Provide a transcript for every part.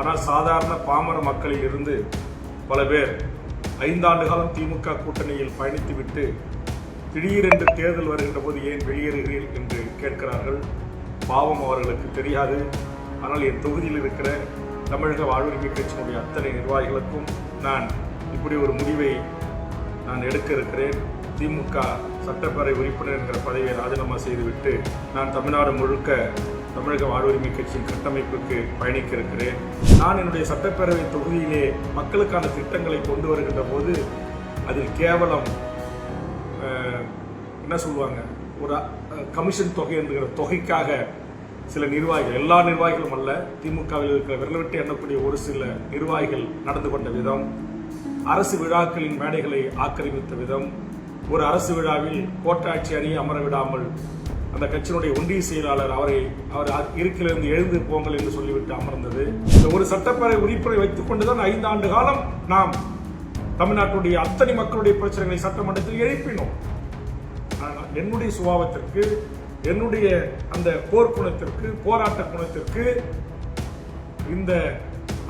ஆனால் சாதாரண பாமர மக்களில் இருந்து பல பேர் 5 ஆண்டு காலம் திமுக கூட்டணியில் பயணித்துவிட்டு திடீரென்று தேர்தல் வருகின்ற போது ஏன் வெளியேறுகிறீர்கள் என்று கேட்கிறார்கள். பாவம், அவர்களுக்கு தெரியாது. ஆனால் என் தொகுதியில் இருக்கிற தமிழக வாழ்வுரிமை கட்சியினுடைய அத்தனை நிர்வாகிகளுக்கும் நான் இப்படி ஒரு முடிவை நான் எடுக்க இருக்கிறேன். திமுக சட்டப்பேரவை உறுப்பினர் என்கிற பதவியை ராஜினாமா செய்துவிட்டு நான் தமிழ்நாடு முழுக்க தமிழக வாழ்வுரிமை கட்சியின் கட்டமைப்புக்கு பயணிக்க இருக்கிறேன். நான் என்னுடைய சட்டப்பேரவை தொகுதியிலே மக்களுக்கான திட்டங்களை கொண்டு வருகின்ற போது அதில் கேவலம் என்ன சொல்லுவாங்க, ஒரு கமிஷன் தொகை என்கிற தொகைக்காக சில நிர்வாகிகள், எல்லா நிர்வாகிகளும் அல்ல, திமுகவில் இருக்கிற விரல்விட்டு எண்ணக்கூடிய ஒரு சில நிர்வாகிகள் நடந்து கொண்ட விதம், அரசு விழாக்களின் மேடைகளை ஆக்கிரமித்த விதம், ஒரு அரசு விழாவில் கோட்டாட்சி அணியை அமர விடாமல் அந்த கட்சியினுடைய ஒன்றிய செயலாளர் அவர் இருக்கிலிருந்து எழுந்து போங்கள் என்று சொல்லிவிட்டு அமர்ந்தது. ஒரு சட்டப்பேரவை உறுப்பினரை வைத்துக் கொண்டுதான் 5 ஆண்டு காலம் நாம் தமிழ்நாட்டுடைய அத்தனை மக்களுடைய பிரச்சனைகளை சட்டமன்றத்தில் எழுப்பினோம். என்னுடைய சுபாவத்திற்கு, என்னுடைய அந்த போர்க்குணத்திற்கு, போராட்ட குணத்திற்கு இந்த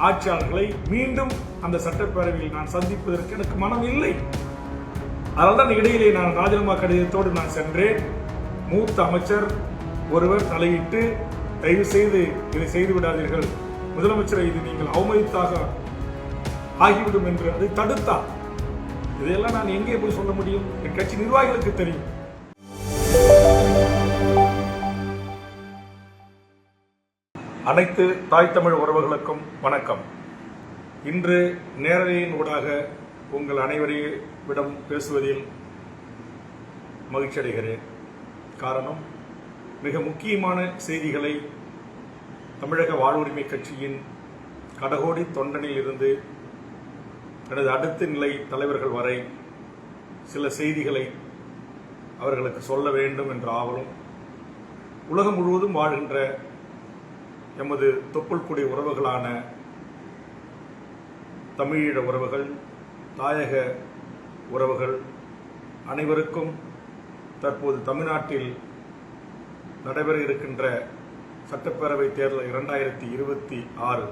ஆட்சியாளர்களை மீண்டும் அந்த சட்டப்பேரவையில் நான் சந்திப்பதற்கு எனக்கு மனம் இல்லை. அதனால்தான் இடையிலே நான் ராஜினாமா கடிதத்தோடு நான் சென்றேன். மூத்த அமைச்சர் ஒருவர் தலையிட்டு, தயவு செய்து இதை செய்து விடாதீர்கள், முதலமைச்சரை இது நீங்கள் அவமதித்தாக ஆகிவிடும் என்று அதை தடுத்தார். இதையெல்லாம் நான் எங்கே போய் சொல்ல முடியும்? என் கட்சி நிர்வாகிகளுக்கு தெரியும். அனைத்து தாய் தமிழ் உறவுகளுக்கும் வணக்கம். இன்று நேரலையின் ஊடாக உங்கள் அனைவரிடம் பேசுவதில் மகிழ்ச்சி அடைகிறேன். காரணம், மிக முக்கியமான செய்திகளை தமிழக வாழ்வுரிமை கட்சியின் கடகோடி தொண்டனில் இருந்து எனது அடுத்த நிலை தலைவர்கள் வரை சில செய்திகளை அவர்களுக்கு சொல்ல வேண்டும் என்ற ஆவலும், உலகம் முழுவதும் வாழ்கின்ற எமது தொப்புள் கொடி உறவுகளான தமிழீழ உறவுகள், தாயக உறவுகள் அனைவருக்கும் தற்போது தமிழ்நாட்டில் நடைபெற இருக்கின்ற சட்டப்பேரவை தேர்தல் 2026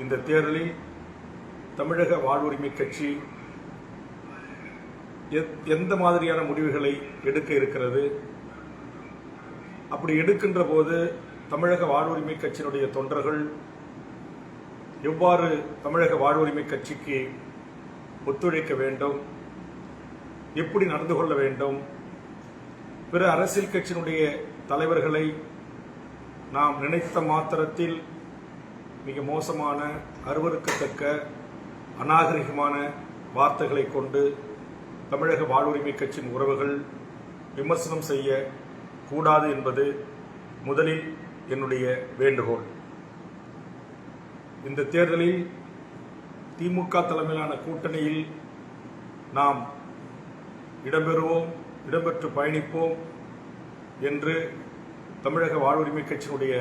இந்த தேர்தலில் தமிழக வாழ்வுரிமை கட்சி எந்த மாதிரியான முடிவுகளை எடுக்க இருக்கிறது, அப்படி எடுக்கின்ற போது தமிழக வாழ்வுரிமை கட்சியினுடைய தொண்டர்கள் எவ்வாறு தமிழக வாழ்வுரிமை கட்சிக்கு ஒத்துழைக்க வேண்டும், எப்படி நடந்து கொள்ள வேண்டும், பிற அரசியல் கட்சியினுடைய தலைவர்களை நாம் நினைத்த மாத்திரத்தில் மிக மோசமான, அருவருக்கத்தக்க, அநாகரிகமான வார்த்தைகளை கொண்டு தமிழக வாழ்வுரிமை கட்சியின் உறவுகள் விமர்சனம் செய்ய கூடாது என்பது முதலில் என்னுடைய வேண்டுகோள். இந்த தேர்தலில் திமுக தலைமையிலான கூட்டணியில் நாம் இடம்பெறுவோம், இடம்பெற்று பயணிப்போம் என்று தமிழக வாழ்வுரிமை கட்சியினுடைய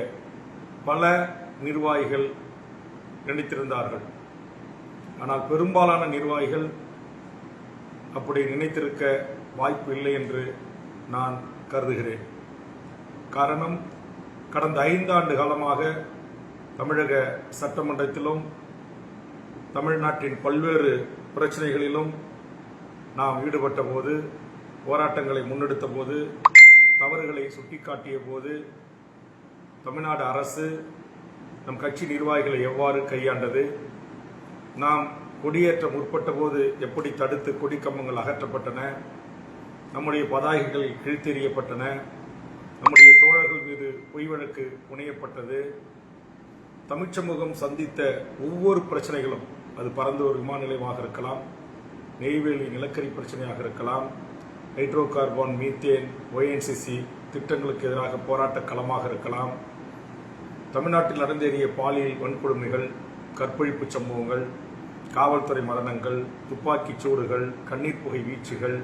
பல நிர்வாகிகள் நினைத்திருந்தார்கள். ஆனால் பெரும்பாலான நிர்வாகிகள் அப்படி நினைத்திருக்க வாய்ப்பு இல்லை என்று நான் கருதுகிறேன். காரணம், கடந்த 5 ஆண்டு காலமாக தமிழக சட்டமன்றத்திலும் தமிழ்நாட்டின் பல்வேறு பிரச்சனைகளிலும் நாம் ஈடுபட்ட போது, போராட்டங்களை முன்னெடுத்த போது, தவறுகளை சுட்டிக்காட்டிய போது தமிழ்நாடு அரசு நம் கட்சி நிர்வாகிகளை எவ்வாறு கையாண்டது, நாம் கொடியேற்ற முற்பட்ட போது எப்படி தடுத்து கொடிக்கம்பங்கள் அகற்றப்பட்டன, நம்முடைய பதாகைகள் கிழித்தெறியப்பட்டன, நம்முடைய தோழர்கள் மீது பொய் வழக்கு புனையப்பட்டது, தமிழ்ச் சமூகம் சந்தித்த ஒவ்வொரு பிரச்சனைகளும், அது பரந்தூர் விமான நிலையமாக இருக்கலாம், நெய்வேலி நிலக்கரி பிரச்சனையாக இருக்கலாம், ஹைட்ரோ கார்பன், மீத்தேன், ONGC திட்டங்களுக்கு எதிராக போராட்ட களமாக இருக்கலாம், தமிழ்நாட்டில் நடந்தேறிய பாலியல் வன்கொடுமைகள், கற்பழிப்பு சம்பவங்கள், காவல்துறை மரணங்கள், துப்பாக்கிச் சூடுகள், கண்ணீர் புகை வீச்சுகள்,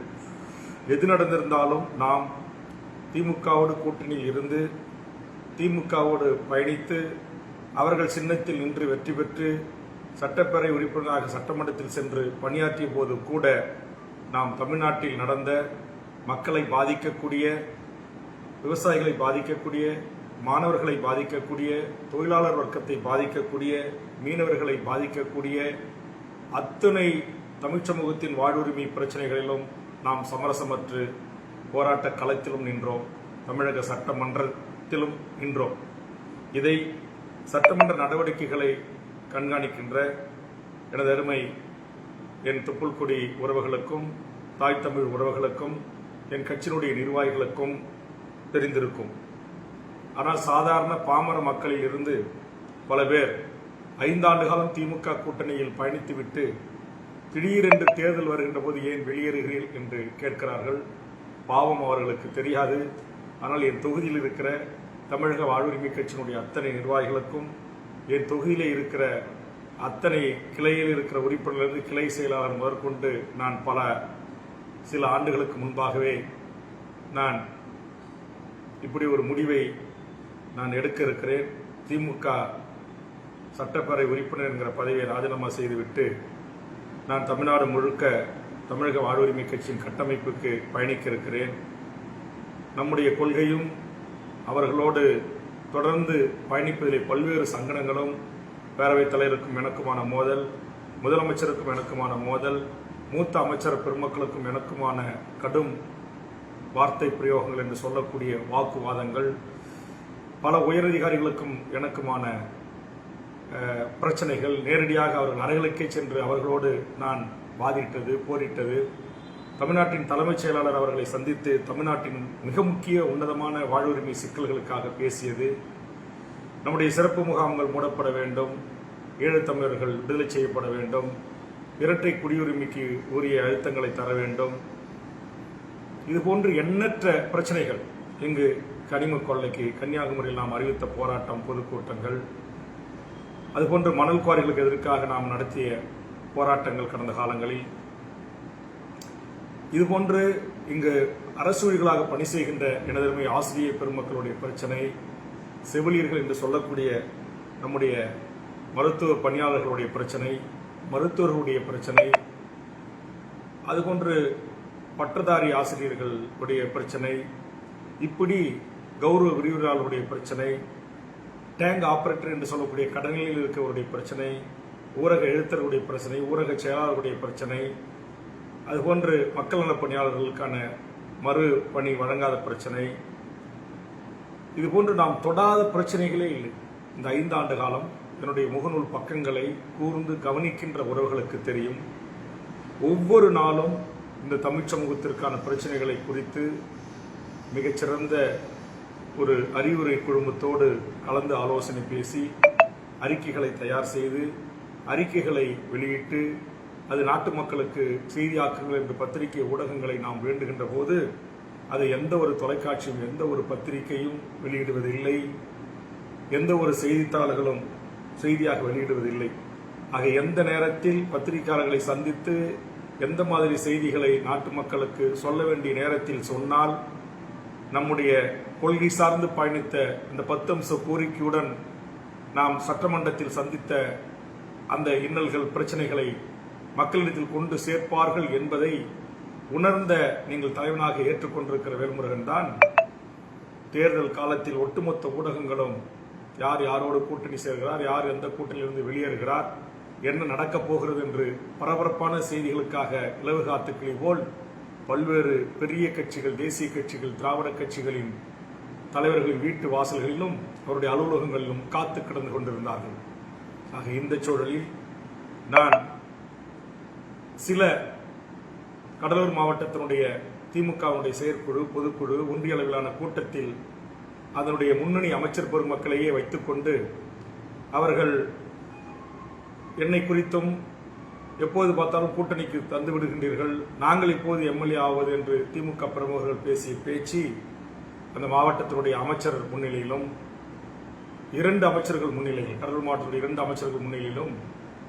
எது நடந்திருந்தாலும் நாம் திமுகவோடு கூட்டணியில் இருந்து திமுகவோடு பயணித்து அவர்கள் சின்னத்தில் நின்று வெற்றி பெற்று சட்டப்பேரவை உறுப்பினராக சட்டமன்றத்தில் சென்று பணியாற்றிய போது கூட நாம் தமிழ்நாட்டில் நடந்த மக்களை பாதிக்கக்கூடிய, விவசாயிகளை பாதிக்கக்கூடிய, மாணவர்களை பாதிக்கக்கூடிய, தொழிலாளர் வர்க்கத்தை பாதிக்கக்கூடிய, மீனவர்களை பாதிக்கக்கூடிய அத்தனை தமிழ் சமூகத்தின் வாழ்வுரிமை பிரச்சனைகளிலும் நாம் சமரசமற்று போராட்ட களத்திலும் நின்றோம், தமிழக சட்டமன்றத்திலும் நின்றோம். இதை சட்டமன்ற நடவடிக்கைகளை கண்காணிக்கின்ற எனது அருமை என் தொப்புள்கொடி உறவுகளுக்கும், தாய் தமிழ் உறவுகளுக்கும், என் கட்சியினுடைய நிர்வாகிகளுக்கும் தெரிந்திருக்கும். ஆனால் சாதாரண பாமர மக்களில் இருந்து பல பேர் 5 ஆண்டு காலம் திமுக கூட்டணியில் பயணித்துவிட்டு திடீரென்று தேர்தல் வருகின்ற போது ஏன் வெளியேறுகிறீர்கள் என்று கேட்கிறார்கள். பாவம், அவர்களுக்கு தெரியாது. ஆனால் என் தொகுதியில் இருக்கிற தமிழக வாழ்வுரிமை கட்சியினுடைய அத்தனை நிர்வாகிகளுக்கும், என் தொகுதியிலே இருக்கிற அத்தனை கிளையில் இருக்கிற உறுப்பினரிலிருந்து கிளை செயலாளர் முதற்கொண்டு நான் சில ஆண்டுகளுக்கு முன்பாகவே நான் இப்படி ஒரு முடிவை நான் எடுக்க இருக்கிறேன். திமுக சட்டப்பேரவை உறுப்பினர் என்கிற பதவியை ராஜினாமா செய்துவிட்டு நான் தமிழ்நாடு முழுக்க தமிழக வாழ்வுரிமை கட்சியின் கட்டமைப்புக்கு பயணிக்க இருக்கிறேன். நம்முடைய கொள்கையும் அவர்களோடு தொடர்ந்து பயணிப்பதிலே பல்வேறு சங்கடங்களும், பேரவைத் தலைவருக்கும் எனக்குமான மோதல், முதலமைச்சருக்கும் எனக்குமான மோதல், மூத்த அமைச்சர் பெருமக்களுக்கும் எனக்குமான கடும் வார்த்தை பிரயோகங்கள் என்று சொல்லக்கூடிய வாக்குவாதங்கள், பல உயரதிகாரிகளுக்கும் எனக்குமான பிரச்சனைகள், நேரடியாக அவர்கள் அறைகளுக்கே சென்று அவர்களோடு நான் வாதிட்டது, போரிட்டது, தமிழ்நாட்டின் தலைமைச் செயலாளர் அவர்களை சந்தித்து தமிழ்நாட்டின் மிக முக்கிய உன்னதமான வாழ்வுரிமை சிக்கல்களுக்காக பேசியது, நம்முடைய சிறப்பு முகாம்கள் மூடப்பட வேண்டும், ஈழத்தமிழர்கள் விடுதலை செய்யப்பட வேண்டும், இரட்டை குடியுரிமைக்கு உரிய அழுத்தங்களை தர வேண்டும், இதுபோன்று எண்ணற்ற பிரச்சனைகள். இங்கு கனிம கொள்ளைக்கு கன்னியாகுமரியில் நாம் அறிவித்த போராட்டம், பொதுக்கூட்டங்கள், அதுபோன்று மணல் குவாரிகளுக்கு எதிர்க்காக நாம் நடத்திய போராட்டங்கள் கடந்த காலங்களில், இதுபோன்று இங்கு அரசூழிகளாக பணி செய்கின்ற எனதருமை ஆசிரியர் பெருமக்களுடைய பிரச்சனை, செவிலியர்கள் என்று சொல்லக்கூடிய நம்முடைய மருத்துவ பணியாளர்களுடைய பிரச்சனை, மருத்துவர்களுடைய பிரச்சனை, அதுபோன்று பட்டதாரி ஆசிரியர்களுடைய பிரச்சனை, இப்படி கௌரவ விரிவுரையாளருடைய பிரச்சனை, டேங்க் ஆபரேட்டர் என்று சொல்லக்கூடிய கடனில் இருக்கிறவருடைய பிரச்சனை, ஊரக எழுத்தர்களுடைய பிரச்சனை, ஊரக செயலாளர்களுடைய பிரச்சனை, அதுபோன்று மக்கள் நல பணியாளர்களுக்கான மறு பணி வழங்காத பிரச்சனை, இதுபோன்று நாம் தொடாத பிரச்சனைகளே இல்லை. இந்த 5 ஆண்டு காலம் என்னுடைய முகநூல் பக்கங்களை கூர்ந்து கவனிக்கின்ற உறவுகளுக்கு தெரியும். ஒவ்வொரு நாளும் இந்த தமிழ் சமூகத்திற்கான பிரச்சனைகளை குறித்து மிகச்சிறந்த ஒரு அறிவுரை குழுமத்தோடு கலந்து ஆலோசனை பேசி அறிக்கைகளை தயார் செய்து அறிக்கைகளை வெளியிட்டு அது நாட்டு மக்களுக்கு செய்தியாக்குங்கள் என்று பத்திரிகை ஊடகங்களை நாம் வேண்டுகின்ற போது அது எந்த ஒரு தொலைக்காட்சியும் எந்த ஒரு பத்திரிகையும் வெளியிடுவதில்லை, எந்த ஒரு செய்தித்தாள்களும் செய்தியாக வெளியிடுவதில்லை. ஆக எந்த நேரத்தில் பத்திரிகையாளர்களை சந்தித்து எந்த மாதிரி செய்திகளை நாட்டு மக்களுக்கு சொல்ல வேண்டிய நேரத்தில் சொன்னால் நம்முடைய கொள்கை சார்ந்து பயணித்த இந்த 10 அம்ச கோரிக்கையுடன் நாம் சட்டமன்றத்தில் சந்தித்த அந்த இன்னல்கள் பிரச்சனைகளை மக்களிடத்தில் கொண்டு சேர்ப்பார்கள் என்பதை உணர்ந்த நீங்கள் தலைவனாக ஏற்றுக்கொண்டிருக்கிற வேல்முருகன் தான் தேர்தல் காலத்தில் ஒட்டுமொத்த ஊடகங்களும் யார் யாரோடு கூட்டணி சேர்கிறார், யார் எந்த கூட்டணியிலிருந்து வெளியேறுகிறார், என்ன நடக்கப் போகிறது என்று பரபரப்பான செய்திகளுக்காக இலவு காத்துக்களை போல் பல்வேறு பெரிய கட்சிகள், தேசிய கட்சிகள், திராவிட கட்சிகளின் தலைவர்களின் வீட்டு வாசல்களிலும் அவருடைய அலுவலகங்களிலும் காத்து கிடந்து கொண்டிருந்தார்கள். ஆக இந்த சூழலில் நான் சில கடலூர் மாவட்டத்தினுடைய திமுகவுடைய செயற்குழு, பொதுக்குழு, ஒன்றிய அளவிலான கூட்டத்தில் அதனுடைய முன்னணி அமைச்சர் பெருமக்களையே வைத்துக்கொண்டு அவர்கள் என்னை குறித்தும் எப்போது பார்த்தாலும் கூட்டணிக்கு தந்து விடுகின்றீர்கள், நாங்கள் இப்போது எம்எல்ஏ ஆவது என்று திமுக பிரமுகர்கள் பேசிய பேச்சு அந்த மாவட்டத்தினுடைய அமைச்சர் முன்னிலையிலும் 2 அமைச்சர்கள் முன்னிலையில், கடலூர் மாவட்டத்தினுடைய 2 அமைச்சர்கள் முன்னிலையிலும்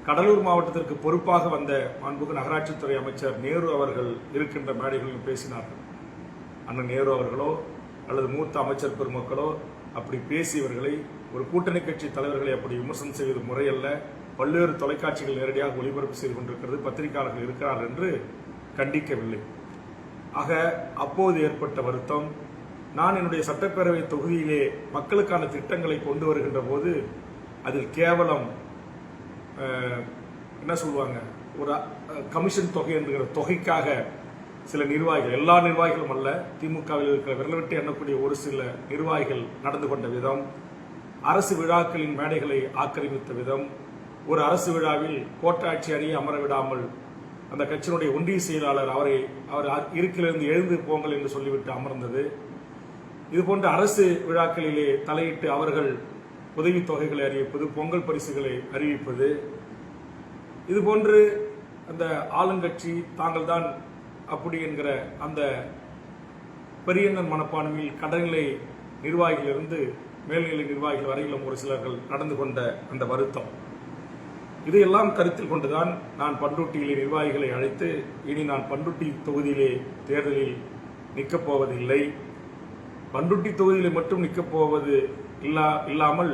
கடலூர் மாவட்டத்திற்கு பொறுப்பாக வந்த மாண்புமிகு நகராட்சித்துறை அமைச்சர் நேரு அவர்கள் இருக்கின்ற மேடைகளில் பேசினார்கள். அண்ணன் நேரு அவர்களோ அல்லது மூத்த அமைச்சர் பெருமக்களோ அப்படி பேசியவர்களை, ஒரு கூட்டணி கட்சி தலைவர்களை அப்படி விமர்சனம் செய்வது முறையல்ல, பல்வேறு தொலைக்காட்சிகள் நேரடியாக ஒளிபரப்பு செய்து கொண்டிருக்கிறது, பத்திரிகையாளர்கள் இருக்கிறார்கள் என்று கண்டிக்கவில்லை. ஆக அப்போது ஏற்பட்ட வருத்தம் நான் என்னுடைய சட்டப்பேரவை தொகுதியிலே மக்களுக்கான திட்டங்களை கொண்டு வருகின்ற போது அதில் கேவலம் என்ன சொல்லுவாங்க, ஒரு கமிஷன் தொகை என்கிற தொகைக்காக சில நிர்வாகிகள், எல்லா நிர்வாகிகளும் அல்ல, திமுகவில் இருக்கிற விரல்விட்டு எண்ணக்கூடிய ஒரு சில நிர்வாகிகள் நடந்து கொண்ட விதம், அரசு விழாக்களின் மேடைகளை ஆக்கிரமித்த விதம், ஒரு அரசு விழாவில் கோட்டாட்சி அணியை அமர விடாமல் அந்த கட்சியினுடைய ஒன்றிய செயலாளர் அவர் இருக்கிலிருந்து எழுந்து போங்கள் என்று சொல்லிவிட்டு அமர்ந்தது, இதுபோன்ற அரசு விழாக்களிலே தலையிட்டு அவர்கள் உதவித் தொகைகளை அறிவிப்பது, பொங்கல் பரிசுகளை அறிவிப்பது, இதுபோன்று அந்த ஆளுங்கட்சி தாங்கள் தான் அப்படி என்கிற அந்த பெரியண்ணன் மனப்பான்மையில் கடநிலை நிர்வாகிகளிலிருந்து மேல்நிலை நிர்வாகிகள் வரையிலும் ஒரு சிலர்கள் நடந்து கொண்ட அந்த வருத்தம், இதையெல்லாம் கருத்தில் கொண்டுதான் நான் பண்ருட்டியிலே நிர்வாகிகளை அழைத்து, இனி நான் பண்ருட்டி தொகுதியிலே தேர்தலில் நிற்கப் போவதில்லை, பண்ருட்டி தொகுதியிலே மட்டும் நிற்கப் போவது இல்லாமல்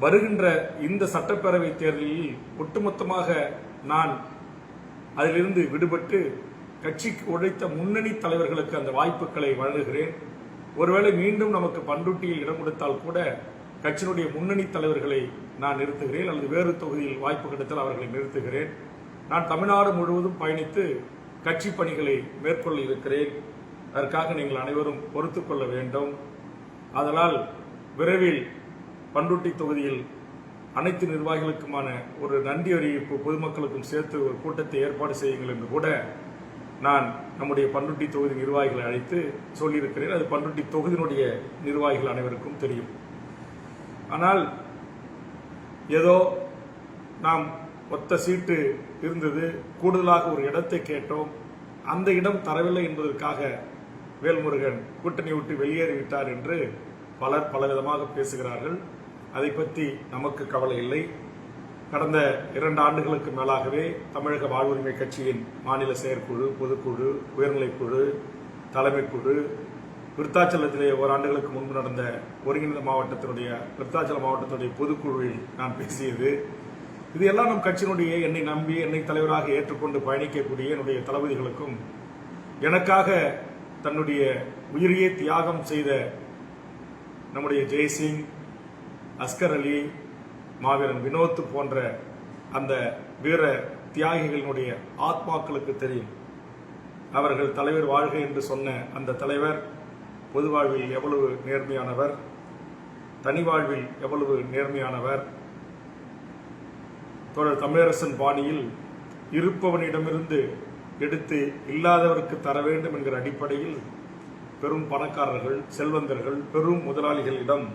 வருகின்ற இந்த சட்டப்பேரவை தேர்தலில் ஒட்டுமொத்தமாக நான் அதிலிருந்து விடுபட்டு கட்சிக்கு உழைத்த முன்னணி தலைவர்களுக்கு அந்த வாய்ப்புகளை வழங்குகிறேன். ஒருவேளை மீண்டும் நமக்கு பண்ருட்டியில் இடம் கொடுத்தால் கூட கட்சியினுடைய முன்னணி தலைவர்களை நான் நிறுத்துகிறேன், அல்லது வேறு தொகுதியில் வாய்ப்பு கிடைத்தால் அவர்களை நிறுத்துகிறேன். நான் தமிழ்நாடு முழுவதும் பயணித்து கட்சி பணிகளை மேற்கொள்ள இருக்கிறேன். அதற்காக நீங்கள் அனைவரும் பொறுத்துக் கொள்ள வேண்டும். அதனால் விரைவில் பண்ருட்டி தொகுதியில் அனைத்து நிர்வாகிகளுக்குமான ஒரு நன்றி அறிவிப்பு பொதுமக்களுக்கும் சேர்த்து ஒரு கூட்டத்தை ஏற்பாடு செய்யுங்கள் என்று கூட நான் நம்முடைய பண்ருட்டி தொகுதி நிர்வாகிகளை அழைத்து சொல்லியிருக்கிறேன். அது பண்ருட்டி தொகுதியினுடைய நிர்வாகிகள் அனைவருக்கும் தெரியும். ஆனால் ஏதோ நாம் ஒத்த சீட்டு இருந்தது, கூடுதலாக ஒரு இடத்தை கேட்டோம், அந்த இடம் தரவில்லை என்பதற்காக வேல்முருகன் கூட்டணி விட்டு வெளியேறிவிட்டார் என்று பலர் பலவிதமாக பேசுகிறார்கள். அதை பற்றி நமக்கு கவலை இல்லை. கடந்த 2 ஆண்டுகளுக்கு மேலாகவே தமிழக வாழ்வுரிமை கட்சியின் மாநில செயற்குழு, பொதுக்குழு, உயர்நிலைக்குழு, தலைமைக்குழு, விருத்தாச்சலத்திலே ஓராண்டுகளுக்கு முன்பு நடந்த ஒருங்கிணைந்த விருத்தாச்சல மாவட்டத்தினுடைய பொதுக்குழுவில் நான் பேசியது, இது எல்லாம் நம் கட்சியினுடைய என்னை நம்பி என்னை தலைவராக ஏற்றுக்கொண்டு பயணிக்கக்கூடிய என்னுடைய தளபதிகளுக்கும், எனக்காக தன்னுடைய உயிரையே தியாகம் செய்த நம்முடைய ஜெய்சிங், அஸ்கர் அலி, மாவீரன் வினோத் போன்ற அந்த வீர தியாகிகளினுடைய ஆத்மாக்களுக்கு தெரியும். அவர்கள் தலைவர் வாழ்க என்று சொன்ன அந்த தலைவர் பொது வாழ்வில் எவ்வளவு நேர்மையானவர், தனி வாழ்வில் எவ்வளவு நேர்மையானவர். தோழர் தமிழரசன் பாணியில் இருப்பவனிடமிருந்து எடுத்து இல்லாதவருக்கு தர வேண்டும் என்கிற அடிப்படையில் பெரும் பணக்காரர்கள், செல்வந்தர்கள், பெரும் முதலாளிகளிடம்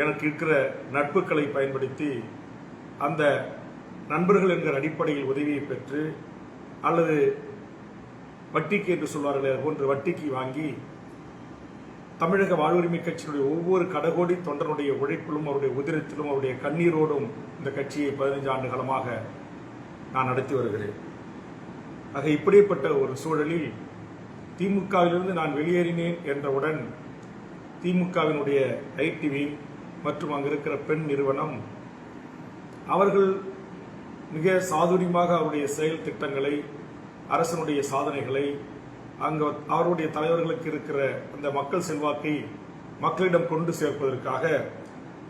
எனக்கு இருக்கிற நட்புகளை பயன்படுத்தி அந்த நண்பர்கள் என்கிற அடிப்படையில் உதவியை பெற்று, அல்லது வட்டிக்கு என்று சொல்வார்களே போன்று வட்டிக்கு வாங்கி தமிழக வாழ்வுரிமை கட்சியினுடைய ஒவ்வொரு கடகோடி தொண்டனுடைய உழைப்பிலும் அவருடைய உதிரத்திலும் அவருடைய கண்ணீரோடும் இந்த கட்சியை 15 ஆண்டு காலமாக நான் நடத்தி வருகிறேன். ஆக இப்படிப்பட்ட ஒரு சூழலில் திமுகவிலிருந்து நான் வெளியேறினேன் என்றவுடன் திமுகவினுடைய ஐடிவி மற்றும் அங்கு இருக்கிற பெண் நிறுவனம் அவர்கள் மிக சாதுரியமாக அவருடைய செயல் திட்டங்களை, அரசனுடைய சாதனைகளை, அங்கு அவருடைய தலைவர்களுக்கு இருக்கிற அந்த மக்கள் செல்வாக்கை மக்களிடம் கொண்டு சேர்ப்பதற்காக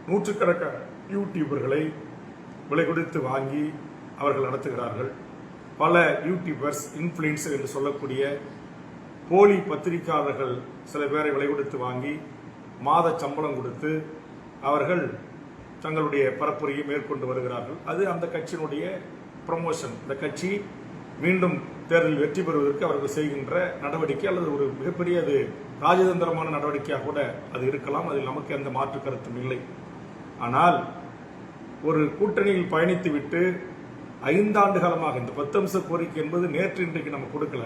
நூற்றுக்கணக்கான யூடியூபர்களை விலை கொடுத்து வாங்கி அவர்கள் நடத்துகிறார்கள். பல யூடியூபர்ஸ், இன்ஃபுளுன்சர் என்று சொல்லக்கூடிய போலி பத்திரிகையாளர்கள் சில பேரை விலை கொடுத்து வாங்கி மாத சம்பளம் கொடுத்து அவர்கள் தங்களுடைய பரப்புரையை மேற்கொண்டு வருகிறார்கள். அது அந்த கட்சியினுடைய ப்ரமோஷன். இந்த கட்சி மீண்டும் தேர்தலில் வெற்றி பெறுவதற்கு அவர்கள் செய்கின்ற நடவடிக்கை, அல்லது ஒரு மிகப்பெரிய அது ராஜதந்திரமான நடவடிக்கையாக கூட அது இருக்கலாம். அதில் நமக்கு எந்த மாற்று கருத்தும் இல்லை. ஆனால் ஒரு கூட்டணியில் பயணித்துவிட்டு 5 ஆண்டு காலமாக இந்த 10 அம்ச கோரிக்கை என்பது நேற்று இன்றைக்கு நம்ம கொடுக்கல.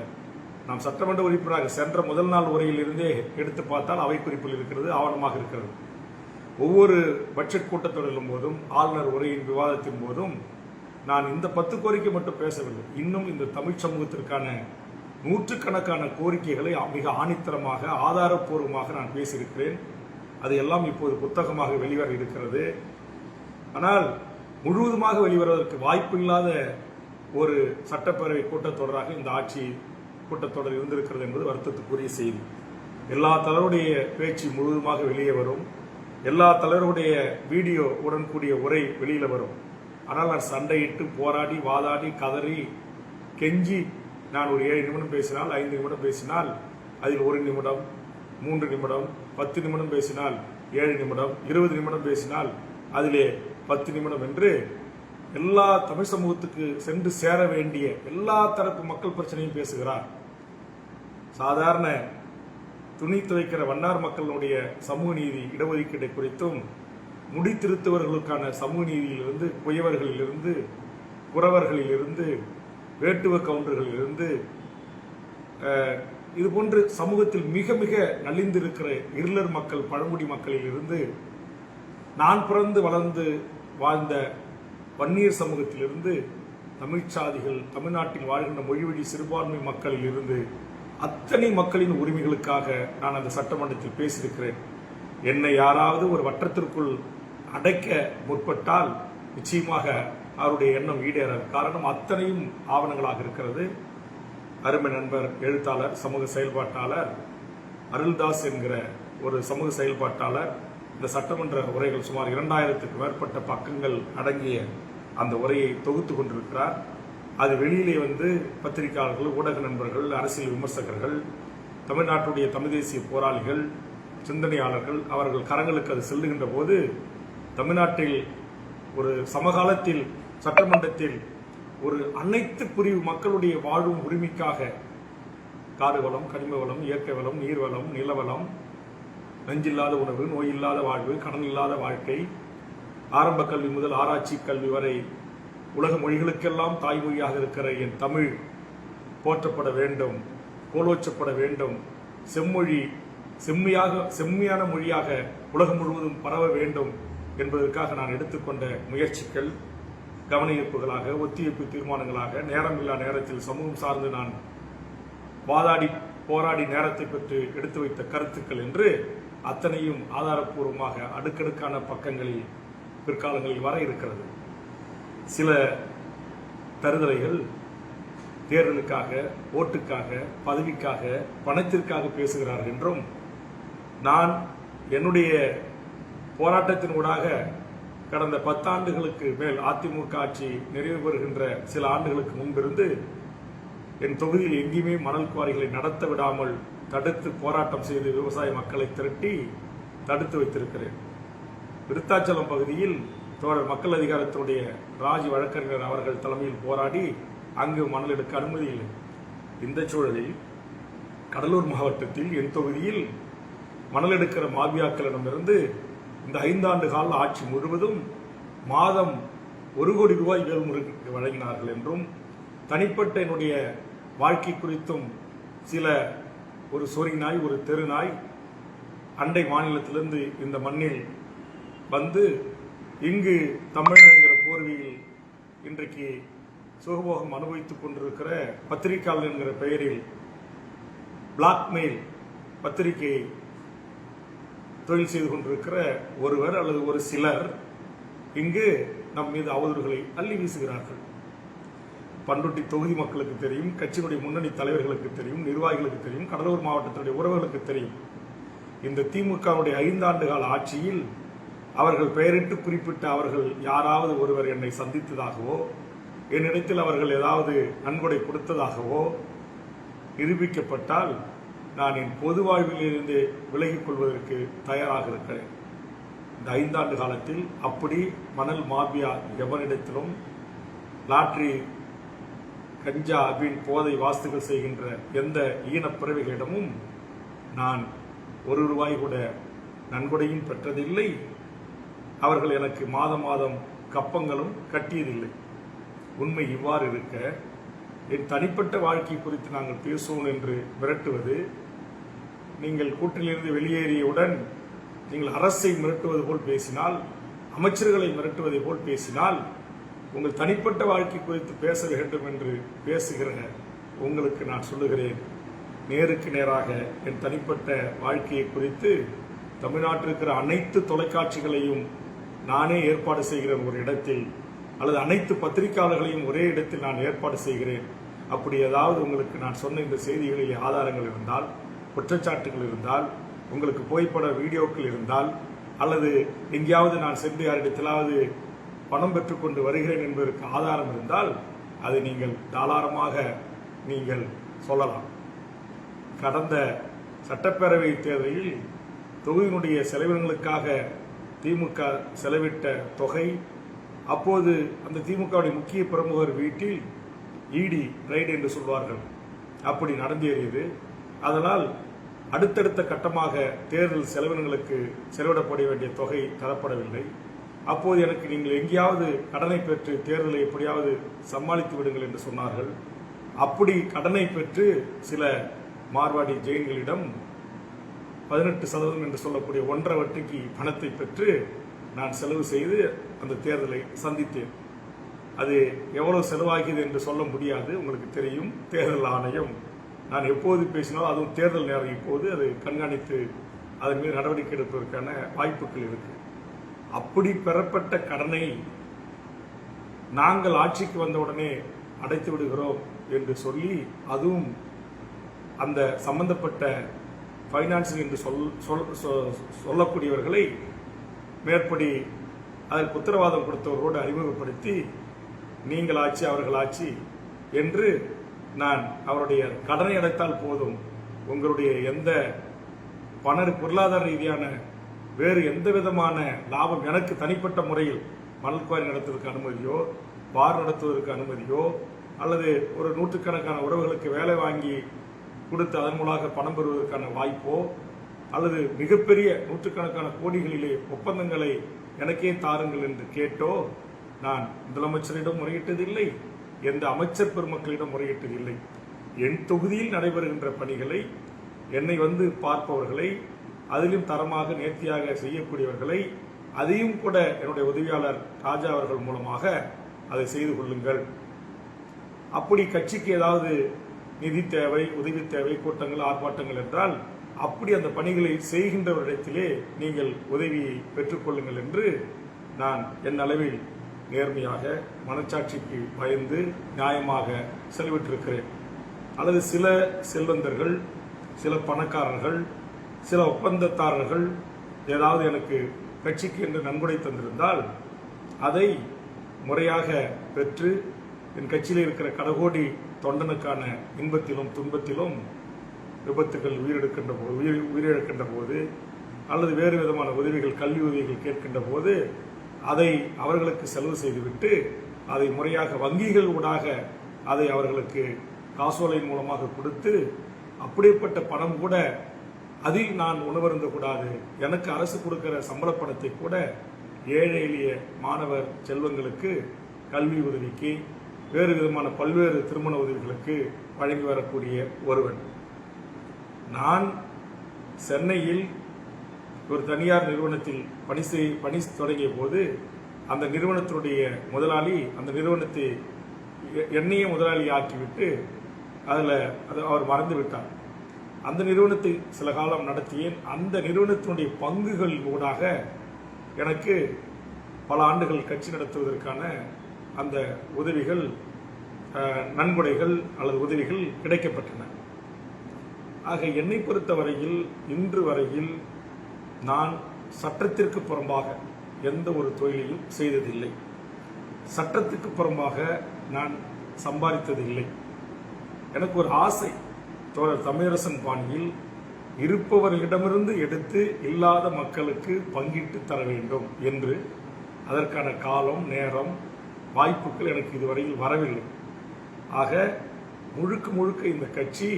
நாம் சட்டமன்ற உறுப்பினராக சென்ற முதல் நாள் உரையில் இருந்தே எடுத்து பார்த்தால் அவை குறிப்பில் இருக்கிறது, ஆவணமாக இருக்கிறது. ஒவ்வொரு பட்ஜெட் கூட்டத்தொடரிலும் போதும், ஆளுநர் உரையின் விவாதத்தின் போதும் நான் இந்த 10 கோரிக்கை மட்டும் பேசவில்லை. இன்னும் இந்த தமிழ் சமூகத்திற்கான நூற்றுக்கணக்கான கோரிக்கைகளை மிக ஆணித்தரமாக, ஆதாரப்பூர்வமாக நான் பேசியிருக்கிறேன். அது எல்லாம் இப்போது புத்தகமாக வெளிவர இருக்கிறது. ஆனால் முழுவதுமாக வெளிவருவதற்கு வாய்ப்பில்லாத ஒரு சட்டப்பேரவை கூட்டத்தொடராக இந்த ஆட்சி கூட்டத்தொடர் இருந்திருக்கிறது என்பது வருத்தத்துக்குரிய செய்தி. எல்லா தலைவருடைய பேச்சு முழுவதுமாக வெளியே வரும். எல்லா தலைவருடைய வீடியோ உடன் கூடிய உரை வெளியில வரும். ஆனால் நான் சண்டையிட்டு போராடி வாதாடி கதறி கெஞ்சி நான் ஒரு 7 நிமிடம் பேசினால் 5 நிமிடம் பேசினால் அதில் 1 நிமிடம் 3 நிமிடம் 10 நிமிடம் பேசினால் 7 நிமிடம் 20 நிமிடம் பேசினால் அதிலே 10 நிமிடம் என்று எல்லா தமிழ் சமூகத்துக்கு சென்று சேர வேண்டிய எல்லா தரப்பு மக்கள் பிரச்சனையும் பேசுகிறார். சாதாரண துணி துவைக்கிற வண்ணார் மக்களுடைய சமூக நீதி இடஒதுக்கீட்டை குறித்தும் முடி திருத்துவர்களுக்கான சமூக நீதியிலிருந்து குயவர்களிலிருந்து குறவர்களிலிருந்து வேட்டுவ கவுண்டர்களிலிருந்து இதுபோன்று சமூகத்தில் மிக மிக நலிந்திருக்கிற இருளர் மக்கள் பழங்குடி மக்களிலிருந்து நான் பிறந்து வளர்ந்து வாழ்ந்த வன்னியர் சமூகத்திலிருந்து தமிழ்ச்சாதிகள் தமிழ்நாட்டில் வாழ்கின்ற மொழிவழி சிறுபான்மை மக்களில் இருந்து அத்தனை மக்களின் உரிமைகளுக்காக நான் அந்த சட்டமன்றத்தில் பேசியிருக்கிறேன். என்னை யாராவது ஒரு வட்டத்திற்குள் அடைக்க முற்பட்டால் நிச்சயமாக அவருடைய எண்ணம் ஈடேறாது. காரணம் அத்தனையும் ஆவணங்களாக இருக்கிறது. அருமை நண்பர் எழுத்தாளர் சமூக செயல்பாட்டாளர் அருள்தாஸ் என்கிற ஒரு சமூக செயல்பாட்டாளர் இந்த சட்டமன்ற உரைகள் சுமார் 2000க்கு மேற்பட்ட பக்கங்கள் அடங்கிய அந்த உரையை தொகுத்து கொண்டிருக்கிறார். அது வெளியிலே வந்து பத்திரிகையாளர்கள், ஊடக நண்பர்கள், அரசியல் விமர்சகர்கள், தமிழ்நாட்டுடைய தமிழ் தேசிய போராளிகள், சிந்தனையாளர்கள் அவர்கள் கரங்களுக்கு அது செல்லுகின்ற போது தமிழ்நாட்டில் ஒரு சமகாலத்தில் சட்டமன்றத்தில் ஒரு அனைத்து பிரிவு மக்களுடைய வாழும் உரிமைக்காக காடு வளம், கனிம வளம், இயற்கை வளம், நீர்வளம், நிலவளம், நஞ்சில்லாத உணவு, நோயில்லாத வாழ்வு, கடன் இல்லாத வாழ்க்கை, ஆரம்ப கல்வி முதல் ஆராய்ச்சி கல்வி வரை உலக மொழிகளுக்கெல்லாம் தாய்மொழியாக இருக்கிற என் தமிழ் போற்றப்பட வேண்டும், கோலோச்சப்பட வேண்டும், செம்மொழி செம்மையான மொழியாக உலகம் முழுவதும் பரவ வேண்டும் என்பதற்காக நான் எடுத்துக்கொண்ட முயற்சிகள் கவன ஈர்ப்புகளாக, ஒத்திவைப்பு தீர்மானங்களாக, நேரமில்லா நேரத்தில் சமூகம் சார்ந்து நான் வாதாடி போராடி நேரத்தை பெற்று எடுத்து வைத்த கருத்துக்கள் என்று அத்தனையும் ஆதாரப்பூர்வமாக அடுக்கடுக்கான பக்கங்களில் பிற்காலங்களில் வர இருக்கிறது. சில தருதலைகள் தேர்தலுக்காக, ஓட்டுக்காக, பதவிக்காக, பணத்திற்காக பேசுகிறார்கள் என்றும், நான் என்னுடைய போராட்டத்தினூடாக கடந்த 10 ஆண்டுகளுக்கு மேல் அதிமுக ஆட்சி நிறைவு பெறுகின்ற சில ஆண்டுகளுக்கு முன்பிருந்து என் தொகுதியில் எங்கேயுமே மணல் குவாரிகளை நடத்த விடாமல் தடுத்து போராட்டம் செய்து விவசாய மக்களை திரட்டி தடுத்து வைத்திருக்கிறேன். விருத்தாச்சலம் பகுதியில் தோழர் மக்கள் அதிகாரத்தினுடைய ராஜ் வழக்கறிஞர் அவர்கள் தலைமையில் போராடி அங்கு மணல் எடுக்க அனுமதி இல்லை. இந்த சூழலில் கடலூர் மாவட்டத்தில் என் தொகுதியில் மணல் எடுக்கிற மாபியாக்களிடமிருந்து இந்த 5 ஆண்டு கால ஆட்சி முழுவதும் மாதம் 1 கோடி ரூபாய் வேல்முறைக்கு வழங்கினார்கள் என்றும், தனிப்பட்ட என்னுடைய வாழ்க்கை குறித்தும் சில ஒரு சொறி நாய், ஒரு தெரு நாய் அண்டை மாநிலத்திலிருந்து இந்த மண்ணில் வந்து இங்கு தமிழ் என்கிற போர்வையில் இன்றைக்கு சுகபோகம் அனுபவித்துக் கொண்டிருக்கிற பத்திரிகையாளர் என்கிற பெயரில் பிளாக்மெயில் பத்திரிகை தொழில் செய்து கொண்டிருக்கிற ஒருவர் அல்லது ஒரு சிலர் இங்கு நம் மீது அவதூறுகளை அள்ளி வீசுகிறார்கள். பண்ருட்டி தொகுதி மக்களுக்கு தெரியும், கட்சியினுடைய முன்னணி தலைவர்களுக்கு தெரியும், நிர்வாகிகளுக்கு தெரியும், கடலூர் மாவட்டத்தினுடைய உறவுகளுக்கு தெரியும். இந்த திமுகவுடைய 5 ஆண்டு கால ஆட்சியில் அவர்கள் பெயரிட்டு குறிப்பிட்ட அவர்கள் யாராவது ஒருவர் என்னை சந்தித்ததாகவோ, என்னிடத்தில் அவர்கள் ஏதாவது நன்கொடை கொடுத்ததாகவோ நிரூபிக்கப்பட்டால் நான் என் பொது வாழ்விலிருந்து விலகிக் கொள்வதற்கு தயாராக இருக்கிறேன். இந்த 5 ஆண்டு காலத்தில் அப்படி மணல் மாபியா எவனிடத்திலும் லாட்ரி, கஞ்சா, அபின், போதை வாஸ்துகள் செய்கின்ற எந்த ஈனப்பிறவிகளிடமும் நான் 1 ரூபாய் கூட நன்கொடையும் பெற்றதில்லை. அவர்கள் எனக்கு மாதம் மாதம் கப்பங்களும் கட்டியதில்லை. உண்மை இவ்வாறு இருக்க என் தனிப்பட்ட வாழ்க்கை குறித்து நாங்கள் பேசுவோம் என்று மிரட்டுவது, நீங்கள் கூட்டிலிருந்து வெளியேறியவுடன் நீங்கள் அரசை மிரட்டுவது போல் பேசினால், அமைச்சர்களை மிரட்டுவதை போல் பேசினால், உங்கள் தனிப்பட்ட வாழ்க்கை குறித்து பேச வேண்டும் என்று பேசுகிற உங்களுக்கு நான் சொல்லுகிறேன், நேருக்கு நேராக என் தனிப்பட்ட வாழ்க்கையை குறித்து தமிழ்நாட்டில் இருக்கிற அனைத்து தொலைக்காட்சிகளையும் நானே ஏற்பாடு செய்கிற ஒரு இடத்தில், அல்லது அனைத்து பத்திரிகையாளர்களையும் ஒரே இடத்தில் நான் ஏற்பாடு செய்கிறேன். அப்படி ஏதாவது உங்களுக்கு நான் சொன்ன இந்த செய்திகளில் ஆதாரங்கள் இருந்தால் குற்றச்சாட்டுகள் இருந்தால், உங்களுக்கு புகைப்பட வீடியோக்கள் இருந்தால், அல்லது எங்கேயாவது நான் சென்று யாரிடத்திலாவது பணம் பெற்றுக்கொண்டு வருகிறேன் என்பதற்கு ஆதாரம் இருந்தால் அதை நீங்கள் தாராளமாக நீங்கள் சொல்லலாம். கடந்த சட்டப்பேரவை தேர்தலில் தொகுதியினுடைய செலவினங்களுக்காக திமுக செலவிட்ட தொகை, அப்போது அந்த திமுகவுடைய முக்கிய பிரமுகர் வீட்டில் இடி ரைடு என்று சொல்வார்கள், அப்படி நடந்தேறியது. அதனால் அடுத்தடுத்த கட்டமாக தேர்தல் செலவினங்களுக்கு செலவிடப்பட வேண்டிய தொகை தரப்படவில்லை. அப்போது எனக்கு நீங்கள் எங்கேயாவது கடனை பெற்று தேர்தலை எப்படியாவது சமாளித்து விடுங்கள் என்று சொன்னார்கள். அப்படி கடனை பெற்று சில மார்வாடி ஜெயின்களிடம் 18% என்று சொல்லக்கூடிய 1.5 வட்டிக்கு பணத்தை பெற்று நான் செலவு செய்து அந்த தேர்தலை சந்தித்தேன். அது எவ்வளவு செலவாகியது என்று சொல்ல முடியாது, உங்களுக்கு தெரியும். தேர்தல் ஆணையம் நான் எப்போது பேசினாலும், அதுவும் தேர்தல் நேரம் இப்போது, அதை கண்காணித்து அதன் மீது நடவடிக்கை எடுப்பதற்கான வாய்ப்புகள் இருக்கு. அப்படி பெறப்பட்ட கடனை நாங்கள் ஆட்சிக்கு வந்தவுடனே அடைத்து விடுகிறோம் என்று சொல்லி, அதுவும் அந்த சம்பந்தப்பட்ட பைனான்சிங் என்று சொல்லக்கூடியவர்களை மேற்படி அதற்கு உத்தரவாதம் கொடுத்தவர்களோடு அறிமுகப்படுத்தி, நீங்கள் ஆட்சி அவர்கள் ஆட்சி என்று நான் அவருடைய கடனை அடைத்தால் போதும், உங்களுடைய எந்த பொருளாதார ரீதியான வேறு எந்த விதமான லாபம் எனக்கு தனிப்பட்ட முறையில் மணல் குவாரி நடத்துவதற்கு அனுமதியோ, பார் நடத்துவதற்கு அனுமதியோ, அல்லது ஒரு நூற்றுக்கணக்கான உறவுகளுக்கு வேலை வாங்கி கொடுத்து அதன் மூலமாக பணம் பெறுவதற்கான வாய்ப்போ, அல்லது மிகப்பெரிய நூற்றுக்கணக்கான கோடிகளிலே ஒப்பந்தங்களை எனக்கே தாருங்கள் என்று கேட்டோ நான் முதலமைச்சரிடம் முறையிட்டதில்லை, எந்த அமைச்சர் பெருமக்களிடம் முறையிட்டதில்லை. என் தொகுதியில் நடைபெறுகின்ற பணிகளை, என்னை வந்து பார்ப்பவர்களை, அதிலும் தரமாக நேர்த்தியாக செய்யக்கூடியவர்களை, அதையும் கூட என்னுடைய உதவியாளர் ராஜா அவர்கள் மூலமாக அதை செய்து கொள்ளுங்கள். அப்படி கட்சிக்கு ஏதாவது நிதி தேவை, உதவி தேவை, கூட்டங்கள், ஆர்ப்பாட்டங்கள் என்றால் அப்படி அந்த பணிகளை செய்கின்றவரிடத்திலே நீங்கள் உதவியை பெற்றுக்கொள்ளுங்கள் என்று நான் என் அளவில் நேர்மையாக, மனச்சாட்சிக்கு பயந்து நியாயமாக செலவிட்டிருக்கிறேன். அல்லது சில செல்வந்தர்கள், சில பணக்காரர்கள், சில ஒப்பந்ததாரர்கள் ஏதாவது எனக்கு கட்சிக்கு என்று நன்கொடை தந்திருந்தால் அதை முறையாக பெற்று என் கட்சியில் இருக்கிற கடகோடி தொண்டனுக்கான இன்பத்திலும் துன்பத்திலும், விபத்துகள் உயிரிழக்கின்ற போது, அல்லது வேறு விதமான உதவிகள், கல்வி உதவிகள் கேட்கின்ற போது அதை அவர்களுக்கு செலவு செய்துவிட்டு அதை முறையாக வங்கிகள் ஊடாக அதை அவர்களுக்கு காசோலையின் மூலமாக கொடுத்து, அப்படிப்பட்ட பணம் கூட அதில் நான் உணவருந்த கூடாது, எனக்கு அரசு கொடுக்கிற சம்பள பணத்தை கூட ஏழை எளிய மாணவர் செல்வங்களுக்கு கல்வி உதவிக்கு, வேறு விதமான பல்வேறு திருமண உதவிகளுக்கு வழங்கி வரக்கூடிய ஒருவன். நான் சென்னையில் ஒரு தனியார் நிறுவனத்தில் பணி தொடங்கிய போது அந்த நிறுவனத்தினுடைய முதலாளி அந்த நிறுவனத்தை என்னையே முதலாளி ஆக்கிவிட்டு அவர் மறந்து விட்டார். அந்த நிறுவனத்தை சில காலம் நடத்தியேன். அந்த நிறுவனத்தினுடைய பங்குகள் ஊடாக எனக்கு பல ஆண்டுகள் கட்சி நடத்துவதற்கான அந்த உதவிகள், நன்கொடைகள் அல்லது உதவிகள் கிடைக்கப்பட்டன. ஆக என்னை பொறுத்தவரையில் இன்று வரையில் நான் சட்டத்திற்கு புறம்பாக எந்த ஒரு தொழிலையும் செய்ததில்லை, சட்டத்துக்கு புறம்பாக நான் சம்பாதித்ததில்லை. எனக்கு ஒரு ஆசை, தோழர் தமிழரசன் பாணியில் இருப்பவர்களிடமிருந்து எடுத்து இல்லாத மக்களுக்கு பங்கிட்டு தர வேண்டும் என்று. அதற்கான காலம், நேரம், வாய்ப்புகள் எனக்கு இதுவரையில் வரவில்லை. ஆக முழுக்க முழுக்க இந்த கட்சி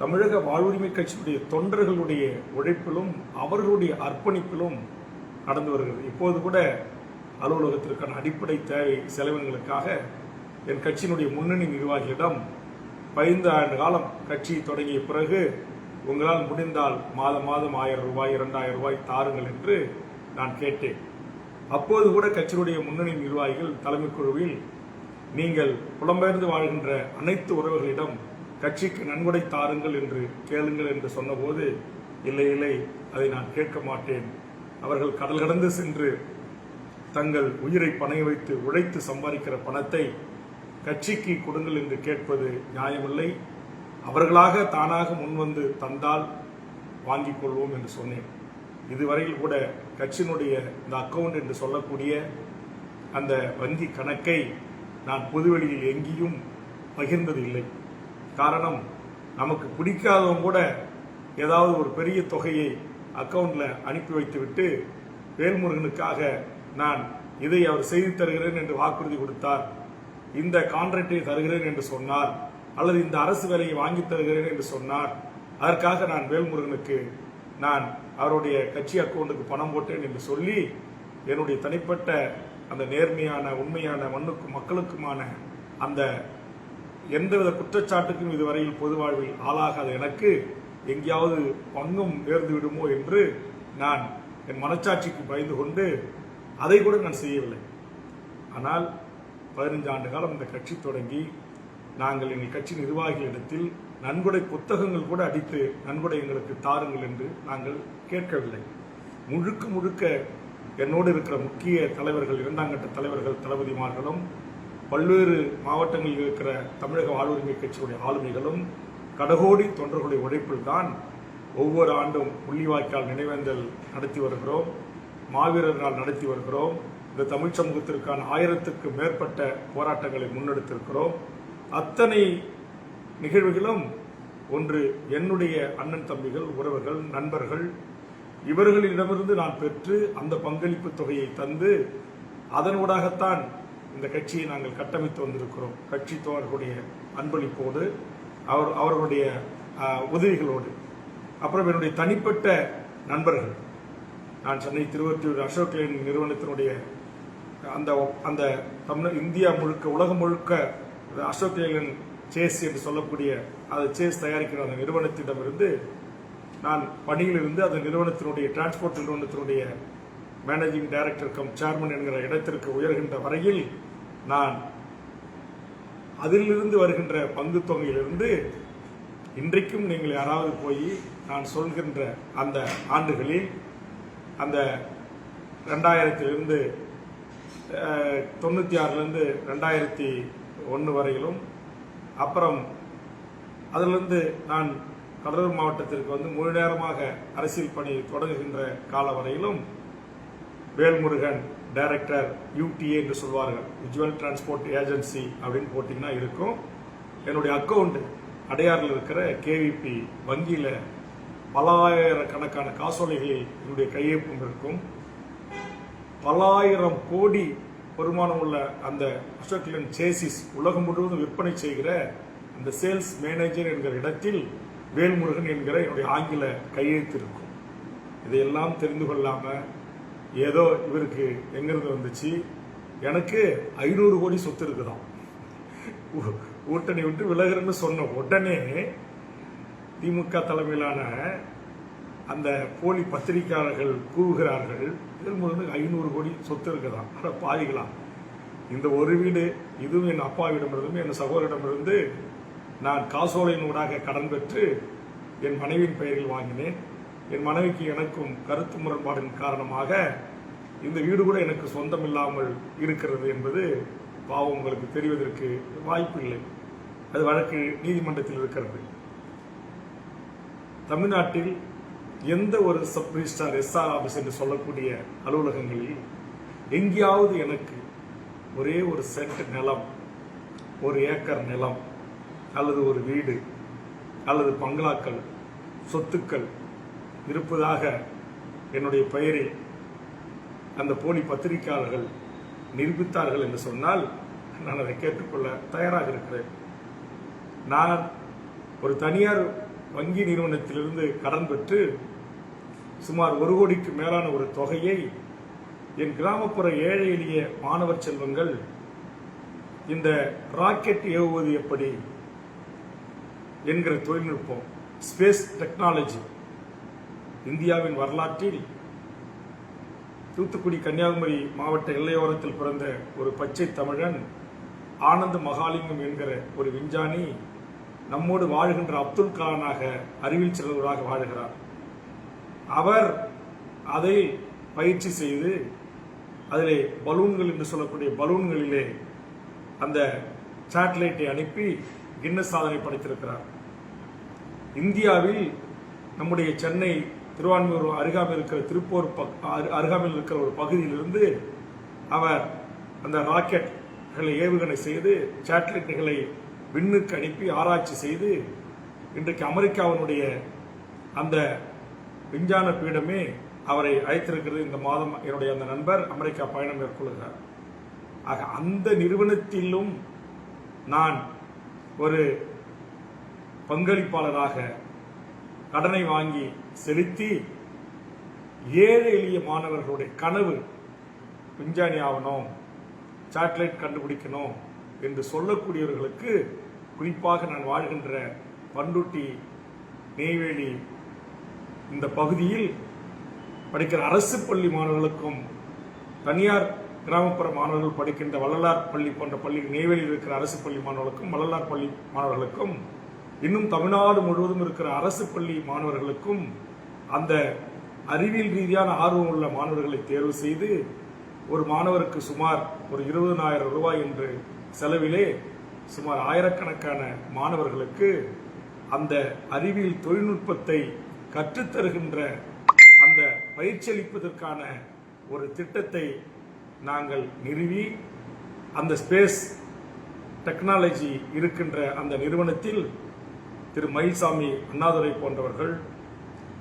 தமிழக வாழ்வுரிமை கட்சியுடைய தொண்டர்களுடைய உழைப்பிலும் அவர்களுடைய அர்ப்பணிப்பிலும் நடந்து வருகிறது. இப்போது கூட அலுவலகத்திற்கான அடிப்படை தேவை செலவினங்களுக்காக என் கட்சியினுடைய முன்னணி நிர்வாகிகளிடம் 15 ஆண்டு காலம் கட்சி தொடங்கிய பிறகு உங்களால் முடிந்தால் மாதம் 1000 ரூபாய் 2000 ரூபாய் தாருங்கள் என்று நான் கேட்டேன். அப்போது கூட கட்சியினுடைய முன்னணி நிர்வாகிகள் தலைமை குழுவில் நீங்கள் புலம்பெயர்ந்து வாழ்கின்ற அனைத்து உறவுகளிடம் கட்சிக்கு நன்கொடை தாருங்கள் என்று கேளுங்கள் என்று சொன்னபோது, இல்லை இல்லை, அதை நான் கேட்க மாட்டேன், அவர்கள் கடல் கடந்து சென்று தங்கள் உயிரை பணைய வைத்து உழைத்து சம்பாதிக்கிற பணத்தை கட்சிக்கு கொடுங்கள் என்று கேட்பது நியாயமில்லை, அவர்களாக தானாக முன்வந்து தந்தால் வாங்கிக் கொள்வோம் என்று சொன்னேன். இதுவரையில் கூட கட்சியினுடைய இந்த அக்கவுண்ட் என்று சொல்லக்கூடிய அந்த வங்கி கணக்கை நான் பொதுவெளியில் எங்கேயும் பகிர்ந்தது இல்லை. காரணம், நமக்கு பிடிக்காதவங்க கூட ஏதாவது ஒரு பெரிய தொகையை அக்கவுண்ட்ல அனுப்பி வைத்துவிட்டு வேல்முருகனுக்காக நான் இதை அவர் செய்து தருகிறேன் என்று வாக்குறுதி கொடுத்தார், இந்த கான்ட்ராக்டை தருகிறேன் என்று சொன்னார், அல்லது இந்த அரசு வேலையை வாங்கி தருகிறேன் என்று சொன்னார், அதற்காக நான் வேல்முருகனுக்கு நான் அவருடைய கட்சி அக்கவுண்டுக்கு பணம் போட்டேன் என்று சொல்லி என்னுடைய தனிப்பட்ட அந்த நேர்மையான உண்மையான மண்ணுக்கும் மக்களுக்குமான அந்த எந்தவித குற்றச்சாட்டுக்கும் இதுவரையில் பொது வாழ்வில் ஆளாகாத எனக்கு எங்கேயாவது பங்கும் நேர்ந்து விடுமோ என்று நான் என் மனச்சாட்சிக்கு பயந்து கொண்டு அதை கூட நான் செய்யவில்லை. ஆனால் 15 ஆண்டு காலம் இந்த கட்சி தொடங்கி நாங்கள் எங்கள் கட்சி நிர்வாகிகளிடத்தில் நன்கொடை புத்தகங்கள் கூட அடித்து நன்கொடை எங்களுக்கு தாருங்கள் என்று நாங்கள் கேட்கவில்லை. முழுக்க முழுக்க என்னோடு இருக்கிற முக்கிய தலைவர்கள், 2ஆம் கட்ட தலைவர்கள், தளபதிமார்களும், பல்வேறு மாவட்டங்களில் இருக்கிற தமிழக வாழ்வுரிமை கட்சியுடைய ஆளுமைகளும், கடகோடி தொண்டர்களுடைய உழைப்பில் தான் ஒவ்வொரு ஆண்டும் முள்ளிவாய்க்கால் நினைவேந்தல் நடத்தி வருகிறோம், மாவீரர் நாள் நடத்தி வருகிறோம். இந்த தமிழ் சமூகத்திற்கான 1000க்கு மேற்பட்ட போராட்டங்களை முன்னெடுத்திருக்கிறோம். அத்தனை நிகழ்வுகளும் ஒன்று என்னுடைய அண்ணன் தம்பிகள், உறவுகள், நண்பர்கள் இவர்களிடமிருந்து நான் பெற்று அந்த பங்களிப்பு தொகையை தந்து அதனூடாகத்தான் இந்த கட்சியை நாங்கள் கட்டமைத்து வந்திருக்கிறோம். கட்சி தோழர்களுடைய அன்பளிப்போடு, அவர்களுடைய உதவிகளோடு. அப்புறம் என்னுடைய தனிப்பட்ட நண்பர்கள், நான் சென்னை திருவொற்றியூர் அசோக் லேலண்ட் நிறுவனத்தினுடைய அந்த தமிழ் இந்தியா முழுக்க உலகம் முழுக்க அசோக் லேலண்ட் சேஸ் என்று சொல்லக்கூடிய அந்த சேஸ் தயாரிக்கிற அந்த நிறுவனத்திடமிருந்து நான் பணியில் இருந்து அந்த நிறுவனத்தினுடைய டிரான்ஸ்போர்ட் நிறுவனத்தினுடைய மேனேஜிங் டைரக்டர் கம் சேர்மன் என்கிற இடத்திற்கு உயர்கின்ற வரையில் நான் அதிலிருந்து வருகின்ற பங்கு தொகையிலிருந்து இன்றைக்கும் நீங்கள் யாராவது போய் நான் சொல்கின்ற அந்த ஆண்டுகளில் அந்த 2000 96 2001 வரையிலும், அப்புறம் அதிலிருந்து நான் கடலூர் மாவட்டத்திற்கு வந்து முழு நேரமாக அரசியல் பணி தொடங்குகின்ற கால வரையிலும் வேல்முருகன் டைரக்டர் UTA என்று சொல்வார்கள், விஜுவல் டிரான்ஸ்போர்ட் ஏஜென்சி அப்படின்னு போட்டிங்கன்னா இருக்கும். என்னுடைய அக்கவுண்ட் அடையாறில் இருக்கிற KVP வங்கியில் பல்லாயிரக்கணக்கான காசோலைகளில் என்னுடைய கையொப்பம் இருக்கும். பல்லாயிரம் கோடி வருமானம் உள்ள அந்த அசோக் லேலண்ட் சேசிஸ் உலகம் முழுவதும் விற்பனை செய்கிற அந்த சேல்ஸ் மேனேஜர் என்கிற இடத்தில் வேல்முருகன் என்கிற என்னுடைய ஆங்கில கையெழுத்து இருக்கும். இதையெல்லாம் தெரிந்து கொள்ளாம ஏதோ இவருக்கு எங்கிருந்து வந்துச்சு, எனக்கு 500 கோடி சொத்து இருக்குதான், கூட்டணி விட்டு விலகிறன்னு சொன்ன உடனே திமுக தலைமையிலான அந்த போலி பத்திரிகையாளர்கள் கூறுகிறார்கள், வேல்முருகனுக்கு 500 கோடி சொத்து இருக்குதான். அட பாவிகளா, இந்த ஒரு வீடு இதுவும் என் அப்பாவிடமிருந்தும் என் சகோதரிடமிருந்து நான் காசோலையின் ஊடாக கடன் பெற்று என் மனைவியின் பெயரில் வாங்கினேன். என் மனைவிக்கு எனக்கும் கருத்து முரண்பாடின் காரணமாக இந்த வீடு கூட எனக்கு சொந்தம் இல்லாமல் இருக்கிறது என்பது பாவம் உங்களுக்கு தெரிவதற்கு வாய்ப்பு இல்லை. அது வழக்கு நீதிமன்றத்தில் இருக்கிறது. தமிழ்நாட்டில் எந்த ஒரு சப் ரிஜிஸ்ட்ரார் SR ஆபீஸ் என்று சொல்லக்கூடிய அலுவலகங்களில் எங்கேயாவது எனக்கு ஒரே ஒரு சென்ட் நிலம், 1 ஏக்கர் நிலம், அல்லது ஒரு வீடு அல்லது பங்களாக்கள், சொத்துக்கள் இருப்பதாக என்னுடைய பெயரில் அந்த போலி பத்திரிகையாளர்கள் நிரூபித்தார்கள் என்று சொன்னால் நான் அதை கேட்டுக்கொள்ள தயாராக இருக்கிறேன். நான் ஒரு தனியார் வங்கி நிறுவனத்திலிருந்து கடன் பெற்று சுமார் 1 கோடிக்கு மேலான ஒரு தொகையை என் கிராமப்புற ஏழை எளிய மாணவர் செல்வங்கள் இந்த ராக்கெட் ஏவுவது எப்படி என்கிற தொழில்நுட்பம், ஸ்பேஸ் டெக்னாலஜி, இந்தியாவின் வரலாற்றில் தூத்துக்குடி கன்னியாகுமரி மாவட்ட எல்லையோரத்தில் பிறந்த ஒரு பச்சை தமிழன் ஆனந்த் மகாலிங்கம் என்கிற ஒரு விஞ்ஞானி நம்மோடு வாழ்கின்ற அப்துல் கலாமாக அறிவியல் செல்வராக வாழ்கிறார். அவர் அதை பயிற்சி செய்து அதிலே பலூன்கள் என்று சொல்லக்கூடிய பலூன்களிலே அந்த சேட்டலைட்டை அனுப்பி கின்னஸ் சாதனை படைத்திருக்கிறார். இந்தியாவில் நம்முடைய சென்னை திருவான்மியூர் அருகாமையில் இருக்கிற திருப்பூர் அருகாமையில் இருக்கிற ஒரு பகுதியிலிருந்து அவர் அந்த ராக்கெட்களை ஏவுகணை செய்து சேட்டலைட்டுகளை விண்ணுக்கு அனுப்பி ஆராய்ச்சி செய்து இன்றைக்கு அமெரிக்காவினுடைய அந்த விஞ்ஞான பீடமே அவரை அழைத்திருக்கிறது. இந்த மாதம் என்னுடைய அந்த நண்பர் அமெரிக்கா பயணம் மேற்கொள்கிறார். ஆக அந்த நிறுவனத்திலும் நான் ஒரு பங்களிப்பாளராக கடனை வாங்கி செலுத்தி ஏழை எளிய மாணவர்களுடைய கனவு விஞ்ஞானி ஆகணும், சேட்டலைட் கண்டுபிடிக்கணும் என்று சொல்லக்கூடியவர்களுக்கு, குறிப்பாக நான் வாழ்கின்ற பண்ருட்டி, நெய்வேலி இந்த பகுதியில் படிக்கிற அரசு பள்ளி மாணவர்களுக்கும் தனியார் கிராமப்புற மாணவர்கள் படிக்கின்ற வள்ளலார் பள்ளி போன்ற பள்ளி, நெய்வேலியில் இருக்கிற அரசு பள்ளி மாணவர்களுக்கும் வள்ளலார் பள்ளி மாணவர்களுக்கும், இன்னும் தமிழ்நாடு முழுவதும் இருக்கிற அரசு பள்ளி மாணவர்களுக்கும் அந்த அறிவியல் ரீதியான ஆர்வம் உள்ள மாணவர்களை தேர்வு செய்து ஒரு மாணவருக்கு சுமார் ஒரு 20,000 ரூபாய் என்று செலவிலே சுமார் ஆயிரக்கணக்கான மாணவர்களுக்கு அந்த அறிவியல் தொழில்நுட்பத்தை கற்றுத்தருகின்ற அந்த பயிற்சி அளிப்பதற்கான ஒரு திட்டத்தை நாங்கள் நிறுவி அந்த ஸ்பேஸ் டெக்னாலஜி இருக்கின்ற அந்த நிறுவனத்தில் திரு மயில்சாமி அண்ணாதுரை போன்றவர்கள்,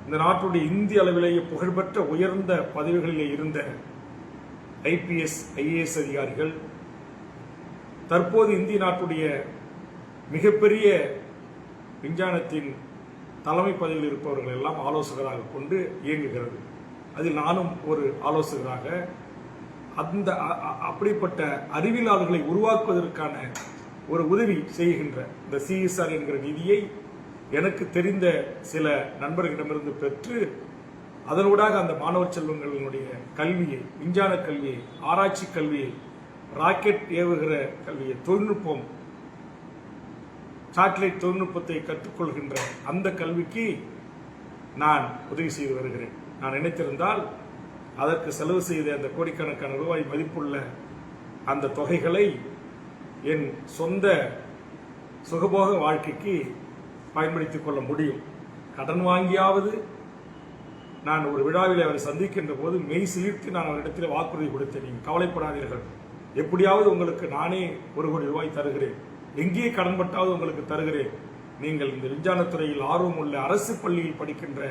இந்த நாட்டுடைய இந்திய அளவிலேயே புகழ்பெற்ற உயர்ந்த பதவிகளிலே இருந்த IPS IAS அதிகாரிகள், தற்போது இந்திய நாட்டுடைய மிகப்பெரிய விஞ்ஞானத்தின் தலைமை பதவியில் இருப்பவர்கள் எல்லாம் ஆலோசகராக கொண்டு இயங்குகிறது. அதில் நானும் ஒரு ஆலோசகராக அந்த அப்படிப்பட்ட அறிவியலாளர்களை உருவாக்குவதற்கான ஒரு உதவி செய்கின்ற இந்த CSR என்கிற நிதியை எனக்கு தெரிந்த சில நண்பர்களிடமிருந்து பெற்று அதனூடாக அந்த மாணவர் செல்வங்களினுடைய கல்வியை, விஞ்ஞான கல்வியை, ஆராய்ச்சி கல்வியை, ராக்கெட் ஏவுகிற கல்வியை, தொழில்நுட்பம், சேட்டலைட் தொழில்நுட்பத்தை கற்றுக்கொள்கின்ற அந்த கல்விக்கு நான் உதவி செய்து வருகிறேன். நான் நினைத்திருந்தால் அதற்கு செலவு செய்த அந்த கோடிக்கணக்கான ரூபாய் மதிப்புள்ள அந்த தொகைகளை என் சொந்த சுகபோக வாழ்க்கைக்கு பயன்படுத்திக் கொள்ள முடியும். கடன் வாங்கியாவது நான் ஒரு விழாவில் அவரை சந்திக்கின்ற போது மெய் சிலிர்த்து நான் அவரிடத்தில் வாக்குறுதி கொடுத்தேன், நீங்கள் கவலைப்படாதீர்கள், எப்படியாவது உங்களுக்கு நானே 1 கோடி ரூபாய் தருகிறேன், எங்கே கடன்பட்டாவது உங்களுக்கு தருகிறேன், நீங்கள் இந்த விஞ்ஞானத்துறையில் ஆர்வம் உள்ள அரசு பள்ளியில் படிக்கின்ற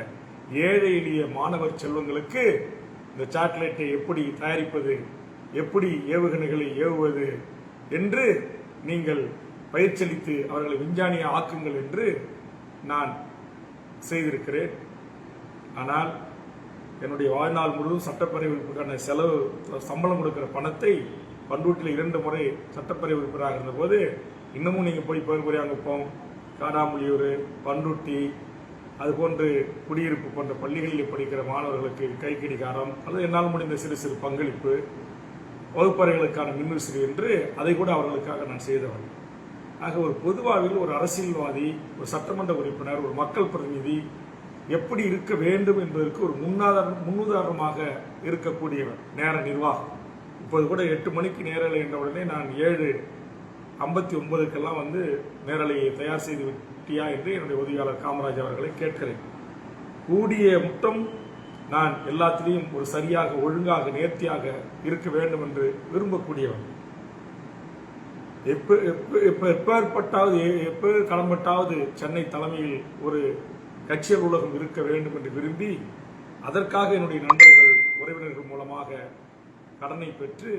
ஏழை எளிய மாணவர் செல்வங்களுக்கு இந்த சேட்டலைட்டை எப்படி தயாரிப்பது, எப்படி ஏவுகணைகளை ஏவுவது என்று நீங்கள் பயிற்சியளித்து அவர்களை விஞ்ஞானியை ஆக்குங்கள் என்று நான் செய்திருக்கிறேன். ஆனால் என்னுடைய வாழ்நாள் முழுவதும் சட்டப்பேரவை உறுப்பினருக்கான செலவு சம்பளம் கொடுக்கிற பணத்தை பண்ருட்டியில் 2 முறை சட்டப்பேரவை உறுப்பினராக இருந்தபோது, இன்னமும் நீங்கள் போய் பேர்புரியாங்குப்பம், காடாமொழியூர், பண்ருட்டி, அதுபோன்று குடியிருப்பு போன்ற பள்ளிகளில் படிக்கிற மாணவர்களுக்கு கைக்கடிகாரம் அல்லது என்னால் முடிந்த சிறு சிறு பங்களிப்பு, வகுப்பறைகளுக்கான மின்விசிறி என்று அதை கூட அவர்களுக்காக நான் செய்தவன். ஆக ஒரு பொதுவாவில் ஒரு அரசியல்வாதி, ஒரு சட்டமன்ற உறுப்பினர், ஒரு மக்கள் பிரதிநிதி எப்படி இருக்க வேண்டும் என்பதற்கு ஒரு முன்னுதாரணமாக இருக்கக்கூடியவர் நேர நிர்வாகம். இப்போது கூட 8 மணிக்கு நேரலை என்ற உடனே நான் 7:59 வந்து நேரலையை தயார் செய்து விட்டியா என்று என்னுடைய உதவியாளர் காமராஜ் அவர்களை கேட்கிறேன். கூடிய முட்டம் நான் எல்லாத்திலையும் ஒரு சரியாக, ஒழுங்காக, நேர்த்தியாக இருக்க வேண்டும் என்று விரும்பக்கூடியவன். எப்ப கடன்பட்டாவது சென்னை தலைமையில் ஒரு கட்சி அலுவலகம் இருக்க வேண்டும் என்று விரும்பி அதற்காக என்னுடைய நண்பர்கள், உறவினர்கள் மூலமாக கடனை பெற்று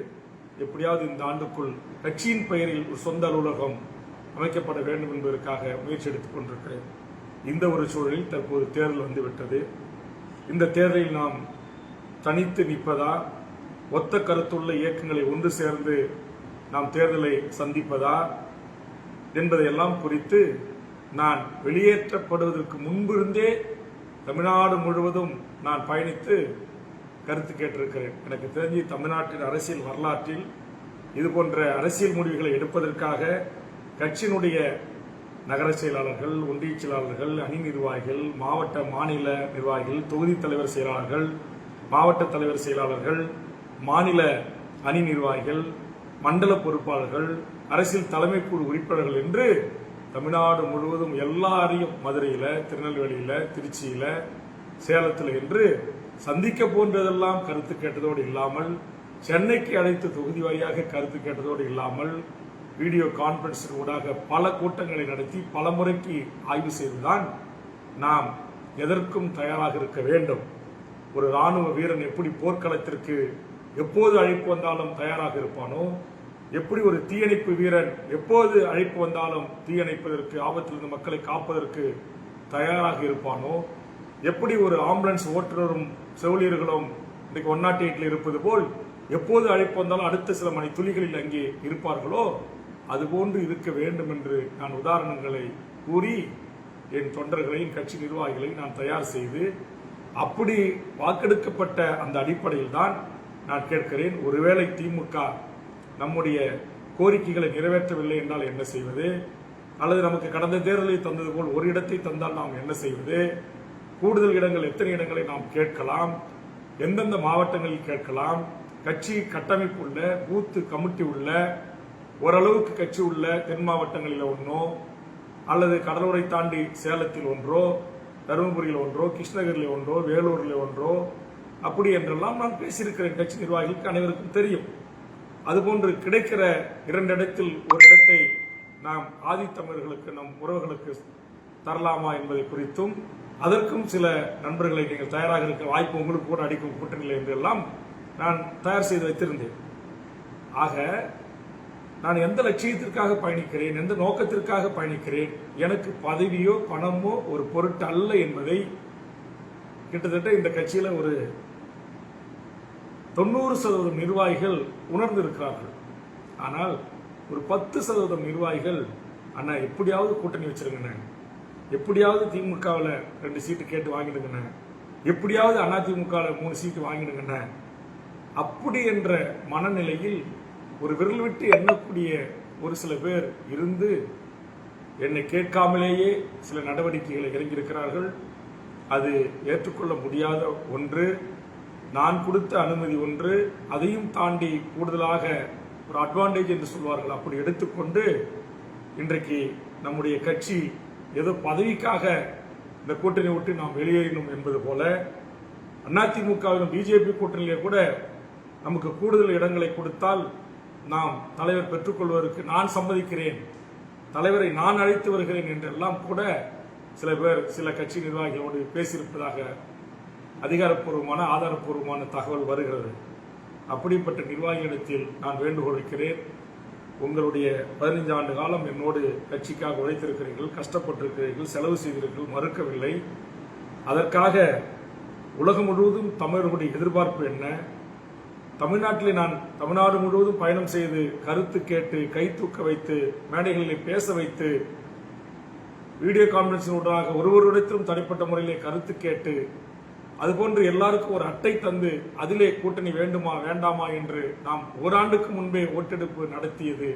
எப்படியாவது இந்த ஆண்டுக்குள் கட்சியின் பெயரில் ஒரு சொந்த அலுவலகம் அமைக்கப்பட வேண்டும் என்பதற்காக முயற்சி எடுத்துக் கொண்டிருக்கிறேன். இந்த ஒரு சூழலில் தற்போது தேர்தல் வந்துவிட்டது. இந்த தேர்தலில் நாம் தனித்து நிற்பதா, ஒத்த கருத்துள்ள இயக்கங்களை ஒன்று சேர்ந்து நாம் தேர்தலை சந்திப்பதா என்பதையெல்லாம் குறித்து நான் வெளியேற்றப்படுவதற்கு முன்பிருந்தே தமிழ்நாடு முழுவதும் நான் பயணித்து கருத்து கேட்டிருக்கிறேன். எனக்கு தெரிஞ்சு தமிழ்நாட்டின் அரசியல் வரலாற்றில் இதுபோன்ற அரசியல் முடிவுகளை எடுப்பதற்காக கட்சியினுடைய நகர செயலாளர்கள், ஒன்றிய செயலாளர்கள், அணி நிர்வாகிகள், மாவட்ட மாநில நிர்வாகிகள், தொகுதி தலைவர் செயலாளர்கள், மாவட்ட தலைவர் செயலாளர்கள், மாநில அணி நிர்வாகிகள், மண்டல பொறுப்பாளர்கள், அரசியல் தலைமை குழு உறுப்பினர்கள் என்று தமிழ்நாடு முழுவதும் எல்லாரையும் மதுரையில, திருநெல்வேலியில, திருச்சியில, சேலத்தில் என்று சந்திக்க போன்றதெல்லாம் கருத்து கேட்டதோடு இல்லாமல், சென்னைக்கு அழைத்து தொகுதி வாரியாக கருத்து கேட்டதோடு இல்லாமல், வீடியோ கான்பரன்ஸின் ஊடாக பல கூட்டங்களை நடத்தி பல முறைக்கு ஆய்வு செய்துதான் நாம் எதற்கும் தயாராக இருக்க வேண்டும். ஒரு ராணுவ வீரன் எப்படி போர்க்களத்திற்கு எப்போது அழைப்பு வந்தாலும் தயாராக இருப்பானோ, எப்படி ஒரு தீயணைப்பு வீரன் எப்போது அழைப்பு வந்தாலும் தீயணைப்பதற்கு, ஆபத்திலிருந்து மக்களை காப்பதற்கு தயாராக இருப்பானோ, எப்படி ஒரு ஆம்புலன்ஸ் ஓட்டுநரும் செவிலியர்களும் இன்றைக்கு 108 இருப்பது போல் எப்போது அழைப்பு வந்தாலும் அடுத்த சில மணி துளிகளில் அங்கே இருப்பார்களோ, அதுபோன்று இருக்க வேண்டும் என்று நான் உதாரணங்களை கூறி என் தொண்டர்களையும் கட்சி நிர்வாகிகளையும் நான் தயார் செய்து, அப்படி வாக்கெடுக்கப்பட்ட அந்த அடிப்படையில் தான் நான் கேட்கிறேன். ஒருவேளை திமுக நம்முடைய கோரிக்கைகளை நிறைவேற்றவில்லை என்றால் என்ன செய்வது? அல்லது நமக்கு கடந்த தேர்தலில் தந்தது போல் ஒரு இடத்தை தந்தால் நாம் என்ன செய்வது? கூடுதல் இடங்கள் எத்தனை இடங்களை நாம் கேட்கலாம்? எந்தெந்த மாவட்டங்களில் கேட்கலாம்? கட்சி கட்டமைப்பு உள்ள, பூத்து கமிட்டி உள்ள, ஓரளவுக்கு கட்சி உள்ள தென் மாவட்டங்களில் ஒன்றோ, அல்லது கடலூரை தாண்டி சேலத்தில் ஒன்றோ, தருமபுரியில் ஒன்றோ, கிருஷ்ணகிரியில் ஒன்றோ, வேலூரில் ஒன்றோ, அப்படி என்றெல்லாம் நான் பேசியிருக்கிறேன். கட்சி நிர்வாகிகளுக்கு அனைவருக்கும் தெரியும். அதுபோன்று கிடைக்கிற 2 இடத்தில் ஒரு இடத்தை நாம் ஆதித்தமிழர்களுக்கு, நம் உறவுகளுக்கு தரலாமா என்பதை குறித்தும், அதற்கும் சில நண்பர்களை நீங்கள் தயாராக இருக்க வாய்ப்பு உங்களுக்கு கூட அடிக்கும் கூட்டணியில் என்றெல்லாம் நான் தயார் செய்து வைத்திருந்தேன். ஆக நான் எந்த லட்சியத்திற்காக பயணிக்கிறேன், எந்த நோக்கத்திற்காக பயணிக்கிறேன், எனக்கு பதவியோ பணமோ ஒரு பொருட்டு அல்ல என்பதை கிட்டத்தட்ட இந்த கட்சியில ஒரு 90% நிர்வாகிகள் உணர்ந்திருக்கிறார்கள். ஆனால் ஒரு 10% நிர்வாகிகள், அண்ணா எப்படியாவது கூட்டணி வச்சிருங்கண்ணே, எப்படியாவது திமுகவில் 2 சீட்டு கேட்டு வாங்கிடுங்கண்ணே, எப்படியாவது அதிமுகவில் 3 சீட்டு வாங்கிடுங்கண்ணே, அப்படி என்ற மனநிலையில் ஒரு விரல் விட்டு எண்ணக்கூடிய ஒரு சில பேர் இருந்து என்னை கேட்காமலேயே சில நடவடிக்கைகளை இறங்கியிருக்கிறார்கள். அது ஏற்றுக்கொள்ள முடியாத ஒன்று. நான் கொடுத்த அனுமதி ஒன்று, அதையும் தாண்டி கூடுதலாக ஒரு அட்வான்டேஜ் என்று சொல்வார்கள், அப்படி எடுத்துக்கொண்டு இன்றைக்கு நம்முடைய கட்சி ஏதோ பதவிக்காக இந்த கூட்டணி விட்டு நாம் வெளியேறினோம் என்பது போல, அதிமுகவிலும் பிஜேபி கூட்டணியிலே கூட நமக்கு கூடுதல் இடங்களை கொடுத்தால் நாம் தலைவர் பெற்றுக்கொள்வதற்கு நான் சம்மதிக்கிறேன், தலைவரை நான் அழைத்து வருகிறேன் என்றெல்லாம் கூட சில பேர் சில கட்சி நிர்வாகிகளோடு பேசியிருப்பதாக அதிகாரப்பூர்வமான ஆதாரப்பூர்வமான தகவல் வருகிறது. அப்படிப்பட்ட நிர்வாகிகளிடத்தில் நான் வேண்டுகோள் வைக்கிறேன். உங்களுடைய 15 ஆண்டு காலம் என்னோடு கட்சிக்காக உழைத்திருக்கிறீர்கள், கஷ்டப்பட்டிருக்கிறீர்கள், செலவு செய்திருக்கிறீர்கள், மறுக்கவில்லை. அதற்காக உலகம் முழுவதும் தமிழர்களுடைய எதிர்பார்ப்பு என்ன? தமிழ்நாட்டில் நான் தமிழ்நாடு முழுவதும் பயணம் செய்து கருத்து கேட்டு கை தூக்க வைத்து மேடைகளில் பேச வைத்து வீடியோ கான்பரன்சின் ஊடாக ஒருவரிடத்திலும் தனிப்பட்ட முறையிலே கருத்து கேட்டு, அதுபோன்று எல்லாருக்கும் ஒரு அட்டை தந்து அதிலே கூட்டணி வேண்டுமா வேண்டாமா என்று நாம் ஓராண்டுக்கு முன்பே ஓட்டெடுப்பு நடத்தியது,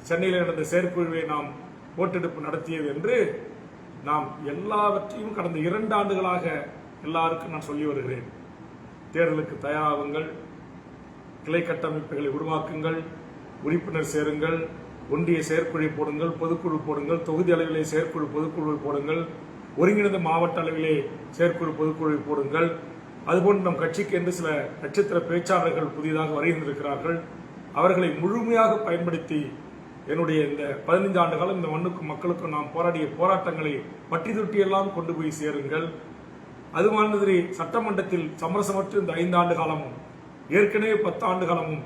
சென்னையில் நடந்த செயற்குழுவை நாம் ஓட்டெடுப்பு நடத்தியது என்று நாம் எல்லாவற்றையும் கடந்த 2 ஆண்டுகளாக எல்லாருக்கும் நான் சொல்லி வருகிறேன். தேர்தலுக்கு தயாராகுங்கள், கிளை கட்டமைப்புகளை உருவாக்குங்கள், உறுப்பினர் சேருங்கள், ஒன்றிய செயற்குழு போடுங்கள், பொதுக்குழு போடுங்கள், தொகுதி அளவிலே செயற்குழு பொதுக்குழு போடுங்கள், ஒருங்கிணைந்த மாவட்ட அளவிலே செயற்குழு பொதுக்குழு போடுங்கள். அதுபோன்று நம் கட்சிக்கு என்று சில நட்சத்திர பேச்சாளர்கள் புதிதாக வருகின்றிருக்கிறார்கள். அவர்களை முழுமையாக பயன்படுத்தி என்னுடைய இந்த 15 ஆண்டு காலம் இந்த மண்ணுக்கும் மக்களுக்கும் நாம் போராடிய போராட்டங்களை பட்டி தொட்டியெல்லாம் கொண்டு போய் சேருங்கள். அது மாதிரி சட்டமன்றத்தில் சமரசமற்ற இந்த 5 ஆண்டு காலமும் ஏற்கனவே 10 ஆண்டு காலமும்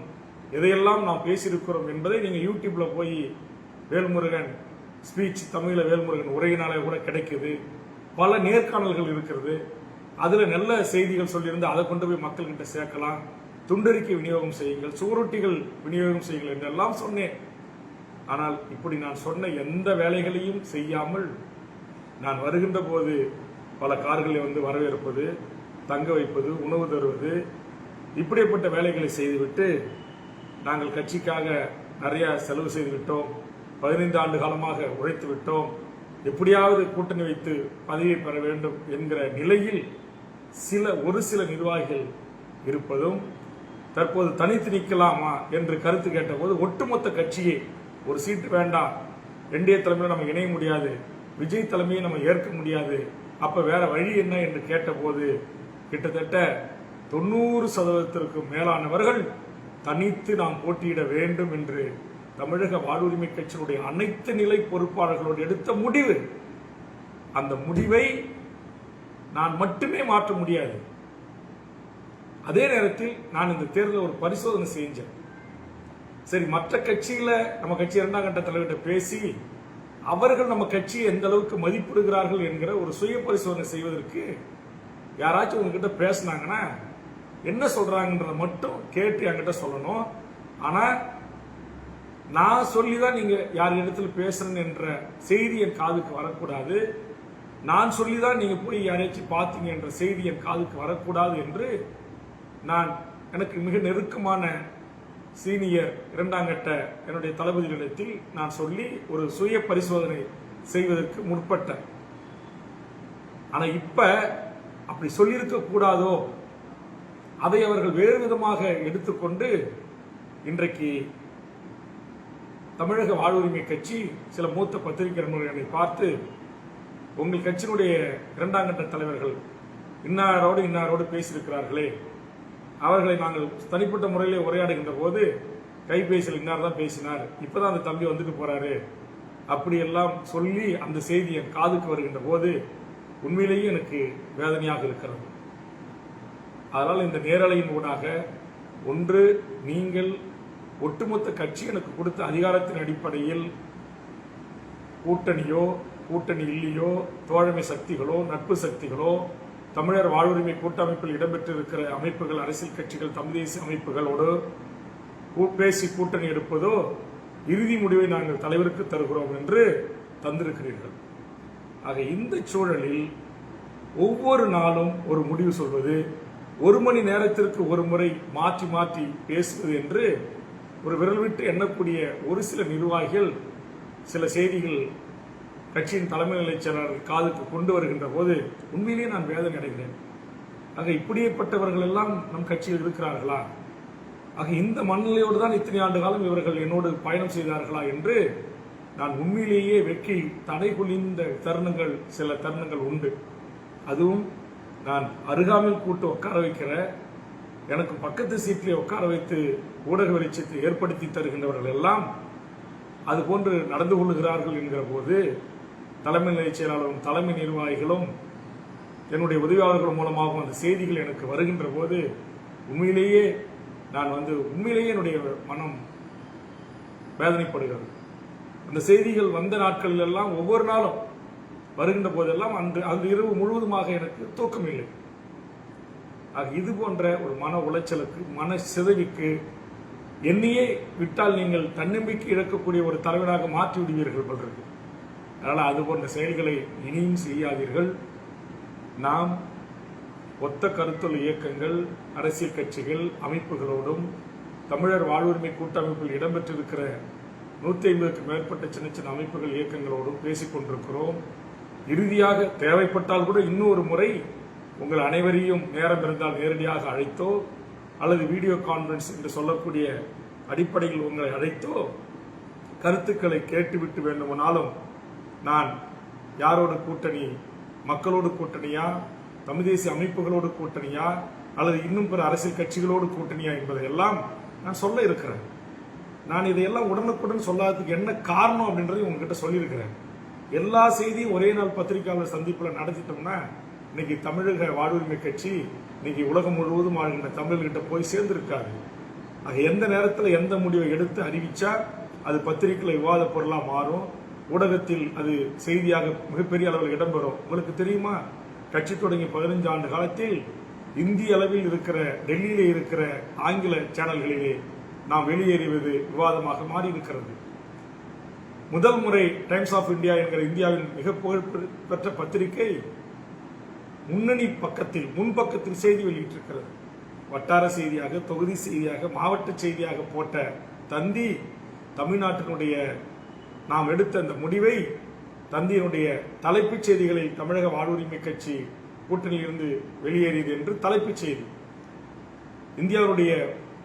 எதையெல்லாம் நாம் பேசியிருக்கிறோம் என்பதை நீங்க யூடியூப்ல போய் வேல்முருகன் ஸ்பீச், தமிழ வேல்முருகன் உரையினாலே கூட கிடைக்குது. பல நேர்காணல்கள் இருக்கிறது. அதுல நல்ல செய்திகள் சொல்லியிருந்து அதை கொண்டு போய் மக்கள்கிட்ட சேர்க்கலாம். துண்டறிக்கை விநியோகம் செய்யுங்கள், சுவரொட்டிகள் விநியோகம் செய்யுங்கள் என்றெல்லாம் சொன்னேன். ஆனால் இப்படி நான் சொன்ன எந்த வேலைகளையும் செய்யாமல் நான் வருகின்ற போது பல கார்களை வந்து வரவேற்பது, தங்க வைப்பது, உணவு தருவது, இப்படிப்பட்ட வேலைகளை செய்துவிட்டு நாங்கள் கட்சிக்காக நிறைய செலவு செய்து விட்டோம், 15 ஆண்டு காலமாக உழைத்து விட்டோம், எப்படியாவது கூட்டணி வைத்து பதவியை பெற வேண்டும் என்கிற நிலையில் ஒரு சில நிர்வாகிகள் இருப்பதும், தற்போது தனித்து நிற்கலாமா என்று கருத்து கேட்டபோது ஒட்டுமொத்த கட்சியை ஒரு சீட்டு வேண்டாம், என்டிஏ தலைமையில் நம்ம இணைய முடியாது, விஜய் தலைமையை நம்ம ஏற்க முடியாது, அப்ப வேற வழி என்ன என்று கேட்டபோது கிட்டத்தட்ட 90% மேலானவர்கள் தனித்து நாம் போட்டியிட வேண்டும் என்று தமிழக வாழ்வுரிமை கட்சியினுடைய அனைத்து நிலை பொறுப்பாளர்களோடு எடுத்த முடிவு. அந்த முடிவை நான் மட்டுமே மாற்ற முடியாது. அதே நேரத்தில் நான் இந்த தேர்தலில் ஒரு பரிசோதனை செஞ்சேன். சரி, மற்ற கட்சியில நம்ம கட்சி 2ஆம் கட்ட தலைவர்கிட்ட பேசி அவர்கள் நம்ம கட்சியை எந்த அளவுக்கு மதிப்பிடுகிறார்கள் என்கிற ஒரு சுய பரிசோதனை செய்வதற்கு யாராச்சும் உங்ககிட்ட பேசினாங்கன்னா என்ன சொல்றாங்கன்றத மட்டும் கேட்டு என்கிட்ட சொல்லணும். ஆனா நான் சொல்லிதான் நீங்க யார் இடத்துல பேசுறேன் என்ற செய்தி என் காதுக்கு வரக்கூடாது. நான் சொல்லிதான் நீங்க போய் யாரையாச்சும் பார்த்தீங்க என்ற செய்தி என் காதுக்கு வரக்கூடாது என்று நான் எனக்கு மிக நெருக்கமான சீனியர் 2ஆம் கட்ட என்னுடைய தளபதிகளிடத்தில் நான் சொல்லி ஒரு சுய பரிசோதனை செய்வதற்கு முற்பட்டேன். ஆனா இப்ப அப்படி சொல்லியிருக்க கூடாதோ, அதை அவர்கள் வேறு விதமாக எடுத்துக்கொண்டு இன்றைக்கு தமிழக வாழ்வுரிமை கட்சி சில மூத்த பத்திரிகை நண்பர்களை பார்த்து, உங்கள் கட்சியினுடைய 2ஆம் கட்ட தலைவர்கள் இன்னாரோடு பேசியிருக்கிறார்களே, அவர்களை நாங்கள் தனிப்பட்ட முறையிலே உரையாடுகின்ற போது கைபேசியில் இன்னார் தான் பேசினார், இப்பதான் அந்த தம்பி வந்துட்டு போறாரு, அப்படியெல்லாம் சொல்லி அந்த செய்தி என் காதுக்கு வருகின்ற போது உண்மையிலேயே எனக்கு வேதனையாக இருக்கிறது. அதனால் இந்த நேரலையின் ஊடாக ஒன்று, நீங்கள் ஒட்டுமொத்த கட்சி எனக்கு கொடுத்த அதிகாரத்தின் அடிப்படையில் கூட்டணியோ கூட்டணி இல்லையோ தோழமை சக்திகளோ நட்பு சக்திகளோ தமிழர் வாழ்வுரிமை கூட்டமைப்பில் இடம்பெற்றிருக்கிற அமைப்புகள், அரசியல் கட்சிகள், தமிழ் தேசிய அமைப்புகளோடு பேசி கூட்டணி எடுப்பதோ இறுதி முடிவை நாங்கள் தலைவருக்கு தருகிறோம் என்று தந்திருக்கிறீர்கள். ஆக இந்த சூழலில் ஒவ்வொரு நாளும் ஒரு முடிவு சொல்வது, 1 மணி நேரத்திற்கு ஒரு முறை மாற்றி மாற்றி பேசுவது என்று ஒரு விரல் விட்டு எண்ணக்கூடிய ஒரு சில நிர்வாகிகள் சில செய்திகள் கட்சியின் தலைமை நிலைச் செயலாளர் காதுக்கு கொண்டு வருகின்ற போது உண்மையிலேயே நான் வேதனை அடைகிறேன். ஆக இப்படியேப்பட்டவர்கள் எல்லாம் நம் கட்சியில் இருக்கிறார்களா? ஆக இந்த மனநிலையோடு தான் இத்தனை ஆண்டு காலம் இவர்கள் என்னோடு பயணம் செய்தார்களா என்று நான் உண்மையிலேயே வெட்கி தடை குளிர்ந்த தருணங்கள் சில தருணங்கள் உண்டு. அதுவும் நான் அருகாமையில் கூட்டு உட்கார வைக்கிற, எனக்கு பக்கத்து சீட்டிலே உட்கார வைத்து ஊடக வெளிச்சத்தை ஏற்படுத்தி தருகின்றவர்கள் எல்லாம் அது போன்று நடந்து கொள்கிறார்கள் என்கிற போது தலைமை நிலைச் செயலாளரும் தலைமை நிர்வாகிகளும் என்னுடைய உதவியாளர்கள் மூலமாகவும் அந்த செய்திகள் எனக்கு வருகின்ற போது உண்மையிலேயே நான் உண்மையிலேயே என்னுடைய மனம் வேதனைப்படுகிறது. அந்த செய்திகள் வந்த நாட்களில் எல்லாம் ஒவ்வொரு நாளும் வருகின்ற போதெல்லாம் அந்த இரவு முழுவதுமாக எனக்கு தூக்கம் இல்லை. இது போன்ற ஒரு மன உளைச்சலுக்கு, மன சிதைவுக்கு என்னையே விட்டால் நீங்கள் தன்னம்பிக்கை இழக்கக்கூடிய ஒரு தலைவராக மாற்றி விடுவீர்கள் போன்றது. அதனால் அது போன்ற செயல்களை இனியும் செய்யாதீர்கள். நாம் ஒத்த கருத்துள்ள இயக்கங்கள், அரசியல் கட்சிகள், அமைப்புகளோடும் தமிழர் வாழ்வுரிமை கூட்டமைப்பில் இடம்பெற்றிருக்கிற 150க்கு மேற்பட்ட சின்ன சின்ன அமைப்புகள், இயக்கங்களோடும் பேசிக் கொண்டிருக்கிறோம். இறுதியாக தேவைப்பட்டால் கூட இன்னொரு முறை உங்கள் அனைவரையும் நேரம் இருந்தால் நேரடியாக அழைத்தோ அல்லது வீடியோ கான்பரன்ஸ் என்று சொல்லக்கூடிய அடிப்படையில் உங்களை அழைத்தோ கருத்துக்களை கேட்டுவிட்டு வேண்டுமானாலும் நான் யாரோடு கூட்டணி, மக்களோடு கூட்டணியா, தமிழ் தேசிய அமைப்புகளோடு கூட்டணியா அல்லது இன்னும் பிற அரசியல் கட்சிகளோடு கூட்டணியா என்பதையெல்லாம் நான் சொல்ல இருக்கிறேன். நான் இதையெல்லாம் உடனுக்குடன் சொல்லாததுக்கு என்ன காரணம் அப்படின்றதையும் உங்ககிட்ட சொல்லியிருக்கிறேன். எல்லா செய்தியும் ஒரே நாள் பத்திரிகையாளர் சந்திப்பில் நடத்திட்டோம்னா இன்னைக்கு தமிழக வாழ்வுரிமை கட்சி இன்னைக்கு உலகம் முழுவதும் வாழ்கின்ற தமிழர்கிட்ட போய் சேர்ந்திருக்காரு. ஆக எந்த நேரத்தில் எந்த முடிவை எடுத்து அறிவிச்சா அது பத்திரிகையில் விவாத பொருளா மாறும், ஊடகத்தில் அது செய்தியாக மிகப்பெரிய அளவில் இடம்பெறும். உங்களுக்கு தெரியுமா, கட்சி தொடங்கி 15 ஆண்டு காலத்தில் இந்திய அளவில் இருக்கிற டெல்லியிலே இருக்கிற ஆங்கில சேனல்களிலே நாம் வெளியேறிவது விவாதமாக மாறி இருக்கிறது. முதல் முறை டைம்ஸ் ஆஃப் இந்தியா என்கிற இந்தியாவின் மிக புகழ்பெற்ற பத்திரிகை முன்னணி பக்கத்தில், முன்பக்கத்தில் செய்தி வெளியிட்டிருக்கிறது. வட்டார செய்தியாக, தொகுதி செய்தியாக, மாவட்ட செய்தியாக போட்ட தந்தி தமிழ்நாட்டினுடைய நாம் எடுத்த அந்த முடிவை தந்தியினுடைய தலைப்புச் செய்திகளில் தமிழக வாழ்வுரிமை கட்சி கூட்டணியிலிருந்து வெளியேறியது என்று தலைப்புச் செய்தி. இந்தியாவுடைய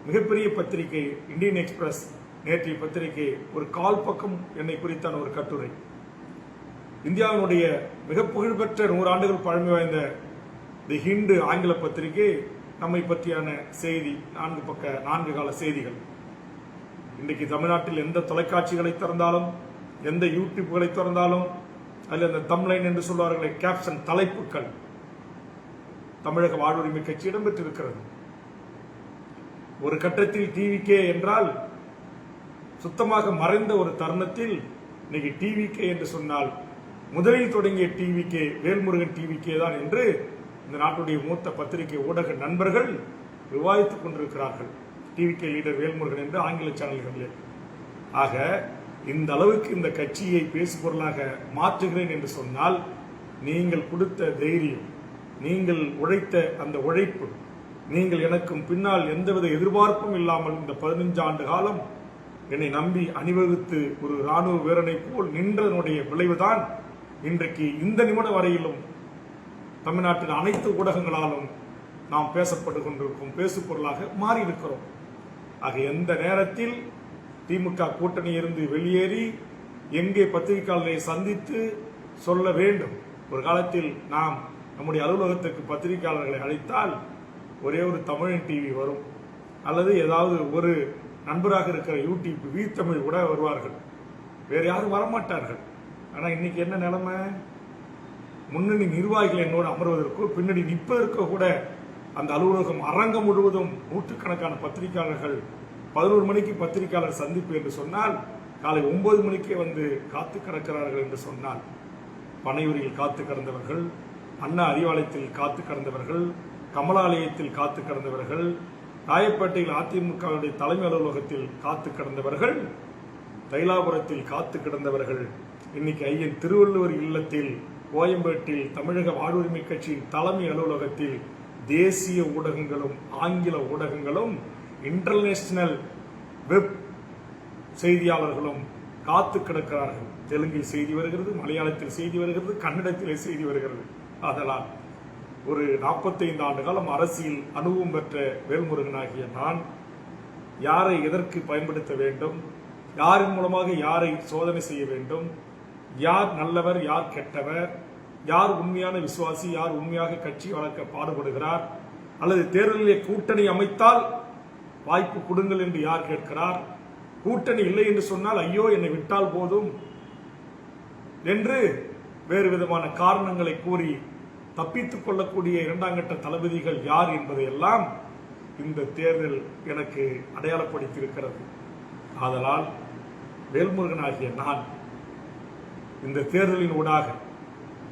மிகப்பெரிய பத்திரிகை இந்தியன் எக்ஸ்பிரஸ் நேற்றைய பத்திரிகை ஒரு கால் பக்கம் என்னை குறித்தான ஒரு கட்டுரை. இந்தியாவினுடைய மிக புகழ்பெற்ற 100 ஆண்டுகள் பழமை வாய்ந்த தி ஹிந்து ஆங்கில பத்திரிகை நம்மை பற்றியான செய்தி, 4 கால செய்திகள். இன்றைக்கு தமிழ்நாட்டில் எந்த தொலைக்காட்சிகளை திறந்தாலும், எந்த யூடியூப்களை திறந்தாலும், அதில் அந்த தம்ப்லைன் என்று சொல்வார்களே, கேப்ஷன், தலைப்புகள், தமிழக வாழ்வுரிமை கட்சி இடம்பெற்றிருக்கிறது. ஒரு கட்டத்தில் டிவிகே என்றால் சுத்தமாக மறைந்த ஒரு தருணத்தில் இன்னைக்கு டிவிகே என்று சொன்னால் முதலில் தொடங்கிய டிவிகே வேல்முருகன் டிவிகே தான் என்று இந்த நாட்டுடைய மூத்த பத்திரிகை ஊடக நண்பர்கள் விவாதித்துக் கொண்டிருக்கிறார்கள். டிவிகே லீடர் வேல்முருகன் என்று ஆங்கில சேனல்களில். ஆக இந்த அளவுக்கு இந்த கட்சியை பேசுபொருளாக மாற்றுகிறேன் என்று சொன்னால் நீங்கள் கொடுத்த தைரியம், நீங்கள் உழைத்த அந்த உழைப்பு, நீங்கள் எனக்கும் பின்னால் எந்தவித எதிர்பார்ப்பும் இல்லாமல் இந்த 15 ஆண்டு காலம் என்னை நம்பி அணிவகுத்து ஒரு ராணுவ வீரனை போல் நின்றதனுடைய விளைவுதான் இன்றைக்கு இந்த நிமிடம் வரையிலும் தமிழ்நாட்டின் அனைத்து ஊடகங்களாலும் நாம் பேசப்பட்டு கொண்டிருக்கும் பேசுபொருளாக மாறி இருக்கிறோம். ஆக எந்த நேரத்தில் திமுக கூட்டணி இருந்து வெளியேறி எங்கே பத்திரிகையாளர்களை சந்தித்து சொல்ல வேண்டும். ஒரு காலத்தில் நாம் நம்முடைய அலுவலகத்திற்கு பத்திரிகையாளர்களை அழைத்தால் ஒரே ஒரு தமிழன் டிவி வரும், அல்லது ஏதாவது ஒரு நண்பராக இருக்கிற யூடியூப் வி தமிழ் கூட வருவார்கள், வேற யாரும் வரமாட்டார்கள். ஆனா இன்னைக்கு என்ன நிலைமை? முன்னணி நிர்வாகிகள் என்னோடு அமர்வதற்கோ பின்னணி நிற்பதற்கோ கூட அந்த அலுவலகம் அரங்கம் முழுவதும் நூற்றுக்கணக்கான பத்திரிகையாளர்கள் 11 மணிக்கு பத்திரிகையாளர் சந்திப்பு என்று சொன்னால் காலை 9 மணிக்கே வந்து காத்து கிடக்கிறார்கள் என்று சொன்னால், பனையூரில் காத்து கிடந்தவர்கள், அண்ணா அறிவாலயத்தில் காத்து கிடந்தவர்கள், கமலாலயத்தில் காத்து கிடந்தவர்கள், ராயப்பேட்டையில் அதிமுகவுடைய தலைமை அலுவலகத்தில் காத்து கிடந்தவர்கள், தைலாபுரத்தில் காத்து கிடந்தவர்கள், இன்னைக்கு ஐயன் திருவள்ளுவர் இல்லத்தில், கோயம்பேட்டில் தமிழக வாழ்வுரிமை கட்சியின் தலைமை அலுவலகத்தில் தேசிய ஊடகங்களும் ஆங்கில ஊடகங்களும் இன்டர்நேஷனல் வெப் செய்தியாளர்களும் காத்து கிடக்கிறார்கள். தெலுங்கில் செய்தி வருகிறது, மலையாளத்தில் செய்தி வருகிறது, கன்னடத்திலே செய்தி வருகிறது. அதனால் ஒரு 45 ஆண்டு காலம் அரசியல் அனுபவம் பெற்ற வேல்முருகனாகிய நான் யாரை எதற்கு பயன்படுத்த வேண்டும், யாரின் மூலமாக யாரை சோதனை செய்ய வேண்டும், யார் நல்லவர் யார் கெட்டவர், யார் உண்மையான விசுவாசி, யார் உண்மையாக கட்சி வளர்க்க பாடுபடுகிறார், அல்லது தேர்தலிலே கூட்டணி அமைத்தால் வாய்ப்பு கொடுங்கள் என்று யார் கேட்கிறார், கூட்டணி இல்லை என்று சொன்னால் ஐயோ என்னை விட்டால் போதும் என்று வேறு விதமான காரணங்களை கூறி தப்பித்துக் கொள்ளக்கூடிய 2ஆம் கட்ட தளபதிகள் யார் என்பதையெல்லாம் இந்த தேர்தல் எனக்கு அடையாளப்படுத்தியிருக்கிறது. ஆதலால் வேல்முருகனாகிய நான் இந்த தேர்தலின் ஊடாக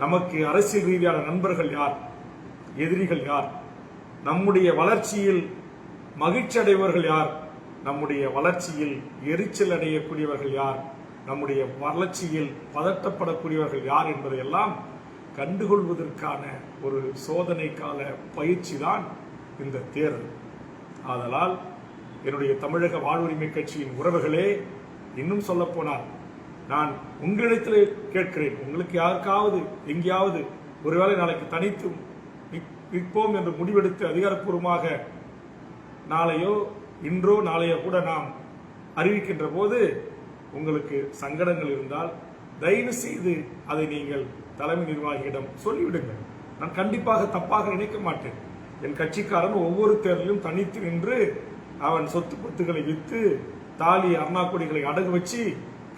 நமக்கு அரசியல் ரீதியான நண்பர்கள் யார், எதிரிகள் யார், நம்முடைய வளர்ச்சியில் மகிழ்ச்சி அடைவர்கள் யார், நம்முடைய வளர்ச்சியில் எரிச்சல் அடையக்கூடியவர்கள் யார், நம்முடைய வளர்ச்சியில் பதட்டப்படக்கூடியவர்கள் யார் என்பதையெல்லாம் கண்டுகொள்வதற்கான ஒரு சோதனை கால பயிற்சி தான் இந்த தேர்தல். ஆதலால் என்னுடைய தமிழக வாழ்வுரிமை கட்சியின் உறவுகளே, இன்னும் சொல்ல போனால் நான் உங்களிடத்தில் கேட்கிறேன், உங்களுக்கு யாருக்காவது எங்கேயாவது ஒருவேளை நாளைக்கு தனித்து நிற்போம் என்று முடிவெடுத்து அதிகாரப்பூர்வமாக நாளையோ இன்றோ நாளையோ கூட நாம் அறிவிக்கின்ற போது உங்களுக்கு சங்கடங்கள் இருந்தால் தயவு செய்து அதை நீங்கள் தலைமை நிர்வாகியிடம் சொல்லிவிடுங்கள். நான் கண்டிப்பாக தப்பாக நினைக்க மாட்டேன். என் கட்சிக்காரன் ஒவ்வொரு தேர்தலிலும் தனித்து நின்று அவன் சொத்து பத்துகளை விற்று தாலி அருணாக்கொடிகளை அடகு வச்சு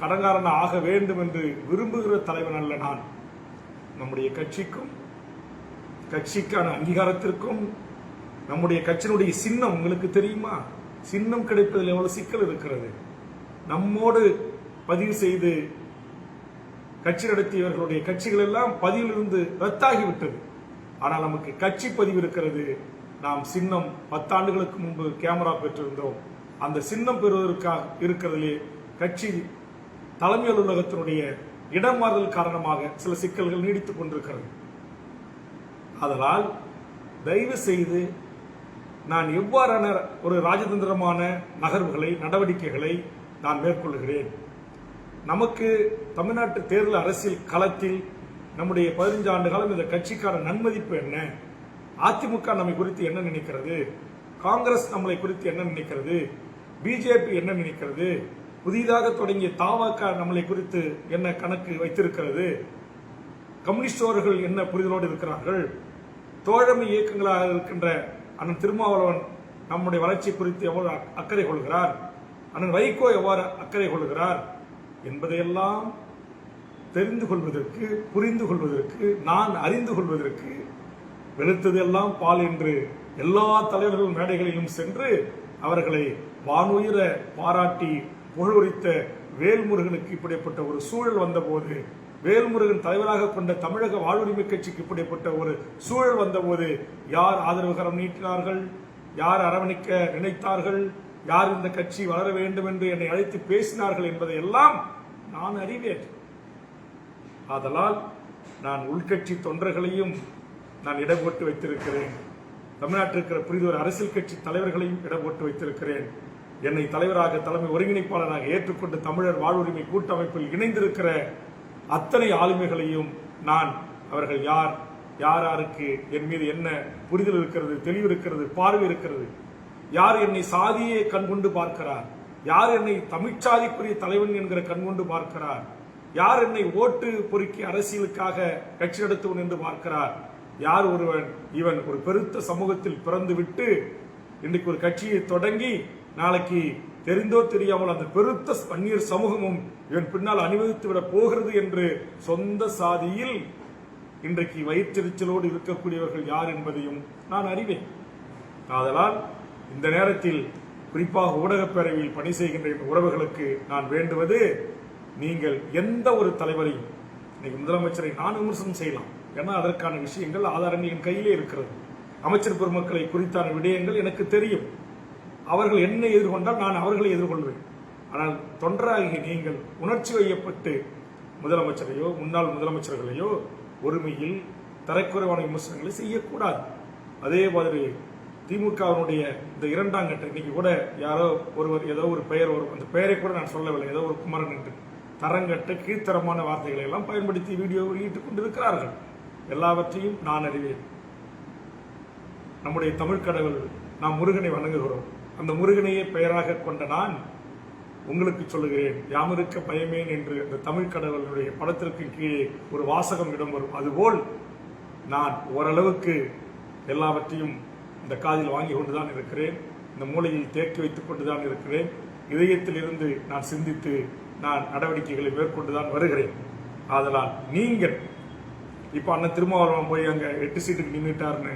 கடங்காரன் ஆக வேண்டும் என்று விரும்புகிற தலைவன் அல்ல நான். நம்முடைய கட்சிக்கும் கட்சிக்கான அங்கீகாரத்திற்கும் நம்முடைய கட்சியினுடைய சின்னம் உங்களுக்கு தெரியுமா? சின்னம் கிடைப்பதில் எவ்வளவு சிக்கல் இருக்கிறது. நம்மோடு பதிவு செய்து கட்சி நடத்தியவர்களுடைய கட்சிகள் எல்லாம் பதிவிலிருந்து ரத்தாகிவிட்டது. ஆனால் நமக்கு கட்சி பதிவு இருக்கிறது. நாம் சின்னம் 10 ஆண்டுகளுக்கு முன்பு கேமரா பெற்றிருந்தோம். அந்த சின்னம் பெறுவதற்காக இருக்கிறதிலே கட்சி தலைமை அலுவலகத்தினுடைய இடமாறுதல் காரணமாக சில சிக்கல்கள் நீடித்துக் கொண்டிருக்கிறது. அதனால் தயவு செய்து நான் எவ்வாறான ஒரு ராஜதந்திரமான நகர்வுகளை நடவடிக்கைகளை நான் மேற்கொள்கிறேன். நமக்கு தமிழ்நாட்டு தேர்தல் அரசியல் களத்தில் நம்முடைய 15 ஆண்டு காலம் இந்த கட்சிக்கான நன்மதிப்பு என்ன, அதிமுக நம்மை குறித்து என்ன நினைக்கிறது, காங்கிரஸ் நம்மளை குறித்து என்ன நினைக்கிறது, பிஜேபி என்ன நினைக்கிறது, புதிதாக தொடங்கிய தாவக நம்மளை குறித்து என்ன கணக்கு வைத்திருக்கிறது? கம்யூனிஸ்டோர்கள் என்ன புரிதலோடு இருக்கிறார்கள்? தோழமை இயக்கங்களாக இருக்கின்ற அண்ணன் திருமாவளவன் நம்முடைய வளர்ச்சி குறித்து எவ்வளவு அக்கறை கொள்கிறார், அண்ணன் வைகோ எவ்வாறு அக்கறை கொள்கிறார் என்பதையெல்லாம் தெரிந்து கொள்வதற்கு, புரிந்து கொள்வதற்கு, நான் அறிந்து கொள்வதற்கு வெளுத்ததெல்லாம் பால் என்று எல்லா தலைவர்கள் மேடைகளிலும் சென்று அவர்களை வானுயிர பாராட்டி புகழுரித்த வேல்முருகனுக்கு இப்படிப்பட்ட ஒரு சூழல் வந்தபோது, வேல்முருகன் தலைவராக கொண்ட தமிழக வாழ்வுரிமை கட்சிக்கு இப்படிப்பட்ட ஒரு சூழல் வந்தபோது யார் ஆதரவு கரம் நீட்டினார்கள், யார் அரவணைக்க நினைத்தார்கள், யார் இந்த கட்சி வளர வேண்டும் என்று என்னை அழைத்து பேசினார்கள் என்பதை எல்லாம் நான் அறிவேன். ஆதலால் நான் உள்கட்சி தொண்டர்களையும் நான் இடம் போட்டு வைத்திருக்கிறேன். தமிழ்நாட்டில் இருக்கிற புரிதொரு அரசியல் கட்சி தலைவர்களையும் இடம் போட்டு வைத்திருக்கிறேன். என்னை தலைவராக, தலைமை ஒருங்கிணைப்பாளராக ஏற்றுக்கொண்டு தமிழர் வாழ்வுரிமை கூட்டமைப்பில் இணைந்திருக்கிற அத்தனை ஆளுமைகளையும் நான் அவர்கள் யார், யாருக்கு என் மீது என்ன புரிதல் இருக்கிறது, தெளிவு இருக்கிறது, பார்வை இருக்கிறது, யார் என்னை சாதியே கண்கொண்டு பார்க்கிறார், யார் என்னை தமிழ்ச்சாதிக்குரிய தலைவன் என்கிற கண்கொண்டு பார்க்கிறார், யார் என்னை ஓட்டு பொறுக்கி அரசியலுக்காக கட்சி நடத்துவன் என்று பார்க்கிறார், யார் ஒருவன் இவன் ஒரு பெருத்த சமூகத்தில் பிறந்து விட்டு இன்றைக்கு ஒரு கட்சியை தொடங்கி நாளைக்கு தெரிந்தோ தெரியாமல் அந்த பெருத்த வன்னியர் சமூகமும் இவன் பின்னால் அணிவகுத்து விட போகிறது என்று சொந்த சாதியில் இன்றைக்கு வயிற்றெரிச்சலோடு இருக்கக்கூடியவர்கள் யார் என்பதையும் நான் அறிவேன். ஆதலால் இந்த நேரத்தில் குறிப்பாக ஊடகப் பேரவையில் பணி செய்கின்ற உறவுகளுக்கு நான் வேண்டுவது, நீங்கள் எந்த ஒரு தலைவரையும், இன்னைக்கு முதலமைச்சரை நான் விமர்சனம் செய்யலாம், ஏன்னா அதற்கான விஷயங்கள் ஆதாரங்கள் என் கையிலே இருக்கிறது. அமைச்சர் பெருமக்களை குறித்தான விடயங்கள் எனக்கு தெரியும். அவர்கள் என்னை எதிர்கொண்டால் நான் அவர்களை எதிர்கொள்வேன். ஆனால் தொண்டராகிய நீங்கள் உணர்ச்சி வயப்பட்டு முதலமைச்சரையோ முன்னாள் முதலமைச்சர்களையோ ஒருமையில் தரக்குறைவான விமர்சனங்களை செய்யக்கூடாது. அதே மாதிரி திமுகவினுடைய இந்த இரண்டாம் கட்ட, இன்னைக்கு கூட யாரோ ஒருவர் ஏதோ ஒரு பெயர் வரும், அந்த பெயரை கூட நான் சொல்லவில்லை, ஏதோ ஒரு குமரன் என்று தரங்கட்ட கீழ்த்தரமான வார்த்தைகளை எல்லாம் பயன்படுத்தி வீடியோ வெளியிட்டுக் கொண்டிருக்கிறார்கள். எல்லாவற்றையும் நான் அறிவேன். நம்முடைய தமிழ் கடவுள், நாம் முருகனை வணங்குகிறோம். அந்த முருகனையே பெயராக கொண்ட நான் உங்களுக்கு சொல்லுகிறேன், யாமிருக்க பயமேன் என்று அந்த தமிழ் கடவுளுடைய படத்திற்கு கீழே ஒரு வாசகம் இடம் வரும். அதுபோல் நான் ஓரளவுக்கு எல்லாவற்றையும் இந்த காதில் வாங்கி கொண்டுதான் இருக்கிறேன், இந்த மூளையில் தேக்கி வைத்துக் கொண்டுதான் இருக்கிறேன். இதயத்தில் இருந்து நான் சிந்தித்து நான் நடவடிக்கைகளை மேற்கொண்டுதான் வருகிறேன். ஆதலால் நீங்கள் இப்ப அண்ணன் திருமாவளவன் போய் அங்க 8 சீட்டுக்கு நின்றுட்டாருன்னு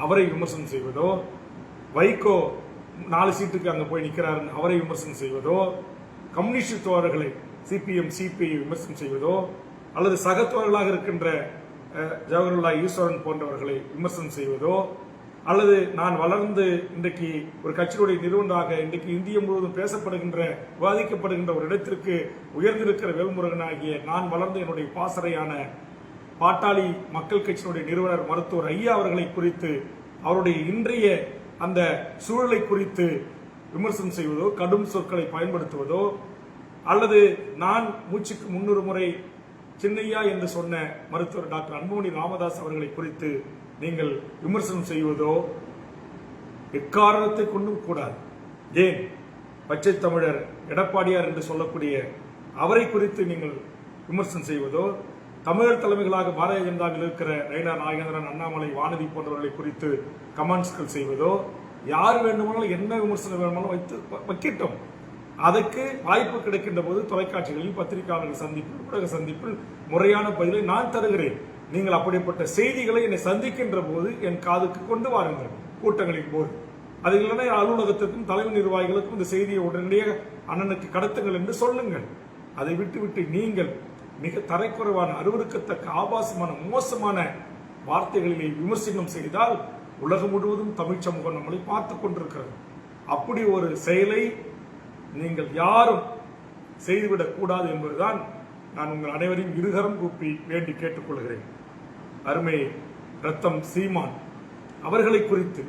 அவரை விமர்சனம் செய்வதோ, வைகோ 4 சீட்டுக்கு அங்க போய் நிற்கிறாருன்னு அவரை விமர்சனம் செய்வதோ, கம்யூனிஸ்ட் தோழர்களை சிபிஎம் சிபிஐ விமர்சனம் செய்வதோ, அல்லது சக தோழர்களாக இருக்கின்ற ஜவஹர்லால் ஈஸ்வரன் போன்றவர்களை விமர்சனம் செய்வதோ, அல்லது நான் வளர்ந்து இன்றைக்கு ஒரு கட்சியுடைய நிறுவனராக இன்றைக்கு இந்திய முழுவதும் பேசப்படுகின்ற, விவாதிக்கப்படுகின்ற ஒரு இடத்திற்கு உயர்ந்திருக்கிற வேல்முருகனாகிய நான் வளர்ந்த என்னுடைய பாசறையான பாட்டாளி மக்கள் கட்சியினுடைய நிறுவனர் மருத்துவர் ஐயா அவர்களை குறித்து, அவருடைய இன்றைய அந்த சூழலை குறித்து விமர்சனம் செய்வதோ, கடும் சொற்களை பயன்படுத்துவதோ, அல்லது நான் மூச்சுக்கு 300 முறை சின்னையா என்று சொன்ன மருத்துவர் டாக்டர் அன்புமணி ராமதாஸ் அவர்களை குறித்து நீங்கள் விமர்சனம் செய்வதோ எக்காரணத்தை கொண்டும் கூடாது. ஏன் பச்சை தமிழர் எடப்பாடியார் என்று சொல்லக்கூடிய அவரை குறித்து நீங்கள் விமர்சனம் செய்வதோ, தமிழர் தலைமைகளாக பாரதிய ஜனதாவில் இருக்கிற நயினா நாகேந்திரன், அண்ணாமலை, வானதி போன்றவர்களை குறித்து கமெண்ட்ஸ்கள் செய்வதோ, யார் வேண்டுமானாலும் என்ன விமர்சனம் வேண்டுமானாலும் வைக்கட்டும். அதற்கு வாய்ப்பு கிடைக்கின்ற போது தொலைக்காட்சிகளில், பத்திரிகையாளர்கள் சந்திப்பில், ஊடக சந்திப்பில் முறையான பதிலை நான் தருகிறேன். நீங்கள் அப்படிப்பட்ட செய்திகளை என்னை சந்திக்கின்ற போது என் காதுக்கு கொண்டு வாருங்கள், கூட்டங்களின் போது. அது இல்லைன்னா அலுவலகத்திற்கும் தலைமை நிர்வாகிகளுக்கும் இந்த செய்தியை உடனடியாக அண்ணனுக்கு கடத்துங்கள் என்று சொல்லுங்கள். அதை விட்டுவிட்டு நீங்கள் மிக தரைக்குறைவான, அருவருக்கத்தக்க, ஆபாசமான, மோசமான வார்த்தைகளிலே விமர்சனம் செய்தால் உலகம் முழுவதும் தமிழ் சமூகம் நம்மளை பார்த்துக் கொண்டிருக்கிறது. அப்படி ஒரு செயலை நீங்கள் யாரும் செய்துவிடக் கூடாது என்பதுதான் நான் உங்கள் அனைவரையும் இருகரம் கூப்பி வேண்டி கேட்டுக்கொள்கிறேன். அருமை ரத்தம் சீமான் அவர்களை குறித்து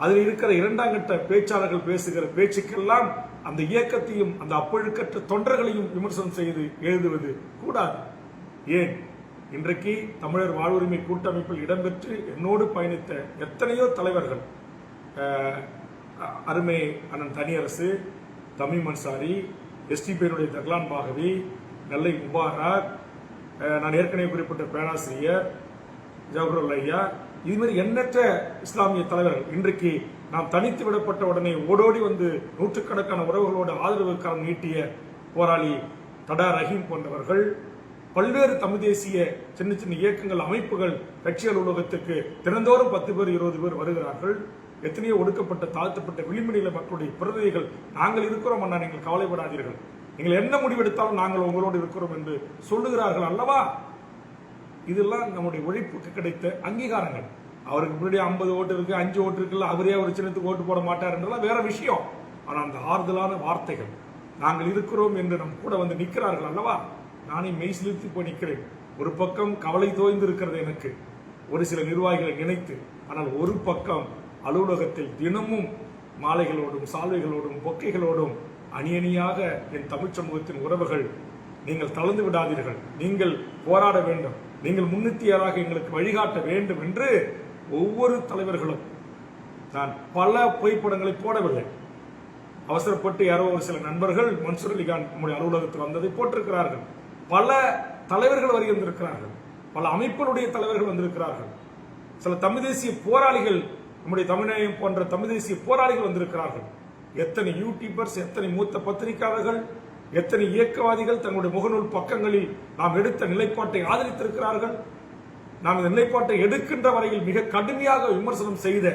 அதில் இருக்கிற இரண்டாம் கட்ட பேச்சாளர்கள் பேசுகிற பேச்சுக்கெல்லாம் அந்த இயக்கத்தையும் அந்த அப்பழுக்கற்ற தொண்டர்களையும் விமர்சனம் செய்து எழுதுவது கூடாது. ஏன், இன்றைக்கு தமிழர் வாழ்வுரிமை கூட்டமைப்பில் இடம்பெற்று என்னோடு பயணித்த எத்தனையோ தலைவர்கள், அருமை அண்ணன் தனியரசு, தமிழ் மன்சாரி, எஸ்டிபியினுடைய தக்லான் பாகவி, நெல்லை முபாரக், நான் ஏற்கனவே குறிப்பிட்ட பேராசிரியர் ஜவஹர் ஐயா, இதுமாதிரி எண்ணற்ற இஸ்லாமிய தலைவர்கள் இன்றைக்கு நாம் தனித்து விடப்பட்ட உடனே ஓடோடி வந்து நூற்றுக்கணக்கான உறவுகளோடு ஆதரவுக்காக நீட்டிய போராளி தடா ரஹீம் போன்றவர்கள், பல்வேறு தமிழ் தேசிய சின்ன சின்ன இயக்கங்கள், அமைப்புகள், கட்சி அலுவலகத்துக்கு தினந்தோறும் 10 பேர் 20 பேர் வருகிறார்கள். எத்தனையோ ஒடுக்கப்பட்ட தாழ்த்தப்பட்ட விளிம்புநிலை மக்களுடைய பிரதிநிதிகள் நாங்கள் இருக்கிறோம் அண்ணா, நீங்கள் கவலைப்படாதீர்கள், நீங்கள் என்ன முடிவெடுத்தாலும் நாங்கள் உங்களோடு இருக்கிறோம் என்று சொல்லுகிறார்கள் அல்லவா? இதெல்லாம் நம்முடைய உழைப்புக்கு கிடைத்த அங்கீகாரங்கள். அவருக்கு முன்னாடி 50 ஓட்டு இருக்கு, 5 ஓட்டு இருக்குல்ல, அவரே ஒரு சின்னத்துக்கு ஓட்டு போட மாட்டார் என்றெல்லாம் வேற விஷயம். ஆனால் அந்த ஆறுதலான வார்த்தைகள், நாங்கள் இருக்கிறோம் என்று நம் கூட வந்து நிற்கிறார்கள் அல்லவா? நானே மெய் சிலிர்த்து போய் நிற்கிறேன். ஒரு பக்கம் கவலை தோய்ந்து இருக்கிறது எனக்கு, ஒரு சில நிர்வாகிகளை நினைத்து. ஆனால் ஒரு பக்கம் அலுவலகத்தில் தினமும் மாலைகளோடும் சால்வைகளோடும் பொக்கைகளோடும் அணியணியாக என் தமிழ் சமூகத்தின் உறவுகள், நீங்கள் தளர்ந்து விடாதீர்கள், நீங்கள் போராட வேண்டும், நீங்கள் முன்னித்தியராக எங்களுக்கு வழிகாட்ட வேண்டும் என்று ஒவ்வொரு தலைவர்களும். நான் பல புகைப்படங்களை போடவில்லை, அவசரப்பட்டு யாரோ ஒரு சில நண்பர்கள் மன்சூர் அலிகான் நம்முடைய அலுவலகத்தில் வந்ததை போட்டிருக்கிறார்கள். பல தலைவர்கள் வருகின்றிருக்கிறார்கள், பல அமைப்புகளுடைய தலைவர்கள் வந்திருக்கிறார்கள், சில தமிழ் தேசிய போராளிகள், நம்முடைய தமிழ்நாயம் போன்ற தமிழ் தேசிய போராளிகள் வந்திருக்கிறார்கள். எத்தனை யூடியூபர்ஸ், எத்தனை மூத்த பத்திரிகையாளர்கள், எத்தனை இயக்கவாதிகள் தங்களுடைய முகநூல் பக்கங்களில் நாம் எடுத்த நிலைப்பாட்டை ஆதரித்திருக்கிறார்கள். நாம் இந்த நிலைப்பாட்டை எடுக்கின்ற வரையில் மிக கடுமையாக விமர்சனம் செய்த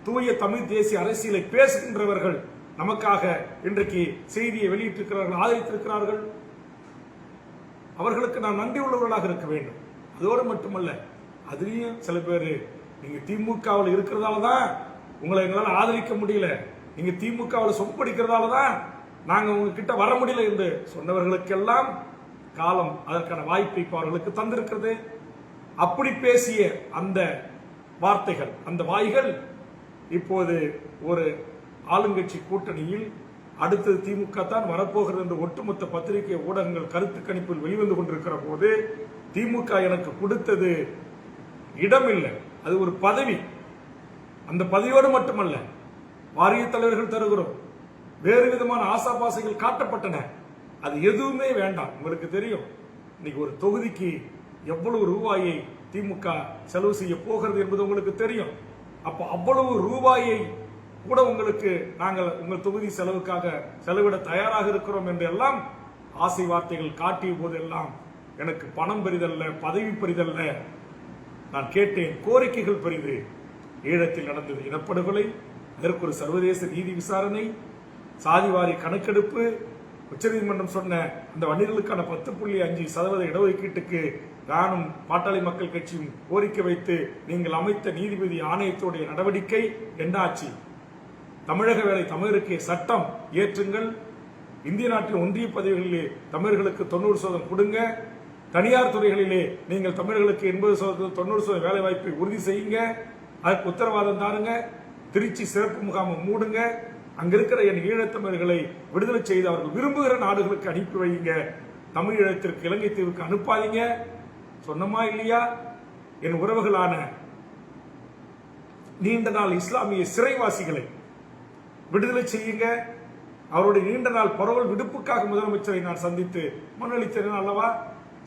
தூய தமிழ் தேசிய அரசியலை பேசுகின்றவர்கள் நமக்காக இன்றைக்கு செய்தியை வெளியிட்டிருக்கிறார்கள், ஆதரித்திருக்கிறார்கள். அவர்களுக்கு நாம் நன்றி உள்ளவர்களாக இருக்க வேண்டும். அதோடு மட்டுமல்ல, அதுலயும் சில பேர் நீங்க திமுகவில் இருக்கிறதால தான் உங்களை எங்களால் ஆதரிக்க முடியல, நீங்க திமுகவில் சொப்படிக்கிறதால தான் நாங்க உங்ககிட்ட வர முடியல என்று சொன்னவர்களுக்கெல்லாம் காலம் அதற்கான வாய்ப்பை அவர்களுக்கு தந்திருக்கிறது. அப்படி பேசிய அந்த வார்த்தைகள், அந்த வாய்கள் இப்போது ஒரு ஆளுங்கட்சி கூட்டணியில் அடுத்தது திமுக தான் வரப்போகிறது என்று ஒட்டுமொத்த பத்திரிகை ஊடகங்கள் கருத்து கணிப்பில் வெளிவந்து கொண்டிருக்கிற போது, திமுக எனக்கு கொடுத்தது இடமில்லை, அது ஒரு பதவி. அந்த பதவியோடு மட்டுமல்ல, வாரிய தலைவர்கள் தருகிறோம், வேறு விதமான ஆசாபாசைகள் காட்டப்பட்டன. அது எதுவுமே வேண்டாம். உங்களுக்கு தெரியும் இன்னைக்கு ஒரு தொகுதிக்கு எவ்வளவு ரூபாயை திமுக செலவு செய்ய போகிறது என்பது உங்களுக்கு தெரியும். அப்போ அவ்வளவு ரூபாயை கூட உங்களுக்கு நாங்கள் உங்கள் தொகுதி செலவுக்காக செலவிட தயாராக இருக்கிறோம் என்று எல்லாம் ஆசை வார்த்தைகள் காட்டிய போதெல்லாம் எனக்கு பணம் பெரிதல்ல, பதவி பெரிதல்ல, நான் கேட்டேன் கோரிக்கைகள் பெரிது. ஈழத்தில் நடந்தது இனப்படுகொலை, அதற்கு ஒரு சர்வதேச நீதி விசாரணை, சாதிவாரி கணக்கெடுப்பு, உச்சநீதிமன்றம் சொன்ன அந்த வன்னியர்களுக்கான 10.5% இடஒதுக்கீட்டுக்கு நானும் பாட்டாளி மக்கள் கட்சியும் கோரிக்கை வைத்து நீங்கள் அமைத்த நீதிபதி ஆணையத்துடைய நடவடிக்கை என்னாச்சு? தமிழக வேலை தமிழருக்கு சட்டம் இயற்றுங்கள், இந்திய நாட்டின் ஒன்றிய பதவிகளிலே தமிழர்களுக்கு 90% கொடுங்க, தனியார் துறைகளிலே நீங்கள் தமிழர்களுக்கு 80% 90% வேலை வாய்ப்பை உறுதி செய்யுங்க, அதற்கு உத்தரவாதம் தாருங்க, திருச்சி சிறப்பு முகாமை மூடுங்க, அங்க இருக்கிற என் ஈழத்தமிழர்களை விடுதலை செய்து அவர்கள் விரும்புகிற நாடுகளுக்கு அனுப்பி வைங்க, தமிழீழத்திற்கு இலங்கை தீவுக்கு அனுப்பாதீங்க சொன்னமா இல்லையா? என் உறவுகளான நீண்ட நாள் இஸ்லாமிய சிறைவாசிகளை விடுதலை செய்யுங்க, அவருடைய நீண்ட நாள் பரவல் விடுப்புக்காக முதலமைச்சரை நான் சந்தித்து மனு அல்லவா?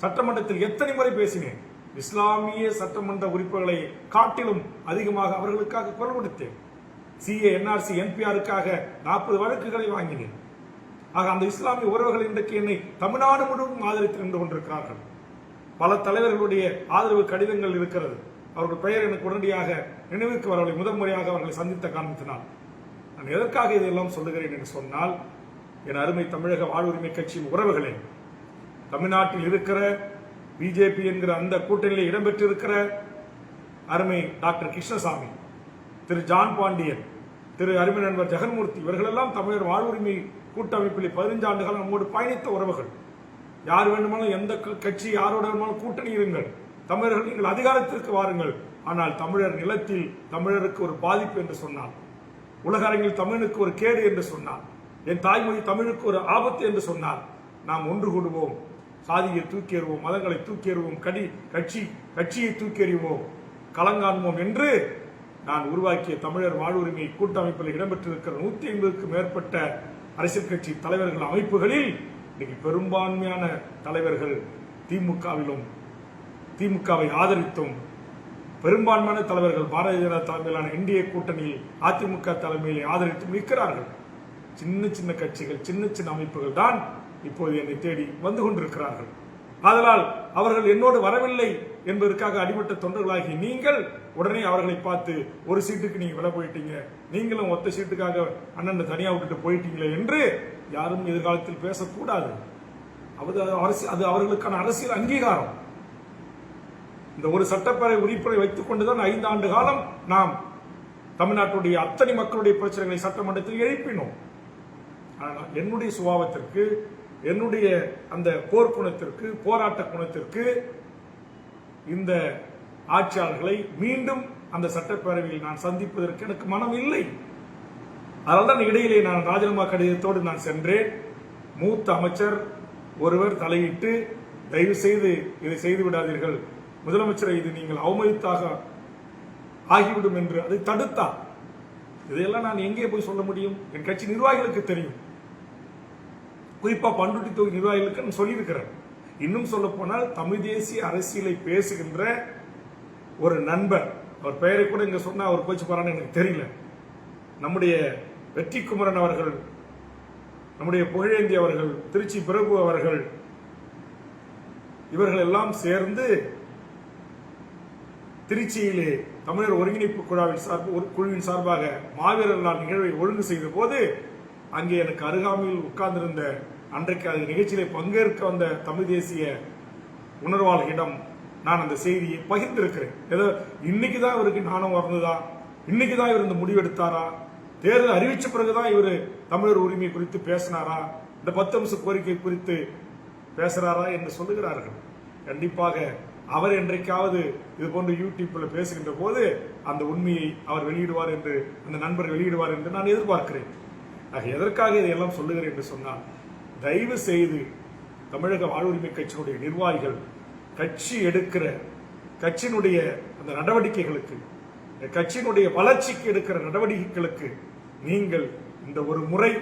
சட்டமன்றத்தில் எத்தனை முறை பேசினேன். இஸ்லாமிய சட்டமன்ற உறுப்பினர்களை காட்டிலும் அதிகமாக அவர்களுக்காக குரல் கொடுத்தேன். சிஏ, NRC, NPRக்காக 40 வழக்குகளை வாங்கினேன். ஆக அந்த இஸ்லாமிய உறவுகள் இன்றைக்கு என்னை தமிழ்நாடு முழுவதும் ஆதரித்து நின்று கொண்டிருக்கிறார்கள். பல தலைவர்களுடைய ஆதரவு கடிதங்கள் இருக்கிறது. அவர்கள் பெயர் எனக்கு உடனடியாக நினைவுக்கு வரவில்லை, முதல் முறையாக அவர்களை சந்தித்த காரணத்தினால். நான் எதற்காக இதெல்லாம் சொல்லுகிறேன் என்று சொன்னால், என் அருமை தமிழக வாழ்வுரிமை கட்சியின் உறவுகளே, தமிழ்நாட்டில் இருக்கிற பிஜேபி என்கிற அந்த கூட்டணியில் இடம்பெற்றிருக்கிற அருமை டாக்டர் கிருஷ்ணசாமி, திரு ஜான் பாண்டியன், திரு அருமை நண்பர் ஜெகன்மூர்த்தி, இவர்களெல்லாம் தமிழர் வாழ்வுரிமை கூட்டமைப்பில் 15 ஆண்டுகள் நம்மோடு பயணித்த உறவுகள். யார் வேண்டுமானாலும் எந்த கட்சி யாரோட வேண்டுமானாலும் கூட்டணி இருங்கள், தமிழர்கள் நீங்கள் அதிகாரத்திற்கு வாருங்கள், ஆனால் தமிழர் நிலத்தில் தமிழருக்கு ஒரு பாதிப்பு என்று சொன்னார், உலக அரங்கில் தமிழுக்கு ஒரு கேடு என்று சொன்னார், என் தாய்மொழி தமிழுக்கு ஒரு ஆபத்து என்று சொன்னார். நாம் ஒன்று கூடுவோம், சாதியை தூக்கி எறிவோம், மதங்களை தூக்கி எறிவோம், கட்சியை தூக்கி எறிவோம், களங்காண்போம் என்று நான் உருவாக்கிய தமிழர் வாழ்வுரிமை கூட்டமைப்பில் இடம்பெற்றிருக்கிற 150க்கும் மேற்பட்ட அரசியல் கட்சி தலைவர்கள் அமைப்புகளில் இன்னைக்கு பெரும்பான்மையான தலைவர்கள் திமுகவிலும் திமுகவை ஆதரித்தும் பெரும்பான்மையான தலைவர்கள் பாரதிய ஜனதா தலைமையிலான என்டிஏ கூட்டணியில் அதிமுக தலைமையில் ஆதரித்தும் நிற்கிறார்கள். சின்ன சின்ன கட்சிகள், சின்ன சின்ன அமைப்புகள் தான் இப்போது என்னை தேடி வந்து கொண்டிருக்கிறார்கள். அதனால் அவர்கள் என்னோடு வரவில்லை என்பதற்காக அடிமட்ட தொண்டர்களாகி நீங்கள் உடனே அவர்களை பார்த்து ஒரு சீட்டுக்கு நீங்க விலை போயிட்டீங்க, நீங்களும் ஒத்த சீட்டுக்காக அண்ணன் தனியா விட்டுட்டு போயிட்டீங்களே என்று யாரும் எதிர்காலத்தில் பேசக்கூடாது. அது அவர்களுக்கான அரசியல் அங்கீகாரம். இந்த ஒரு சட்டப்பேரவை உறுப்பினரை வைத்துக் கொண்டுதான் 5 ஆண்டு காலம் நாம் தமிழ்நாட்டுடைய அத்தனை மக்களுடைய பிரச்சனைகளை சட்டமன்றத்தில் எழுப்பினோம். ஆனால் என்னுடைய சுபாவத்திற்கு, என்னுடைய அந்த போர் குணத்திற்கு, போராட்ட குணத்திற்கு இந்த ஆட்சியாளர்களை மீண்டும் அந்த சட்டப்பேரவையில் நான் சந்திப்பதற்கு எனக்கு மனம் இல்லை. அதனால்தான் இடையிலே நான் ராஜினாமா கடிதத்தோடு நான் சென்றேன். மூத்த அமைச்சர் ஒருவர் தலையிட்டு தயவு செய்து இதை செய்து விடாதீர்கள், முதலமைச்சரை இது நீங்கள் அவமதித்தாக ஆகிவிடும் என்று அதை தடுத்தார். இதையெல்லாம் நான் எங்கே போய் சொல்ல முடியும்? என் கட்சி நிர்வாகிகளுக்கு தெரியும், குறிப்பா பண்ருட்டி தொகுதி நிர்வாகிகளுக்கு நான் சொல்லியிருக்கிறேன். இன்னும் சொல்ல போனால் தமிழ் தேசிய அரசியலை பேசுகின்ற ஒரு நண்பர், அவர் பெயரை கூட இங்க சொன்னா அவர் போச்சு போறான்னு எனக்கு தெரியல, நம்முடைய வெற்றி குமரன் அவர்கள், நம்முடைய புகழேந்தி அவர்கள், திருச்சி பிரபு அவர்கள், இவர்கள் எல்லாம் சேர்ந்து திருச்சியிலே தமிழர் ஒருங்கிணைப்பு குழுவின் சார்பாக மாவீரர் நாள் நிகழ்வை ஒழுங்கு செய்த போது அங்கே எனக்கு அருகாமையில் உட்கார்ந்திருந்த அன்றைக்கு அது நிகழ்ச்சியிலே பங்கேற்க வந்த தமிழ் தேசிய உணர்வாளர்களிடம் நான் அந்த செய்தியை பகிர்ந்திருக்கிறேன். ஏதோ இன்னைக்குதான் இவருக்கு ஞானம் வந்ததா, இன்னைக்குதான் இவர் இந்த முடிவெடுத்தாரா, தேர்தல் அறிவிச்ச பிறகுதான் இவர் தமிழர் உரிமை குறித்து பேசினாரா, இந்த 10 அம்ச கோரிக்கை குறித்து பேசுறாரா என்று சொல்லுகிறார்கள். கண்டிப்பாக அவர் என்றைக்காவது இது போன்ற யூடியூப்ல பேசுகின்ற போது அந்த உண்மையை அவர் வெளியிடுவார் என்று, அந்த நண்பர் வெளியிடுவார் என்று நான் எதிர்பார்க்கிறேன். ஆக எதற்காக இதையெல்லாம் சொல்லுகிறேன் என்று சொன்னால், தயவு செய்து தமிழக வாழ்வுரிமை கட்சியினுடைய நிர்வாகிகள் கட்சி எடுக்கிற கட்சியினுடைய அந்த நடவடிக்கைகளுக்கு, கட்சியினுடைய வளர்ச்சிக்கு எடுக்கிற நடவடிக்கைகளுக்கு நீங்கள் இந்த ஒரு முறை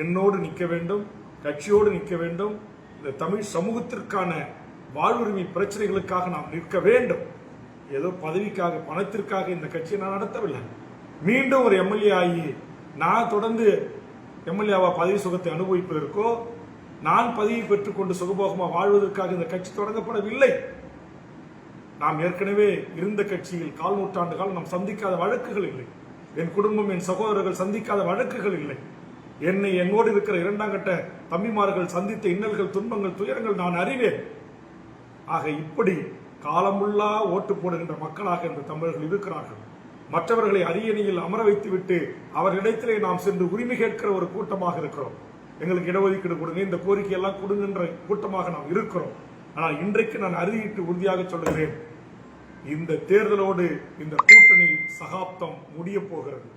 என்னோடு நிற்க வேண்டும், கட்சியோடு நிற்க வேண்டும். இந்த தமிழ் சமூகத்திற்கான வாழ்வுரிமை பிரச்சனைகளுக்காக நாம் நிற்க வேண்டும். ஏதோ பதவிக்காக, பணத்திற்காக இந்த கட்சியை நான் நடத்தவில்லை. மீண்டும் ஒரு எம்எல்ஏ ஆகி நான் தொடர்ந்து எம்எல்ஏவா பதவி சுகத்தை அனுபவிப்பதற்கோ, நான் பதவி பெற்றுக் கொண்டு சுகபோகமா வாழ்வதற்காக இந்த கட்சி தொடங்கப்படவில்லை. நாம் ஏற்கனவே இருந்த கட்சியில் 4 நூற்றாண்டு காலம் நாம் சந்திக்காத வழக்குகள் இல்லை. என் குடும்பம், என் சகோதரர்கள் சந்திக்காத வழக்குகள் இல்லை. என்னோடு இருக்கிற 2ஆம் கட்ட தம்பிமார்கள் சந்தித்த இன்னல்கள், துன்பங்கள், துயரங்கள் நான் அறிவேன். ஆக இப்படி காலமுள்ளா ஓட்டு போடுகின்ற மக்களாக இந்த தமிழர்கள் இருக்கிறார்கள். மற்றவர்களை அரியணையில் அமர வைத்துவிட்டு அவர்களிடத்திலே நாம் சென்று உரிமை கேட்கிற ஒரு கூட்டமாக இருக்கிறோம். எங்களுக்கு இடஒதுக்கீடு கொடுங்க, இந்த கோரிக்கை எல்லாம் கொடுங்கின்ற கூட்டமாக நாம் இருக்கிறோம். ஆனால் இன்றைக்கு நான் அறுதியிட்டு உறுதியாக சொல்லுகிறேன், இந்த தேர்தலோடு இந்த கூட்டணி சகாப்தம் முடிய போகிறது.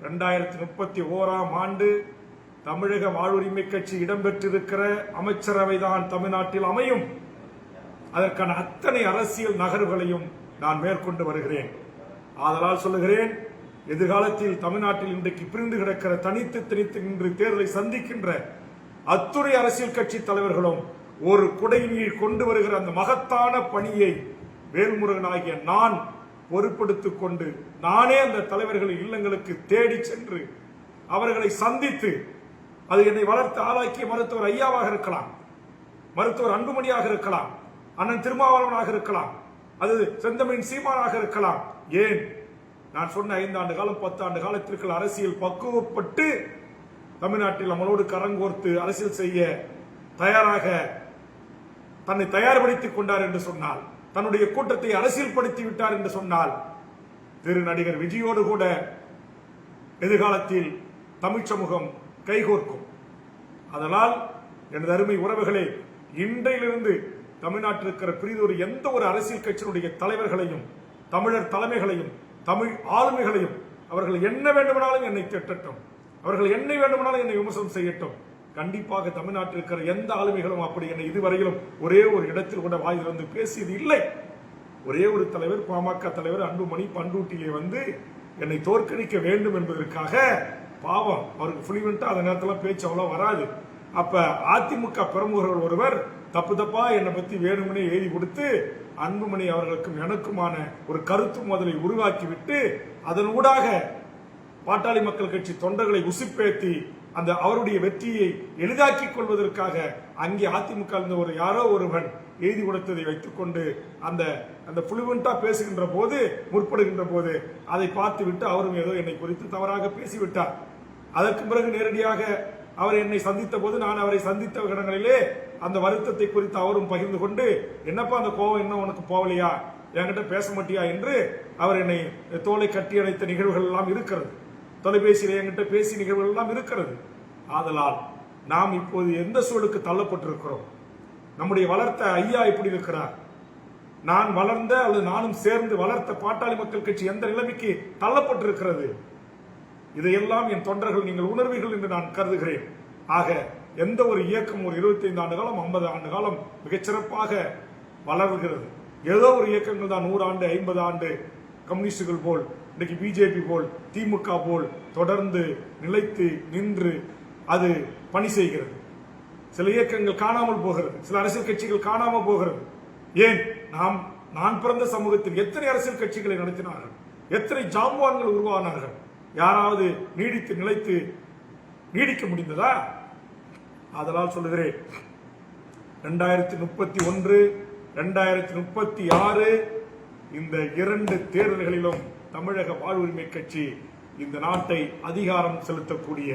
2031ஆம் ஆண்டு தமிழக வாழ்வுரிமை கட்சி இடம்பெற்றிருக்கிற அமைச்சரவைதான் தமிழ்நாட்டில் அமையும். அதற்கான அத்தனை அரசியல் நகர்வுகளையும் நான் மேற்கொண்டு வருகிறேன். ஆதலால் சொல்லுகிறேன், எதிர்காலத்தில் தமிழ்நாட்டில் இன்றைக்கு பிரிந்து கிடக்கிற, தனித்து நின்று தேர்தலை சந்திக்கின்ற அத்துறை அரசியல் கட்சி தலைவர்களும் ஒரு குடையின் கொண்டு வருகிற அந்த மகத்தான பணியை வேல்முருகனாகிய நான் பொறுப்படுத்திக் கொண்டு நானே அந்த தலைவர்களின் இல்லங்களுக்கு தேடி சென்று அவர்களை சந்தித்து, அது என்னை வளர்த்து ஆளாக்கிய மருத்துவர் ஐயாவாக இருக்கலாம், மருத்துவர் அன்புமணியாக இருக்கலாம், அண்ணன் திருமாவளவனாக இருக்கலாம், அது செந்தமிழின் சீமானாக இருக்கலாம். ஏன் நான் சொன்ன 5 ஆண்டு காலம் 10 ஆண்டு காலத்திற்கு அரசியல் பக்குவப்பட்டு தமிழ்நாட்டில் நம்மளோடு கரங்கோர்த்து அரசியல் செய்ய தயாராக தன்னை தயார்படுத்திக் கொண்டார் என்று சொன்னால், தன்னுடைய கூட்டத்தை அரசியல்படுத்தி விட்டார் என்று சொன்னால், திரு நடிகர் விஜயோடு கூட எதிர்காலத்தில் தமிழ் சமூகம் கைகோர்க்கும். அதனால் எனது அருமை உறவுகளே, இன்றையிலிருந்து தமிழ்நாட்டில் இருக்கிற பிரிதொரு எந்த ஒரு அரசியல் கட்சியினுடைய தலைவர்களையும், தமிழர் தலைமைகளையும், தமிழ் ஆளுமைகளையும், அவர்கள் என்ன வேண்டுமானாலும் என்னை திட்டட்டும், அவர்கள் என்ன வேண்டுமானாலும் என்னை விமர்சனம் செய்யட்டும். கண்டிப்பாக தமிழ்நாட்டில் இருக்கிற எந்த ஆளுமைகளும் அப்படி என்னை இதுவரையிலும் ஒரே ஒரு இடத்தில் கூட வாயிலிருந்து பேசியது இல்லை. ஒரே ஒரு தலைவர், பாமக தலைவர் அன்புமணி பண்ருட்டியிலே வந்து என்னை தோற்கடிக்க வேண்டும் என்பதற்காக பாவம், அவருக்கு ஃப்ளூவெண்டா அந்த நேரத்தில் பேச்சு அவ்வளோ வராது. அப்ப அதிமுக பிரமுகர்கள் ஒருவர் தப்பு தப்பா என்னை பத்தி வேணுமனே எழுதி கொடுத்து அன்புமணி அவர்களுக்கும் எனக்குமான ஒரு கருத்து மோதலை உருவாக்கிவிட்டு அதனூடாக பாட்டாளி மக்கள் கட்சி தொண்டர்களை உசுப்பேத்தி அந்த அவருடைய வெற்றியை எளிதாக்கிக் கொள்வதற்காக அங்கே அதிமுக ஒரு யாரோ ஒருவன் எழுதி கொடுத்ததை வைத்துக் கொண்டு அந்த புளுவெண்டா பேசுகின்ற போது முற்படுகின்ற போது அதை பார்த்து விட்டு அவரும் ஏதோ என்னை குறித்து தவறாக பேசிவிட்டார். அதற்கு பிறகு நேரடியாக அவர் என்னை சந்தித்த போது நான் அவரை சந்தித்த இடங்களிலே அந்த வருத்தத்தை குறித்து அவரும் பகிர்ந்து கொண்டு, என்னப்பா அந்த கோவம் இன்னும் உனக்கு போகலையா, என்கிட்ட பேச மாட்டியா என்று அவர் என்னை தோலை கட்டி அணைத்த நிகழ்வுகள் எல்லாம் இருக்கிறது. தொலைபேசியில் என்கிட்ட பேசிய நிகழ்வுகள் எல்லாம் இருக்கிறது. ஆதலால் நாம் இப்போது எந்த சூழலுக்கு தள்ளப்பட்டிருக்கிறோம்? நம்முடைய வளர்த்த ஐயா இப்படி இருக்கிறார். நான் வளர்ந்த அல்லது நானும் சேர்ந்து வளர்த்த பாட்டாளி மக்கள் கட்சி எந்த நிலைமைக்கு தள்ளப்பட்டிருக்கிறது? இதையெல்லாம் என் தொண்டர்கள் நீங்கள் உணர்வீர்கள் என்று நான் கருதுகிறேன். ஆக எந்த ஒரு இயக்கம் ஒரு 25 ஆண்டு காலம் 50 ஆண்டு காலம் மிகச்சிறப்பாக வளர்கிறது. ஏதோ ஒரு இயக்கங்கள் தான் 100 ஆண்டு 50 ஆண்டு கம்யூனிஸ்டுகள் போல், இன்னைக்கு பிஜேபி போல், திமுக போல் தொடர்ந்து நிலைத்து நின்று அது பணி செய்கிறது. சில இயக்கங்கள் காணாமல் போகிறது, சில அரசியல் கட்சிகள் காணாமல் போகிறது. ஏன்? நான் பிறந்த சமூகத்தில் எத்தனை அரசியல் கட்சிகளை நடத்தினார்கள், எத்தனை ஜாம்பவான்கள் உருவானார்கள்? யாராவது நீடித்து நிலைத்து நீடிக்க முடிந்ததா? அதனால் சொல்லுகிறேன், 2031 2036 இந்த 2 தேர்தல்களிலும் தமிழக வாழ்வுரிமை கட்சி இந்த நாட்டை அதிகாரம் செலுத்தக்கூடிய,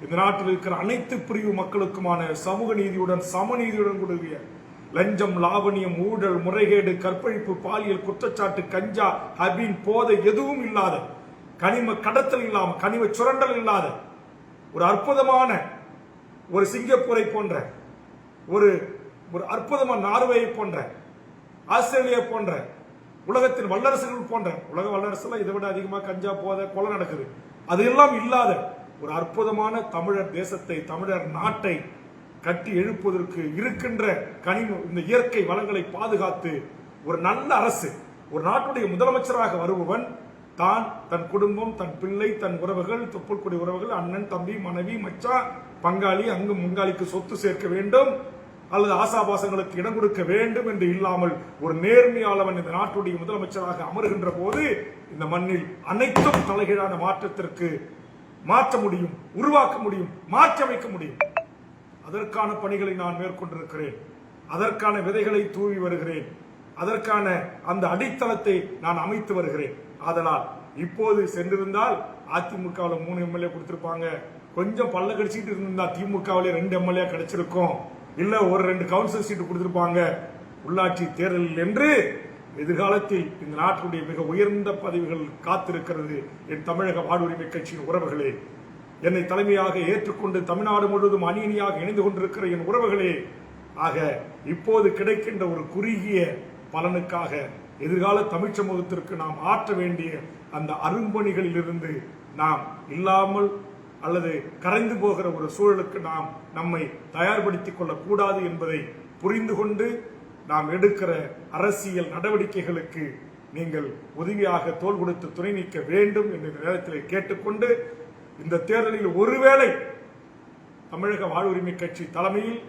இந்த நாட்டில் இருக்கிற அனைத்து பிரிவு மக்களுக்குமான சமூக நீதியுடன் சமநீதியுடன் கூடிய லஞ்சம், லாவணியம், ஊழல், முறைகேடு, கற்பழிப்பு, பாலியல் குற்றச்சாட்டு, கஞ்சா, ஹபீன், போதை எதுவும் இல்லாத, கனிம கடத்தல் இல்லாம, கனிம சுரண்டல் இல்லாத ஒரு அற்புதமான ஒரு சிங்கப்பூரை போன்ற ஒரு அற்புதமான நார்வேயை போன்ற, ஆஸ்திரேலியா போன்ற உலகத்தின் வல்லரசுகள் போன்ற, உலக வல்லரசுல இதை விட அதிகமாக கஞ்சா போதை கொலை நடக்குது, அது எல்லாம் இல்லாத ஒரு அற்புதமான தமிழர் தேசத்தை, தமிழர் நாட்டை கட்டி எழுப்புவதற்கு இருக்கின்ற இந்த இயற்கை வளங்களை பாதுகாத்து ஒரு நல்ல அரசு, ஒரு நாட்டுடைய முதலமைச்சராக வருபவன் தான், தன் குடும்பம், தன் பிள்ளை, தன் உறவுகள், தொப்புள்குடி உறவுகள், அண்ணன், தம்பி, மனைவி, மச்சான், பங்காளி, அங்கு முங்காளிக்கு சொத்து சேர்க்க வேண்டும் அல்லது ஆசாபாசங்களுக்கு இடம் கொடுக்க வேண்டும் என்று இல்லாமல் ஒரு நேர்மையாளவன் இந்த நாட்டுடைய முதலமைச்சராக அமருகின்ற போது இந்த மண்ணில் அனைத்தும் தலைகீழான மாற்றத்திற்கு மாற்ற முடியும், உருவாக்க முடியும், மாற்றமைக்க முடியும். அதற்கான பணிகளை நான் மேற்கொண்டிருக்கிறேன். அதற்கான விதைகளை தூவி வருகிறேன். அதற்கான அந்த அடித்தளத்தை நான் அமைத்து வருகிறேன். அதனால் இப்போது சென்றிருந்தால் அதிமுகவில் 3 எம்எல்ஏ கொடுத்திருப்பாங்க, கொஞ்சம் பல்ல கடிச்சிட்டு இருந்தா திமுகவிலே 2 எம்எல்ஏ கிடைச்சிருக்கும், இல்ல ஒரு 2 கவுன்சில் சீட்டு கொடுத்திருப்பாங்க உள்ளாட்சி தேர்தலில் என்று எதிர்காலத்தில் இந்த நாட்டுடைய மிக உயர்ந்த பதவிகள் காத்திருக்கிறது. என் தமிழக வாழ்வுரிமை கட்சியின் உறவுகளே, என்னை தலைமையாக ஏற்றுக்கொண்டு தமிழ்நாடு முழுவதும் அணியணியாக இணைந்து கொண்டிருக்கிற என் உறவுகளே, ஆக இப்போது கிடைக்கின்ற ஒரு குறுகிய பலனுக்காக எதிர்கால தமிழ் சமூகத்திற்கு நாம் ஆற்ற வேண்டிய அந்த அரும்பணிகளில் இருந்து நாம் இல்லாமல் அல்லது கரைந்து போகிற ஒரு சூழலுக்கு நாம் நம்மை தயார்படுத்திக் கொள்ளக்கூடாது என்பதை புரிந்து கொண்டு நாம் எடுக்கிற அரசியல் நடவடிக்கைகளுக்கு நீங்கள் உதவியாக தோள் கொடுத்து துணை நிற்க வேண்டும் என்ற நேரத்தில் கேட்டுக்கொண்டு, இந்த தேர்தலில் ஒருவேளை தமிழக வாழ்வுரிமை கட்சி தலைமையில்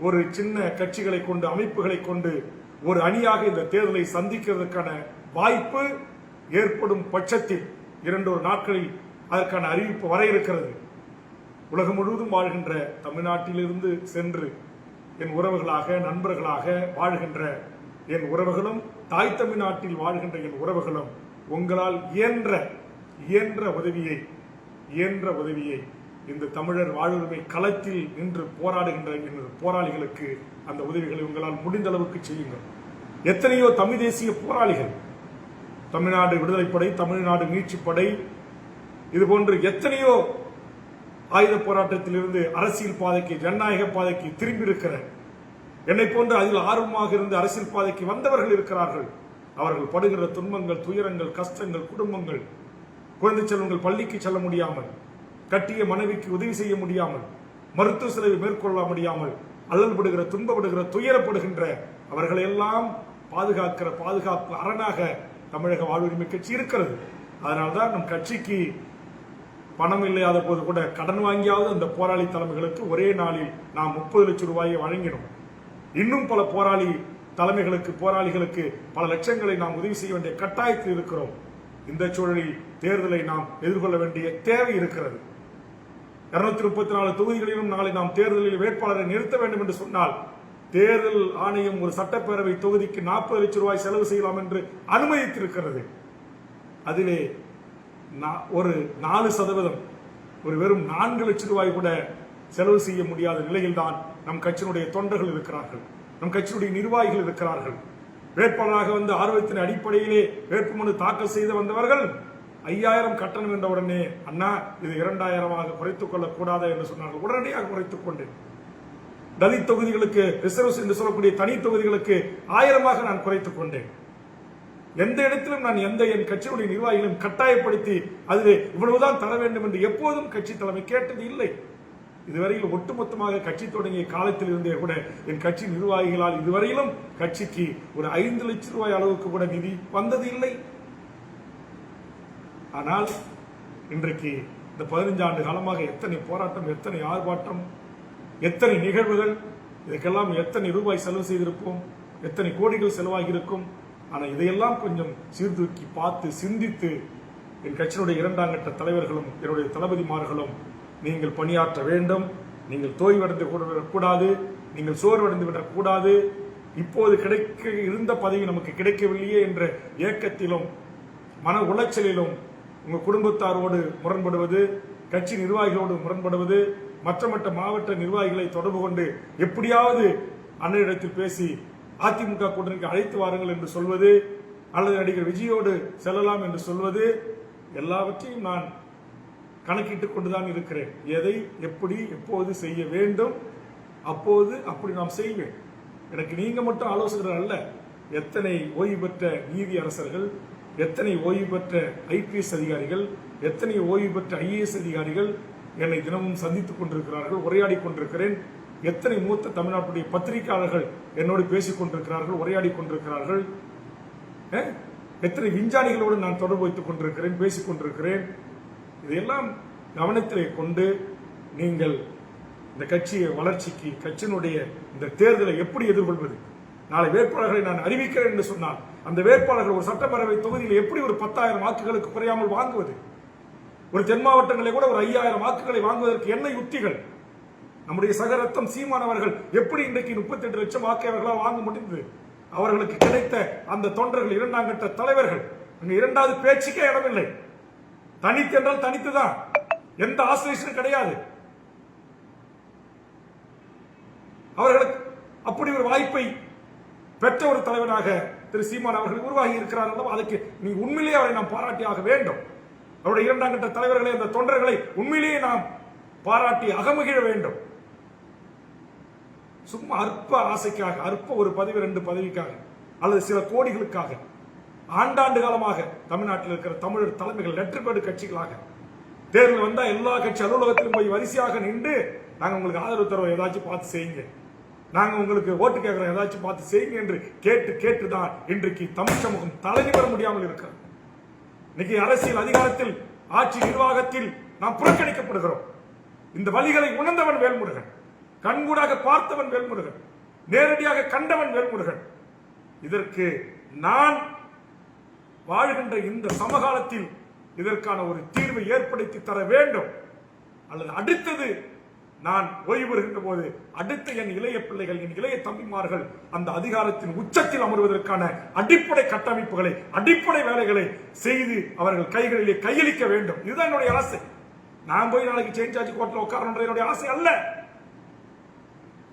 ஒரு சின்ன கட்சிகளை கொண்டு, அமைப்புகளை கொண்டு ஒரு அணியாக இந்த தேர்தலை சந்திக்கிறதுக்கான வாய்ப்பு ஏற்படும் பட்சத்தில் 2 நாட்களில் அதற்கான அறிவிப்பு வர இருக்கிறது. உலகம் முழுவதும் வாழ்கின்ற தமிழ்நாட்டிலிருந்து சென்று என் உறவுகளாக, நண்பர்களாக வாழ்கின்ற என் உறவுகளும், தாய் தமிழ்நாட்டில் வாழ்கின்ற என் உறவுகளும் உங்களால் இயன்ற உதவியை இந்த தமிழர் வாழ்வுரிமை களத்தில் நின்று போராடுகின்ற போராளிகளுக்கு அந்த உதவிகளை உங்களால் முடிந்த அளவுக்கு செய்யுங்கள். எத்தனையோ தமிழ் தேசிய போராளிகள், தமிழ்நாடு விடுதலைப்படை, தமிழ்நாடு மீட்சிப்படை, இது போன்று எத்தனையோ ஆயுத போராட்டத்தில் இருந்து அரசியல் பாதைக்கு, ஜனநாயக பாதைக்கு திரும்பி இருக்கிற, என்னை போன்று அதில் ஆர்வமாக இருந்து அரசியல் பாதைக்கு வந்தவர்கள் இருக்கிறார்கள். அவர்கள் படுகிற துன்பங்கள், துயரங்கள், கஷ்டங்கள், குடும்பங்கள், குழந்தை செல்வங்கள் பள்ளிக்கு செல்ல முடியாமல், கட்டிய மனைவிக்கு உதவி செய்ய முடியாமல், மருத்துவ செலவை மேற்கொள்ள முடியாமல் அல்லல்படுகிற, துன்பப்படுகிற, துயரப்படுகின்ற அவர்களையெல்லாம் பாதுகாக்கிற பாதுகாப்பு அரணாக தமிழக வாழ்வுரிமை கட்சி இருக்கிறது. அதனால்தான் நம் கட்சிக்கு பணம் இல்லாத போது கூட கடன் வாங்கியாவது அந்த போராளி தலைமைகளுக்கு ஒரே நாளில் நாம் 30 லட்சம் ரூபாயை வழங்கினோம். இன்னும் பல போராளிகளுக்கு பல லட்சங்களை நாம் உதவி செய்ய வேண்டிய கட்டாயத்தில் இருக்கிறோம். இந்த சூழலில் தேர்தலை நாம் எதிர்கொள்ள வேண்டிய தேவை இருக்கிறது. 234 தொகுதிகளிலும் நாளை நாம் தேர்தலில் வேட்பாளரை நிறுத்த வேண்டும் என்று சொன்னால் தேர்தல் ஆணையம் ஒரு சட்டப்பேரவை தொகுதிக்கு 40 லட்சம் ரூபாய் செலவு செய்யலாம் என்று அனுமதித்திருக்கிறது. அதிலே ஒரு 4% ஒரு வெறும் 4 லட்சம் ரூபாய் கூட செலவு செய்ய முடியாத நிலையில் தான் நம் கட்சியினுடைய தொண்டர்கள் இருக்கிறார்கள், நம் கட்சியினுடைய நிர்வாகிகள் இருக்கிறார்கள். வேட்பாளராக வந்து ஆர்வத்தின் அடிப்படையிலே வேட்புமனு தாக்கல் செய்து வந்தவர்கள் 5000 கட்டணம் என்ற உடனே அண்ணா இது 2000 குறைத்துக் கொள்ளக்கூடாது என்று சொன்னார்கள். உடனடியாக குறைத்துக் கொண்டேன். தலித் தொகுதிகளுக்கு ரிசர்வ் என்று சொல்லக்கூடிய தனி தொகுதிகளுக்கு 1000 நான் குறைத்துக் கொண்டேன். எந்த இடத்திலும் நான் என் கட்சியுடைய நிர்வாகிகளையும் கட்டாயப்படுத்தி அதிலே இவ்வளவுதான் தர வேண்டும் என்று எப்போதும் கட்சி தலைமை கேட்டது இல்லை. இதுவரையில் ஒட்டுமொத்தமாக கட்சி தொடங்கிய காலத்தில் இருந்தே கூட என் கட்சி நிர்வாகிகளால் இதுவரையிலும் கட்சிக்கு ஒரு 5 லட்சம் ரூபாய் அளவுக்கு கூட நிதி வந்தது இல்லை. ஆனால் இன்றைக்கு இந்த 15 ஆண்டு காலமாக எத்தனை போராட்டம், எத்தனை ஆர்ப்பாட்டம், எத்தனை நிகழ்வுகள், இதுக்கெல்லாம் எத்தனை ரூபாய் செலவு செய்திருப்போம், எத்தனை கோடிகள் செலவாகி இருக்கும். ஆனால் இதையெல்லாம் கொஞ்சம் சீர்தூக்கி பார்த்து சிந்தித்து என் கட்சியினுடைய 2ஆம் கட்ட தலைவர்களும் என்னுடைய தளபதிமார்களும் நீங்கள் பணியாற்ற வேண்டும். நீங்கள் தோய்வடைந்து கூடாது, நீங்கள் சோர்வடைந்து விடக்கூடாது. இப்போது கிடைக்க இருந்த பதவி நமக்கு கிடைக்கவில்லையே என்ற ஏக்கத்திலும் மன உளைச்சலிலும் உங்கள் குடும்பத்தாரோடு முரண்படுவது, கட்சி நிர்வாகிகளோடு முரண்படுவது, மற்ற மாவட்ட நிர்வாகிகளை தொடர்பு கொண்டு எப்படியாவது அன்னையிடத்தில் பேசி அதிமுக கூட்டணிக்கு அழைத்து வாருங்கள் என்று சொல்வது, அல்லது நடிகர் விஜயோடு செல்லலாம் என்று சொல்வது, எல்லாவற்றையும் நான் கணக்கிட்டுக் கொண்டுதான் இருக்கிறேன். எதை எப்படி எப்போது செய்ய வேண்டும், அப்போது அப்படி நாம் செய்வேன். எனக்கு நீங்க மட்டும் ஆலோசகர்கள் அல்ல, எத்தனை ஓய்வு பெற்ற நீதி அரசர்கள், எத்தனை ஓய்வு பெற்ற IPS அதிகாரிகள், எத்தனை ஓய்வு பெற்ற IAS அதிகாரிகள் என்னை தினமும் சந்தித்துக் கொண்டிருக்கிறார்கள், உரையாடி கொண்டிருக்கிறேன். எத்தனை மூத்த தமிழ்நாட்டுடைய பத்திரிகையாளர்கள் என்னோடு பேசிக் கொண்டிருக்கிறார்கள், உரையாடி கொண்டிருக்கிறார்கள். எத்தனை விஞ்ஞானிகளோடு நான் தொடர்பு வைத்துக் கொண்டிருக்கிறேன், பேசிக் கொண்டிருக்கிறேன். இதையெல்லாம் கவனத்திலே கொண்டு நீங்கள் இந்த கட்சியை வளர்ச்சிக்கு, கட்சியினுடைய இந்த தேர்தலை எப்படி எதிர்கொள்வது, நாளை வேட்பாளர்களை நான் அறிவிக்கிறேன் என்று சொன்னால் அந்த வேட்பாளர்கள் ஒரு சட்டப்பேரவை தொகுதியில் எப்படி ஒரு 10,000 வாக்குகளுக்கு குறையாமல் வாங்குவது, ஒரு தென் மாவட்டங்களில் கூட ஒரு 5,000 வாக்குகளை வாங்குவதற்கு என்ன யுக்திகள், நம்முடைய சகரத்தம் சீமானவர்கள் எப்படி இன்றைக்கு 38 லட்சம் வாக்கை அவர்களால் வாங்க முடிந்தது, அவர்களுக்கு கிடைத்த அந்த தொண்டர்கள் 2ஆம் கட்ட தலைவர்கள், அங்கு 2வது பேச்சுக்கே இடமில்லை. தனித்து என்றால் தனித்துதான், எந்த ஆசோசியேஷனும் கிடையாது. அவர்களுக்கு அப்படி ஒரு வாய்ப்பை பெற்ற ஒரு தலைவராக திரு சீமான் அவர்கள் உருவாகி இருக்கிறார்கள். அதுக்கு நீ உண்மையிலேயே அவரை நாம் பாராட்டியாக வேண்டும். அவருடைய 2ஆம் கட்ட தலைவர்களை, அந்த தொண்டர்களை உண்மையிலேயே நாம் பாராட்டி அகமகிழ வேண்டும். சும்மா அற்ப ஆசைக்காக, அற்ப ஒரு பதவி 2 பதவிக்காக அல்லது சில கோடிகளுக்காக ஆண்டாண்டு காலமாக தமிழ்நாட்டில் இருக்கிற தமிழர் தலைமைகள் லெட்டர்பேடு கட்சிகளாக தேர்தல் வந்தா எல்லா கட்சி அலுவலகத்திலும் போய் வரிசையாக நின்று நாங்க உங்களுக்கு ஆதரவு தரோம், ஏதாச்சும் பார்த்து செய்யுங்க, நாங்க உங்களுக்கு ஓட்டு கேட்கிறோம், ஏதாச்சும் பார்த்து செய்யுங்க என்று கேட்டுதான் இன்றைக்கு தமிழ் சமூகம் தலைமை பெற முடியாமல் இருக்கிறது. இன்னைக்கு அரசியல் அதிகாரத்தில், ஆட்சி நிர்வாகத்தில் நாம் புறக்கணிக்கப்படுகிறோம். இந்த வழிகளை உணர்ந்தவன் வேல்முருகன், கண்கூடாக பார்த்தவன் வேல்முருகன், நேரடியாக கண்டவன் வேல்முருகன். இதற்கு நான் வாழ்கின்ற இந்த சமகாலத்தில் இதற்கான ஒரு தீர்வை ஏற்படுத்தி தர வேண்டும். அல்லது அடுத்தது நான் ஓய்வு பெறுகின்ற போது அடுத்த என் இளைய பிள்ளைகள், என் இளைய தம்பிமார்கள் அந்த அதிகாரத்தின் உச்சத்தில் அமர்வதற்கான அடிப்படை கட்டமைப்புகளை, அடிப்படை வேலைகளை செய்து அவர்கள் கைகளிலே கையளிக்க வேண்டும். இதுதான் என்னுடைய ஆசை. நான் போய் நாளைக்கு சேஞ்ச் ஆட்சி கோர்ட்டில் உட்காரன்ற என்னுடைய ஆசை அல்ல.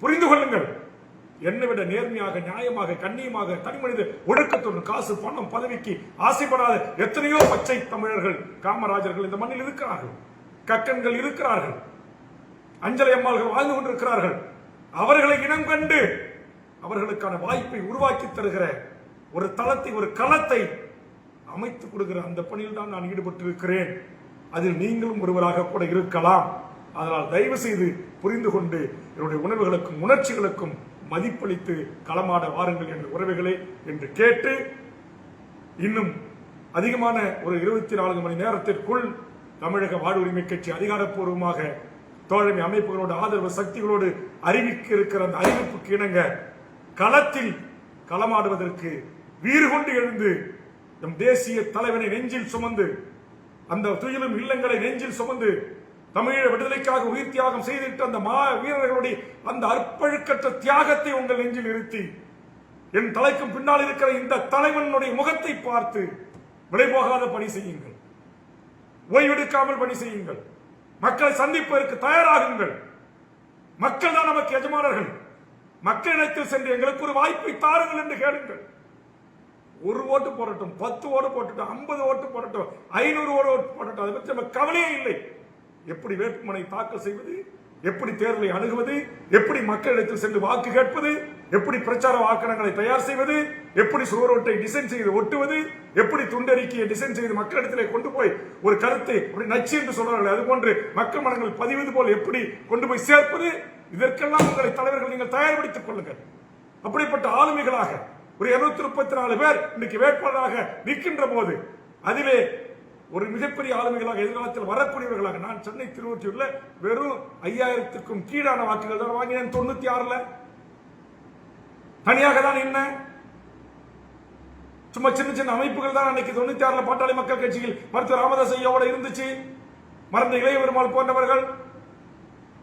புரிந்து கொள்ளுங்கள். என்னை விட நேர்மையாக, நியாயமாக, கண்ணியமாக, தனிமனித ஒழுக்கத்துடன் காசு, பணம், பதவிக்கு ஆசைப்படாத எத்தனையோ பச்சை தமிழர்கள், காமராஜர்கள் இந்த மண்ணில் இருக்கிறார்கள், கக்கன்கள் இருக்கிறார்கள், அஞ்சலை அம்மாள்கள் வாழ்ந்து கொண்டிருக்கிறார்கள். அவர்களை இனம் கண்டு அவர்களுக்கான வாய்ப்பை உருவாக்கி தருகிற ஒரு தளத்தை, ஒரு களத்தை அமைத்துக் கொடுக்கிற அந்த பணியில் தான் நான் ஈடுபட்டிருக்கிறேன். அதில் நீங்களும் ஒருவராக கூட இருக்கலாம். அதனால் தயவு செய்து புரிந்து கொண்டு என்னுடைய உணர்வுகளுக்கும் உணர்ச்சிகளுக்கும் மதிப்பளித்து களமாட வாருங்கள் என்ற உறவுகளே என்று கேட்டு, இன்னும் அதிகமான ஒரு 24 மணி நேரத்திற்குள் தமிழக வாழ்வுரிமை கட்சி அதிகாரப்பூர்வமாக தோழமை அமைப்புகளோடு ஆதரவு சக்திகளோடு அறிவிக்க இருக்கிற அந்த அறிவிப்புக்கு இணங்க களத்தில் களமாடுவதற்கு வீறு கொண்டு எழுந்து நம் தேசிய தலைவனை நெஞ்சில் சுமந்து அந்த துயிலும் இல்லங்களை நெஞ்சில் சுமந்து தமிழக விடுதலைக்காக உயிர் தியாகம் செய்திட்டு அந்த வீரர்களுடைய அந்த அர்ப்பழுக்கற்ற தியாகத்தை உங்கள் நெஞ்சில் நிறுத்தி என் தலைக்கும் பின்னால் இருக்கிற இந்த தலைவனுடைய முகத்தை பார்த்து விலைபோகாத பணி செய்யுங்கள், ஓய்வெடுக்காமல் பணி செய்யுங்கள், மக்களை சந்திப்பதற்கு தயாராகுங்கள். மக்கள் தான் நமக்கு எஜமானர்கள். மக்களிடத்தில் சென்று எங்களுக்கு ஒரு வாய்ப்பை தாருங்கள் என்று கேளுங்கள். 1 ஓட்டு போடட்டும், 10 ஓட்டு போட்டுட்டோம், 50 ஓட்டு போடட்டும், 500 ஓட்டு போடட்டும், அதை பற்றி நம்ம கவலையே இல்லை. எப்படி வேட்புமனை தாக்கல் செய்வது, எப்படி தேர்தலை அணுகுவது, எப்படி மக்களிடத்தில் சென்று வாக்கு கேட்பது, எப்படி பிரச்சார வாக்கனங்களை தயார் செய்வது, எப்படி சுவரோட்டை டிசைன் செய்து ஒட்டுவது, எப்படி துண்டறிக்கையை டிசைன் செய்து மக்களிடத்திலே கொண்டு போய் ஒரு கருத்தை நச்சு என்று சொல்றார்கள் அதுபோன்று மக்கள் மனங்கள் பதிவது போல் எப்படி கொண்டு போய் சேர்ப்பது, இதற்கெல்லாம் உங்களை தலைவர்கள் நீங்கள் தயார்படுத்திக் கொள்ளுங்கள். அப்படிப்பட்ட ஆளுமைகளாக ஒரு 234 பேர் இன்னைக்கு வேட்பாளராக நிற்கின்ற போது அதிலே ஒரு மிகப்பெரிய ஆளுமைகளாக எதிர்காலத்தில் வரக்கூடியவர்களாக நான் சென்னை திருவொற்றியூர்ல வெறும் 5000க்கும் கீழான வாக்குகள் தான் வாங்கினேன். 96ல் தனியாக தான் என்ன சும்மா சின்ன சின்ன அமைப்புகள் தான் அன்னைக்கு 96ல் பாட்டாளி மக்கள் கட்சியில் மருத்துவர் ராமதாஸ் ஐயாவோட இருந்துச்சு. மறந்த இளைய பெருமாள் போன்றவர்கள்,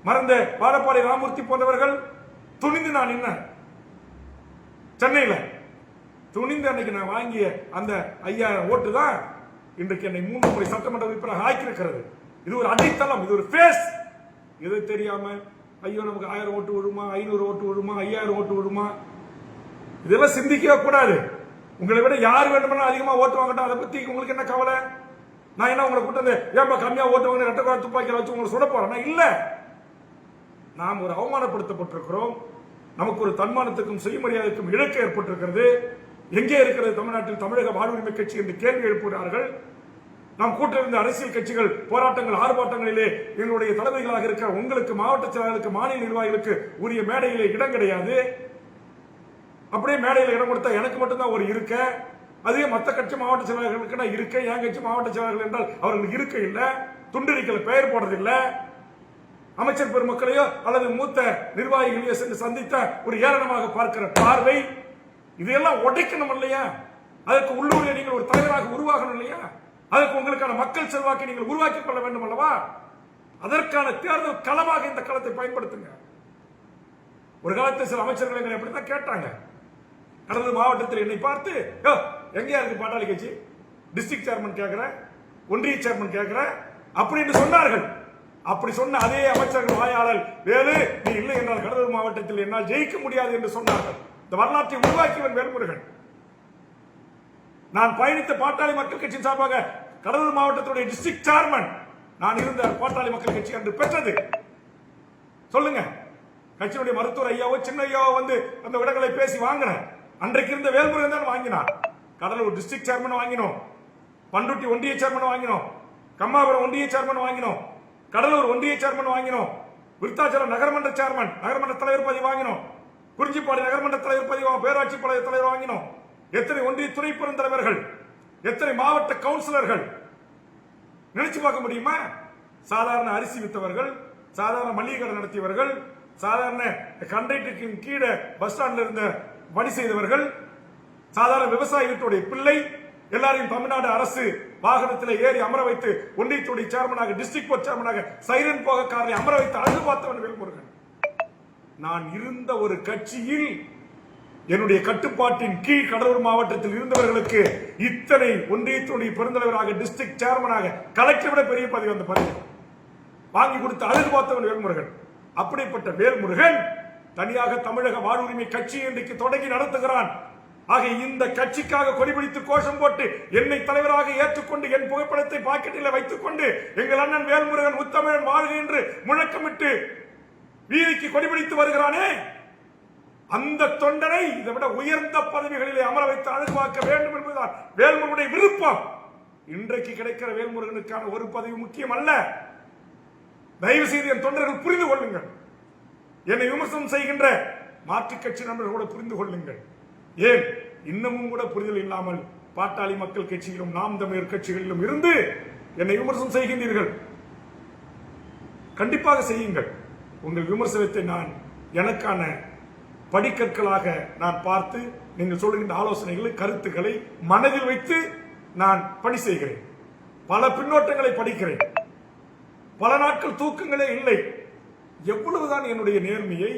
மறந்த வாழப்பாடி ராமூர்த்தி போன்றவர்கள் துணிந்து நான் என்ன சென்னையில் துணிந்து அன்னைக்கு நான் வாங்கிய அந்த 5000 ஓட்டு தான் இன்றைக்கு என்னை 3 முறை சட்டமன்ற உறுப்பினராக ஆக்கியிருக்கிறது. இது ஒரு அடித்தளம், இது ஒரு பேஸ். எது தெரியாம ஐயோ நமக்கு 1000 ஓட்டு விழுமா, 500 ஓட்டு விழுமா, 5000 ஓட்டு விழுமா, இதெல்லாம் சிந்திக்கவே கூடாது. உங்களை விட யார் வேண்டுமானா அதிகமா ஓட்டு வாங்கட்டும், அதை பத்தி உங்களுக்கு என்ன கவலை? நான் என்ன உங்களை கூட்டு ஏன்பா கம்மியா ஓட்டு வாங்க ரெட்டை துப்பாக்கியில வச்சு உங்களை சுட போறேன் இல்ல. நாம் ஒரு அவமானப்படுத்தப்பட்டிருக்கிறோம். நமக்கு ஒரு தன்மானத்துக்கும் சுயமரியாதைக்கும் இழக்க ஏற்பட்டிருக்கிறது. எங்கே இருக்கிறது தமிழ்நாட்டில் தமிழக வாழ்வுரிமை கட்சி என்று கேள்வி எழுப்புகிறார்கள். நாம் கூட்டிருந்த அரசியல் கட்சிகள் போராட்டங்கள் ஆர்ப்பாட்டங்களிலே எங்களுடைய தலைமைகளாக இருக்கிற உங்களுக்கு, மாவட்ட செயலாளர்களுக்கு, மாநில நிர்வாகிகளுக்கு உரிய மேடையிலே இடம் கிடையாது. அப்படியே மேடையில் இடம் கொடுத்தா எனக்கு மட்டும்தான் ஒரு இருக்க, அதே மற்ற கட்சி மாவட்ட செயலாளர்களுக்கு இருக்க, என் கட்சி மாவட்ட செயலாளர்கள் என்றால் அவர்களுக்கு இருக்க இல்லை, துண்டறிக்கல பெயர் போடுறதில்லை. அமைச்சர் பெருமக்களையோ அல்லது மூத்த நிர்வாகிகளையோ சென்று சந்தித்த ஒரு ஏளனமாக பார்க்கிற பார்வை, இதையெல்லாம் உடைக்கணும் இல்லையா? அதற்கு உள்ளூரில் நீங்கள் ஒரு தலைவராக உருவாகணும் இல்லையா? அதற்கு உங்களுக்கான மக்கள் செல்வாக்கை நீங்கள் உருவாக்கிக் கொள்ள வேண்டும் அல்லவா? அதற்கான தேர்தல் களமாக இந்த களத்தை பயன்படுத்துங்க. ஒரு காலத்தில் சில அமைச்சர்கள் எப்படித்தான் கேட்டாங்க, கடலூர் மாவட்டத்தில் என்னை பார்த்து எங்கேயா இருக்கு பாட்டாளி கட்சி, டிஸ்ட்ரிக்ட் சேர்மன் கேட்கிற, ஒன்றிய சேர்மன் கேட்கிற அப்படின்னு சொன்னார்கள். அப்படி சொன்ன அதே அமைச்சர்கள் வாயாளர் வேலு நீ இல்லை என்றால் கடலூர் மாவட்டத்தில் என்னால் ஜெயிக்க முடியாது என்று சொன்னார்கள். இந்த வரலாற்றை உருவாக்கியவன் வேல்முருகன். நான் பயணித்த பாட்டாளி மக்கள் கட்சியின் சார்பாக கடலூர் மாவட்டத்துடைய டிஸ்ட்ரிக்ட் சேர்மன் நான் இருந்த பாட்டாளி மக்கள் கட்சி அன்று பெற்றது. சொல்லுங்க, கட்சியினுடைய மருத்துவர் ஐயாவோ சின்ன ஐயாவோ வந்து அந்த இடங்களை பேசி வாங்கின அன்றைக்கு இருந்த வேல்முருகன் தான் வாங்கினார். கடலூர் டிஸ்ட்ரிக்ட் சேர்மன் வாங்கினோம், பண்ருட்டி ஒன்றிய சேர்மன் வாங்கினோம், கம்மாபுரம் ஒன்றிய சேர்மன் வாங்கினோம், கடலூர் ஒன்றிய சேர்மன் வாங்கினோம், விருத்தாச்சலம் நகர்மன்ற சேர்மன் நகர்மன்ற தலைவர் பதவி வாங்கினோம், குறிஞ்சிப்பாடி நகர்மன்ற தலைவர் பதவி, பேராட்சி தலைவர் வாங்கினோம். எத்தனை ஒன்றிய துணை பெருந்தலைவர்கள், எத்தனை மாவட்ட கவுன்சிலர்கள் நினைச்சு பார்க்க முடியுமா? சாதாரண அரிசி வித்தவர்கள், சாதாரண மளிகை கடை நடத்தியவர்கள், சாதாரண கண்டக்டருக்கு கீழே பஸ் ஸ்டாண்ட்ல இருந்த பணி செய்தவர்கள், சாதாரண விவசாய வீட்டுடைய பிள்ளை எல்லாரையும் தமிழ்நாடு அரசு வாகனத்தில் ஏறி அமர வைத்து ஒன்றியத்துடைய சேர்மனாக, டிஸ்ட்ரிக்ட் போர்ட் சேர்மனாக சைரன் போக காரை அமர வைத்து அழகு பார்த்தவன் வேல்முருகன். நான் இருந்த ஒரு கட்சியில் என்னுடைய கட்டுப்பாட்டின் கீழ் கடலூர் மாவட்டத்தில் இருந்தவர்களுக்கு இத்தனை ஒன்றியத்துடைய பெருந்தலைவராக, டிஸ்ட்ரிக்ட் சேர்மனாக, கலெக்டரை விட பெரிய பதவி அந்த பதவி வாங்கி கொடுத்து அழகு பார்த்தவன் வேல்முருகன். அப்படிப்பட்ட வேல்முருகன் தனியாக தமிழக வாழ்வுரிமை கட்சி இன்றைக்கு தொடங்கி நடத்துகிறான். ஆக இந்த கட்சிக்காக கொடிபிடித்து கோஷம் போட்டு என்னை தலைவராக ஏற்றுக்கொண்டு என் புகைப்படத்தை பாக்கெட்டில் வைத்துக் கொண்டு எங்கள் அண்ணன் வேல்முருகன் முத்தமிழன் வாழ்க என்று முழக்கமிட்டு வீதிக்கு கொடிபிடித்து வருகிறானே, அந்த தொண்டனை இதை விட உயர்ந்த பதவிகளிலே அமர வைத்து அழகுவாக்க வேண்டும் என்பதுதான் வேல்முருகனுடைய விருப்பம். இன்றைக்கு கிடைக்கிற வேல்முருகனுக்கான ஒரு பதவி முக்கியம் அல்ல. தயவு செய்து என் தொண்டர்கள் புரிந்து கொள்ளுங்கள். என்னை விமர்சனம் செய்கின்ற மாற்றுக் கட்சி நண்பர்களோடு புரிந்து கொள்ளுங்கள். ஏன் இன்னமும் கூட புரிதல் இல்லாமல் பாட்டாளி மக்கள் கட்சியிலும் நாம் தமிழர் கட்சிகளிலும் இருந்து என்னை விமர்சனம் செய்கின்றீர்கள், கண்டிப்பாக செய்யுங்கள். உங்கள் விமர்சனத்தை நான் எனக்கான படிக்கற்களாக நான் பார்த்து நீங்கள் சொல்லுகின்ற ஆலோசனைகளை, கருத்துக்களை மனதில் வைத்து நான் பணி செய்கிறேன். பல பின்னோட்டங்களை படிக்கிறேன். பல நாட்கள் தூக்கங்களே இல்லை. எவ்வளவுதான் என்னுடைய நேர்மையை,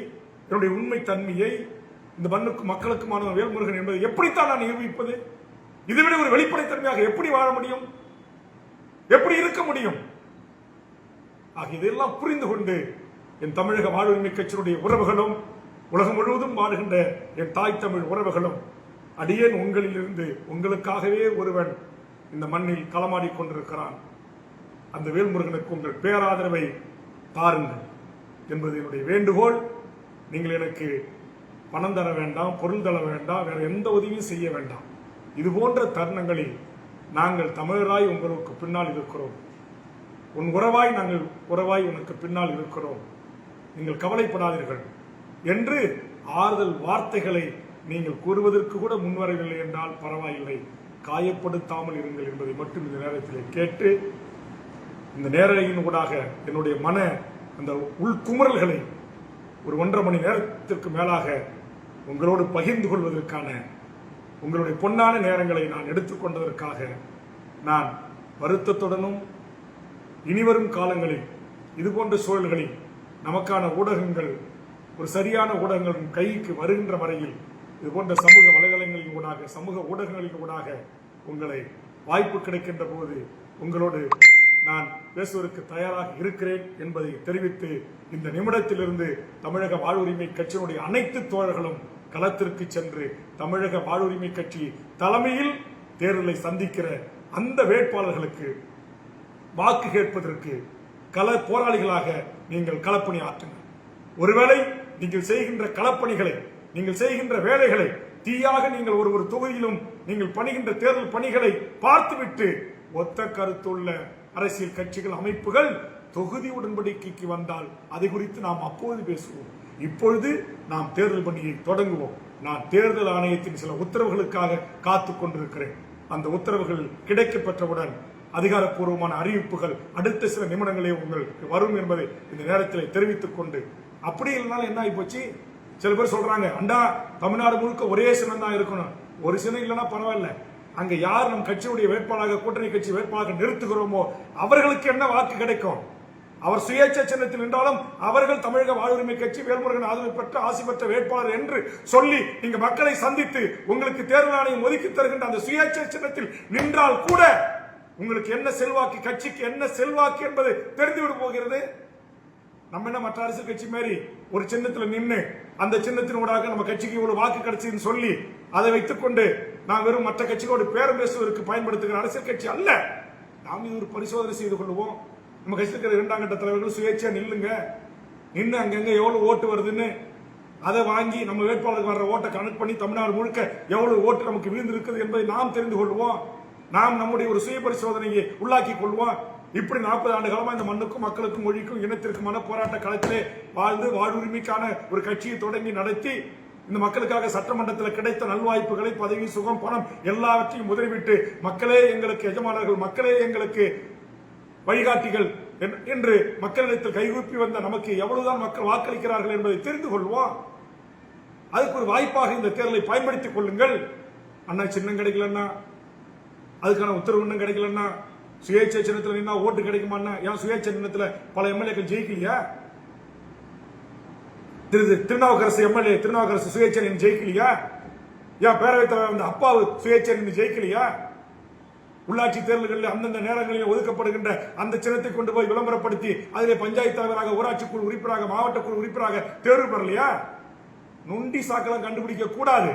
என்னுடைய உண்மை தன்மையை இந்த மண்ணுக்கும் மக்களுக்குமான வேல்முருகன் என்பதை எப்படித்தான் நான் நிரூபிப்பது? இதைவிட ஒரு வெளிப்படைத்தன்மையாக எப்படி வாழ முடியும்? எப்படி இருக்க முடியும்? இதெல்லாம் புரிந்து கொண்டு என் தமிழக வாழ்வுரிமை கட்சியினுடைய உறவுகளும், உலகம் முழுவதும் வாழ்கின்ற என் தாய் தமிழ் உறவுகளும், அடியேன் உங்களிலிருந்து உங்களுக்காகவே ஒருவன் இந்த மண்ணில் களமாடிக் கொண்டிருக்கிறான், அந்த வேல்முருகனுக்கு உங்கள் பேராதரவை தாருங்கள் என்பது என்னுடைய வேண்டுகோள். நீங்கள் எனக்கு பணம் தர வேண்டாம், பொருள் தர வேண்டாம், வேற எந்த உதவியும் செய்ய வேண்டாம். இது போன்ற தருணங்களில் நாங்கள் தமிழராய் உங்களுக்கு பின்னால் இருக்கிறோம். உன் உறவாய் நாங்கள் உறவாய் உனக்கு பின்னால் இருக்கிறோம், நீங்கள் கவலைப்படாதீர்கள் என்று ஆறுதல் வார்த்தைகளை நீங்கள் கூறுவதற்கு கூட முன்வரவில்லை என்றால் பரவாயில்லை, காயப்படுத்தாமல் இருங்கள் என்பதை மட்டும் இந்த நேரத்தில் கேட்டு, இந்த நேரலையின் ஊடாக என்னுடைய மன அந்த உள்குமரல்களை ஒரு 1.5 மணி நேரத்திற்கு மேலாக உங்களோடு பகிர்ந்து கொள்வதற்கான உங்களுடைய பொன்னான நேரங்களை நான் எடுத்துக்கொண்டதற்காக நான் வருத்தத்துடனும், இனிவரும் காலங்களில் இதுபோன்ற சூழல்களில் நமக்கான ஊடகங்கள் ஒரு சரியான ஊடகங்களின் கைக்கு வருகின்ற வரையில் இதுபோன்ற சமூக வலைதளங்களின் ஊடாக, சமூக ஊடகங்களின் ஊடாக உங்களை வாய்ப்பு கிடைக்கின்ற போது உங்களோடு நான் பேசுவதற்கு தயாராக இருக்கிறேன் என்பதை தெரிவித்து, இந்த நிமிடத்திலிருந்து தமிழக வாழ்வுரிமை கட்சியினுடைய அனைத்து தோழர்களும் களத்திற்கு சென்று தமிழக வாழ்வுரிமை கட்சி தலைமையில் தேர்தலை சந்திக்கிற அந்த வேட்பாளர்களுக்கு வாக்கு கேட்பதற்கு கள போராளிகளாக நீங்கள் களப்பணி ஆற்றுங்கள். ஒருவேளை நீங்கள் செய்கின்ற களப்பணிகளை, நீங்கள் செய்கின்ற வேலைகளை, தீயாக நீங்கள் ஒரு தொகுதியிலும் நீங்கள் பணிகின்ற தேர்தல் பணிகளை பார்த்துவிட்டு ஒத்த கருத்துள்ள அரசியல் கட்சிகள், அமைப்புகள் தொகுதி உடன்படிக்கைக்கு வந்தால் அதை குறித்து நாம் அப்போது பேசுவோம். இப்பொழுது நாம் தேர்தல் பணியை தொடங்குவோம். நான் தேர்தல் ஆணையத்தின் சில உத்தரவுகளுக்காக காத்துக் கொண்டிருக்கிறேன். அந்த உத்தரவுகள் கிடைக்கப்பெற்றவுடன் அதிகாரப்பூர்வமான அறிவிப்புகள் அடுத்த சில நிமிடங்களே உங்களுக்கு வரும் என்பதை இந்த நேரத்தில் தெரிவித்துக் கொண்டு, அப்படி இல்லைனாலும் என்ன ஆகி போச்சு, சில பேர் சொல்றாங்க, அண்டா தமிழ்நாடு முழுக்க ஒரே சின்னம் தான் இருக்கணும், ஒரு சின்னம் இல்லைன்னா பரவாயில்ல, அங்க யார் நம் கட்சியுடைய வேட்பாளராக, கூட்டணி கட்சி வேட்பாளராக நிறுத்துகிறோமோ அவர்களுக்கு என்ன வாக்கு கிடைக்கும்? அவர் சுயேட்சை சின்னத்தில் நின்றாலும் அவர்கள் தமிழக வாழ்வுரிமை கட்சி வேல்முருகன் ஆதரவு பெற்ற ஆசி பெற்ற வேட்பாளர் என்று சொல்லி நீங்க மக்களை சந்தித்து உங்களுக்கு தேர்தல் ஆணையம் ஒதுக்கி தருகின்ற அந்த சுயேட்சை சின்னத்தில் நின்றால் கூட உங்களுக்கு என்ன செல்வாக்கு, கட்சிக்கு என்ன செல்வாக்கு என்பது தெரிந்துவிட போகிறது. நம்ம என்ன மற்ற அரசியல் கட்சி மாதிரி ஒரு சின்னத்தில் நின்று அந்த சின்னத்தின் ஊடாக நம்ம கட்சிக்கு ஒரு வாக்கு கிடைச்சதுன்னு சொல்லி அதை வைத்துக் கொண்டு நாம் வெறும் மற்ற கட்சிகளோடு பேரம் பேசுவதற்கு பயன்படுத்துகிற அரசியல் கட்சி அல்ல. நாம் இது ஒரு பரிசோதனை செய்து கொள்வோம். நம்ம கட்சியில் இருக்கிற 2ஆம் கட்ட தலைவர்கள் சுயேட்சையா நில்லுங்க, நின்று அங்கங்க எவ்வளவு ஓட்டு வருதுன்னு அதை வாங்கி நம்ம வேட்பாளருக்கு வர்ற ஓட்டை கனெக்ட் பண்ணி தமிழ்நாடு முழுக்க எவ்வளவு ஓட்டு நமக்கு விழுந்திருக்கிறது என்பதை நாம் தெரிந்து கொள்வோம். நாம் நம்முடைய ஒரு சுய பரிசோதனையை உள்ளாக்கி கொள்வோம். இப்படி 40 ஆண்டு காலமா இந்த மண்ணுக்கும் மக்களுக்கும் மொழிக்கும் இனத்திற்குமான போராட்ட களத்திலே வாழ்ந்து வாழ்வுரிமைக்கான ஒரு கட்சியை தொடங்கி நடத்தி இந்த மக்களுக்காக சட்டமன்றத்தில் கிடைத்த நல்வாய்ப்புகளை, பதவி, சுகம், பணம் எல்லாவற்றையும் முதலிவிட்டு மக்களே எங்களுக்கு எஜமானர்கள், மக்களே எங்களுக்கு வழிகாட்டிகள் என்று மக்களிடத்தில் கைகூப்பி வந்த நமக்கு எவ்வளவுதான் மக்கள் வாக்களிக்கிறார்கள் என்பதை தெரிந்து கொள்வோம். அதுக்கு ஒரு வாய்ப்பாக இந்த தேர்தலை பயன்படுத்திக் கொள்ளுங்கள். அண்ணா சின்னம் கிடைக்கலன்னா, அதுக்கான உத்தரவு இன்னும் கிடைக்கலன்னா, சுயேட்சை சின்னத்தில் நின்னா ஓட்டு கிடைக்குமா? ஏன் சுயேட்சை சின்னத்தில் பல எம்எல்ஏக்கள் ஜெயிக்கலையா? திருநாவுக்கரசு எம்எல்ஏ திருநாவுக்கரசு சுயேட்சை ஜெயிக்கலையா? ஏன் பேரவைத் தலைவர் வந்து அப்பாவு சுயேட்சை ஜெயிக்கலையா? உள்ளாட்சி தேர்தல்களில் அந்தந்த நேரங்களில் ஒதுக்கப்படுகின்ற அந்த சின்னத்தை கொண்டு போய் விளம்பரப்படுத்தி அதிலே பஞ்சாயத்து தலைவராக, ஊராட்சி குழு உறுப்பினராக, மாவட்ட குழு உறுப்பினராக தேர்வு பெறலையா? நொண்டி சாக்கெல்லாம் கண்டுபிடிக்க கூடாது.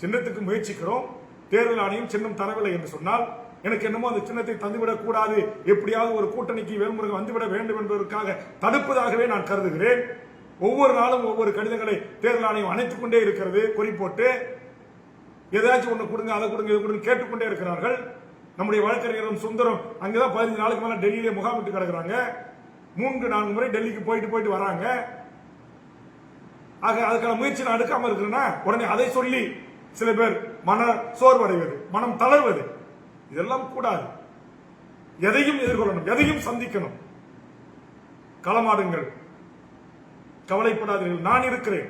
சின்னத்துக்கு முயற்சிக்கிறோம், தேர்தல் ஆணையம் சின்னம் தரவில்லை என்று சொன்னால் எனக்கு என்னமோ அந்த சின்னத்தை தந்துவிடக் கூடாது, எப்படியாவது ஒரு கூட்டணிக்கு வேல்முருகன் வந்துவிட வேண்டும் என்பதற்காக தடுப்பதாகவே நான் கருதுகிறேன். ஒவ்வொரு நாளும் ஒவ்வொரு கடிதங்களை தேர்தல் ஆணையம் அணைத்துக் கொண்டே இருக்கிறது. குறி போட்டு ஏதாச்சும் ஒண்ணு கொடுங்க, அதை கொடுங்க, இதை கொடுங்க கேட்டுக்கொண்டே இருக்கிறார்கள். நம்முடைய வழக்கறிஞரும் சுந்தரம் அங்கதான் 15 நாளுக்கு மேல டெல்லியிலே முகாமிட்டு கிடக்குறாங்க. 3-4 முறை டெல்லிக்கு போயிட்டு வராங்க. ஆக அதுக்கான முயற்சி நான் எடுக்காம இருக்கிறேன்னா உடனே அதை சொல்லி சில பேர் மன சோர்வடைவது, மனம் தளர்வது, இதெல்லாம் கூடாது. எதையும் எதிர்கொள்ளணும், எதையும் சந்திக்கணும். களமாடுங்கள், கவலைப்படாதீர்கள், நான் இருக்கிறேன்.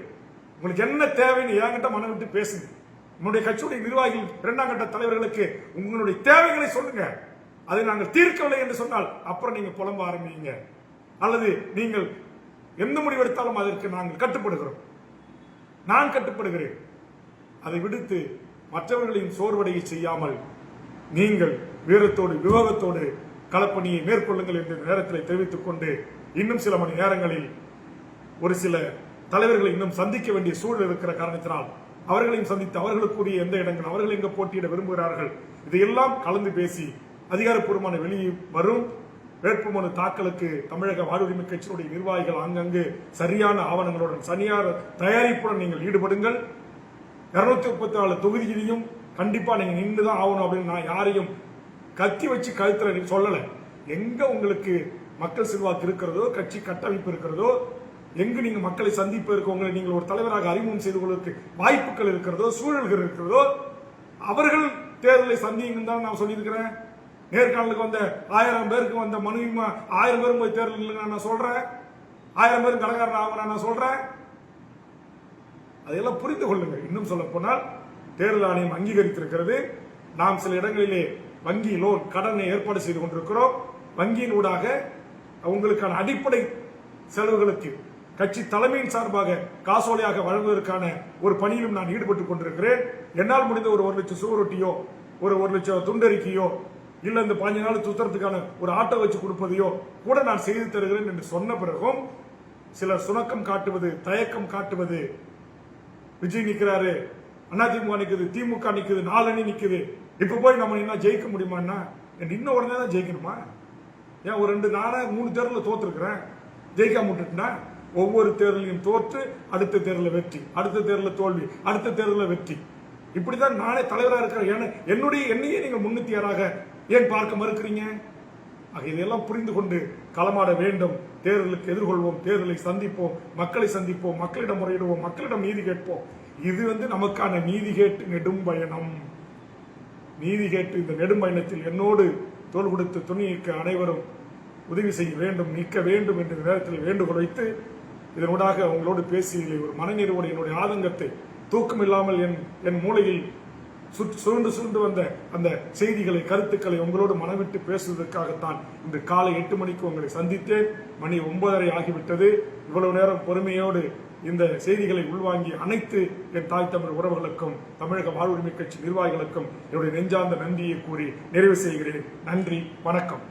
உங்களுக்கு என்ன தேவைன்னு என்கிட்ட மனம் விட்டு பேசுங்க. உங்களுடைய கட்சியுடைய நிர்வாகிகள், இரண்டாம் கட்ட தலைவர்களுக்கு உங்களுடைய தேவைகளை சொல்லுங்க. அதை நாங்கள் தீர்க்கவில்லை என்று சொன்னால் அப்புறம் நீங்க புலம்ப ஆரம்பிங்க. அல்லது நீங்கள் எந்த முடிவெடுத்தாலும் அதற்கு நாங்கள் கட்டுப்படுகிறோம், நான் கட்டுப்படுகிறேன். அதை விடுத்து மற்றவர்களின் சோர்வடையை செய்யாமல் நீங்கள் வீரத்தோடு விவேகத்தோடு களப்பணியை மேற்கொள்ளுங்கள் என்ற நேரத்தில் தெரிவித்துக் கொண்டு, இன்னும் சில மணி நேரங்களில் ஒரு சில தலைவர்களை இன்னும் சந்திக்க வேண்டிய சூழல் இருக்கிற காரணத்தினால் அவர்களையும் சந்தித்து அவர்களுக்குரிய எந்த இடங்கள் அவர்கள் எங்க போட்டியிட விரும்புகிறார்கள் இதையெல்லாம் கலந்து பேசி அதிகாரப்பூர்வமான வெளியே வரும் வேட்புமனு தாக்கலுக்கு தமிழக வாழ்வுரிமை கட்சியினுடைய நிர்வாகிகள் அங்கங்கு சரியான ஆவணங்களுடன் சரியான தயாரிப்புடன் நீங்கள் ஈடுபடுங்கள். 234 தொகுதியிலையும் கண்டிப்பா நீங்க நின்றுதான் ஆகணும் அப்படின்னு நான் யாரையும் கத்தி வச்சு கழுத்துல சொல்லல. எங்க உங்களுக்கு மக்கள் செல்வாக்கு இருக்கிறதோ, கட்சி கட்டமைப்பு இருக்கிறதோ, எங்கு நீங்க மக்களை சந்திப்பதற்கு உங்களை நீங்கள் ஒரு தலைவராக அறிமுகம் செய்து கொள்வதற்கு வாய்ப்புகள் இருக்கிறதோ, சூழல்கள் இருக்கிறதோ, அவர்கள் தேர்தலை சந்திங்கன்னு தான் நான் சொல்லியிருக்கிறேன். நேர்காணலுக்கு வந்த 1000 பேருக்கு வந்த மனு 1000 பேரும் போய் தேர்தல் நான் சொல்றேன், 1000 பேரும் கலகாரன் ஆக நான் சொல்றேன். அதையெல்லாம் புரிந்து கொள்ளுங்கள். இன்னும் சொல்ல போனால் தேர்தல் ஆணையம் அங்கீகரித்திருக்கிறது. நாம் சில இடங்களிலே வங்கி லோன் கடனை ஏற்பாடு செய்து கொண்டிருக்கிறோம். வங்கியின் ஊடாக உங்களுக்கான அடிப்படை செலவுகளுக்கு கட்சி தலைமையின் சார்பாக காசோலையாக வழங்குவதற்கான ஒரு பணியிலும் நான் ஈடுபட்டுக் கொண்டிருக்கிறேன். என்னால் முடிந்த ஒரு 1 லட்சம் சுவரொட்டியோ, ஒரு 1 லட்சம் துண்டறிக்கையோ, இல்ல இந்த 15 நாள் சுத்தறதுக்கான ஒரு ஆட்டோ வச்சு கொடுப்பதையோ கூட நான் செய்து தருகிறேன் என்று சொன்ன பிறகும் சிலர் சுணக்கம் காட்டுவது, தயக்கம் காட்டுவது, விஜய் நிக்கிறாரு, அதிமுக நிக்குது, திமுக நிக்குது, 4 அணி நிக்குது, இப்ப போய் நம்ம என்ன ஜெயிக்க முடியுமான்னா, இன்னும் உடனே தான் ஜெயிக்கணுமா? ஏன் ஒரு 2 நாள 3 தேர்தலில் தோத்துருக்கிறேன், ஜெயிக்காம விட்டுட்டுனா ஒவ்வொரு தேர்தலையும் தோற்று அடுத்த தேர்தலில் வெற்றி, அடுத்த தேர்தலில் தோல்வி, அடுத்த தேர்தலில் வெற்றி, இப்படிதான் நானே தலைவராக இருக்கிறேன். என்னையே நீங்க முன்னித்தியராக ஏன் பார்க்க மறுக்கிறீங்க? இதெல்லாம் புரிந்து கொண்டு களமாட வேண்டும். தேர்தலுக்கு எதிர்கொள்வோம், தேர்தலை சந்திப்போம், மக்களை சந்திப்போம், மக்களிடம் முறையிடுவோம், மக்களிடம் நீதி கேட்போம். இது நமக்கான நீதி கேட்டு நெடும் பயணம். நீதி கேட்டு இந்த நெடும் பயணத்தில் என்னோடு தோள் கொடுத்து துணிக்க அனைவரும் உதவி செய்ய வேண்டும், நிற்க வேண்டும் என்ற நேரத்தில் வேண்டுகோள் வைத்து இதனூடாக உங்களோடு பேசிய ஒரு மனநிறைவோடு என்னுடைய ஆதங்கத்தை தூக்கம் இல்லாமல் என் மூளையில் சுருண்டு வந்த அந்த செய்திகளை, கருத்துக்களை உங்களோடு மனவிட்டு பேசுவதற்காகத்தான் இன்று காலை 8 மணிக்கு உங்களை சந்தித்தேன். மணி 9:30 ஆகிவிட்டது. இவ்வளவு நேரம் பொறுமையோடு இந்த செய்திகளை உள்வாங்கி அனைத்து என் தாய் தமிழ் உறவுகளுக்கும், தமிழக வாழ்வுரிமை கட்சி நிர்வாகிகளுக்கும் என்னுடைய நெஞ்சார்ந்த நன்றியை கூறி நிறைவு செய்கிறேன். நன்றி, வணக்கம்.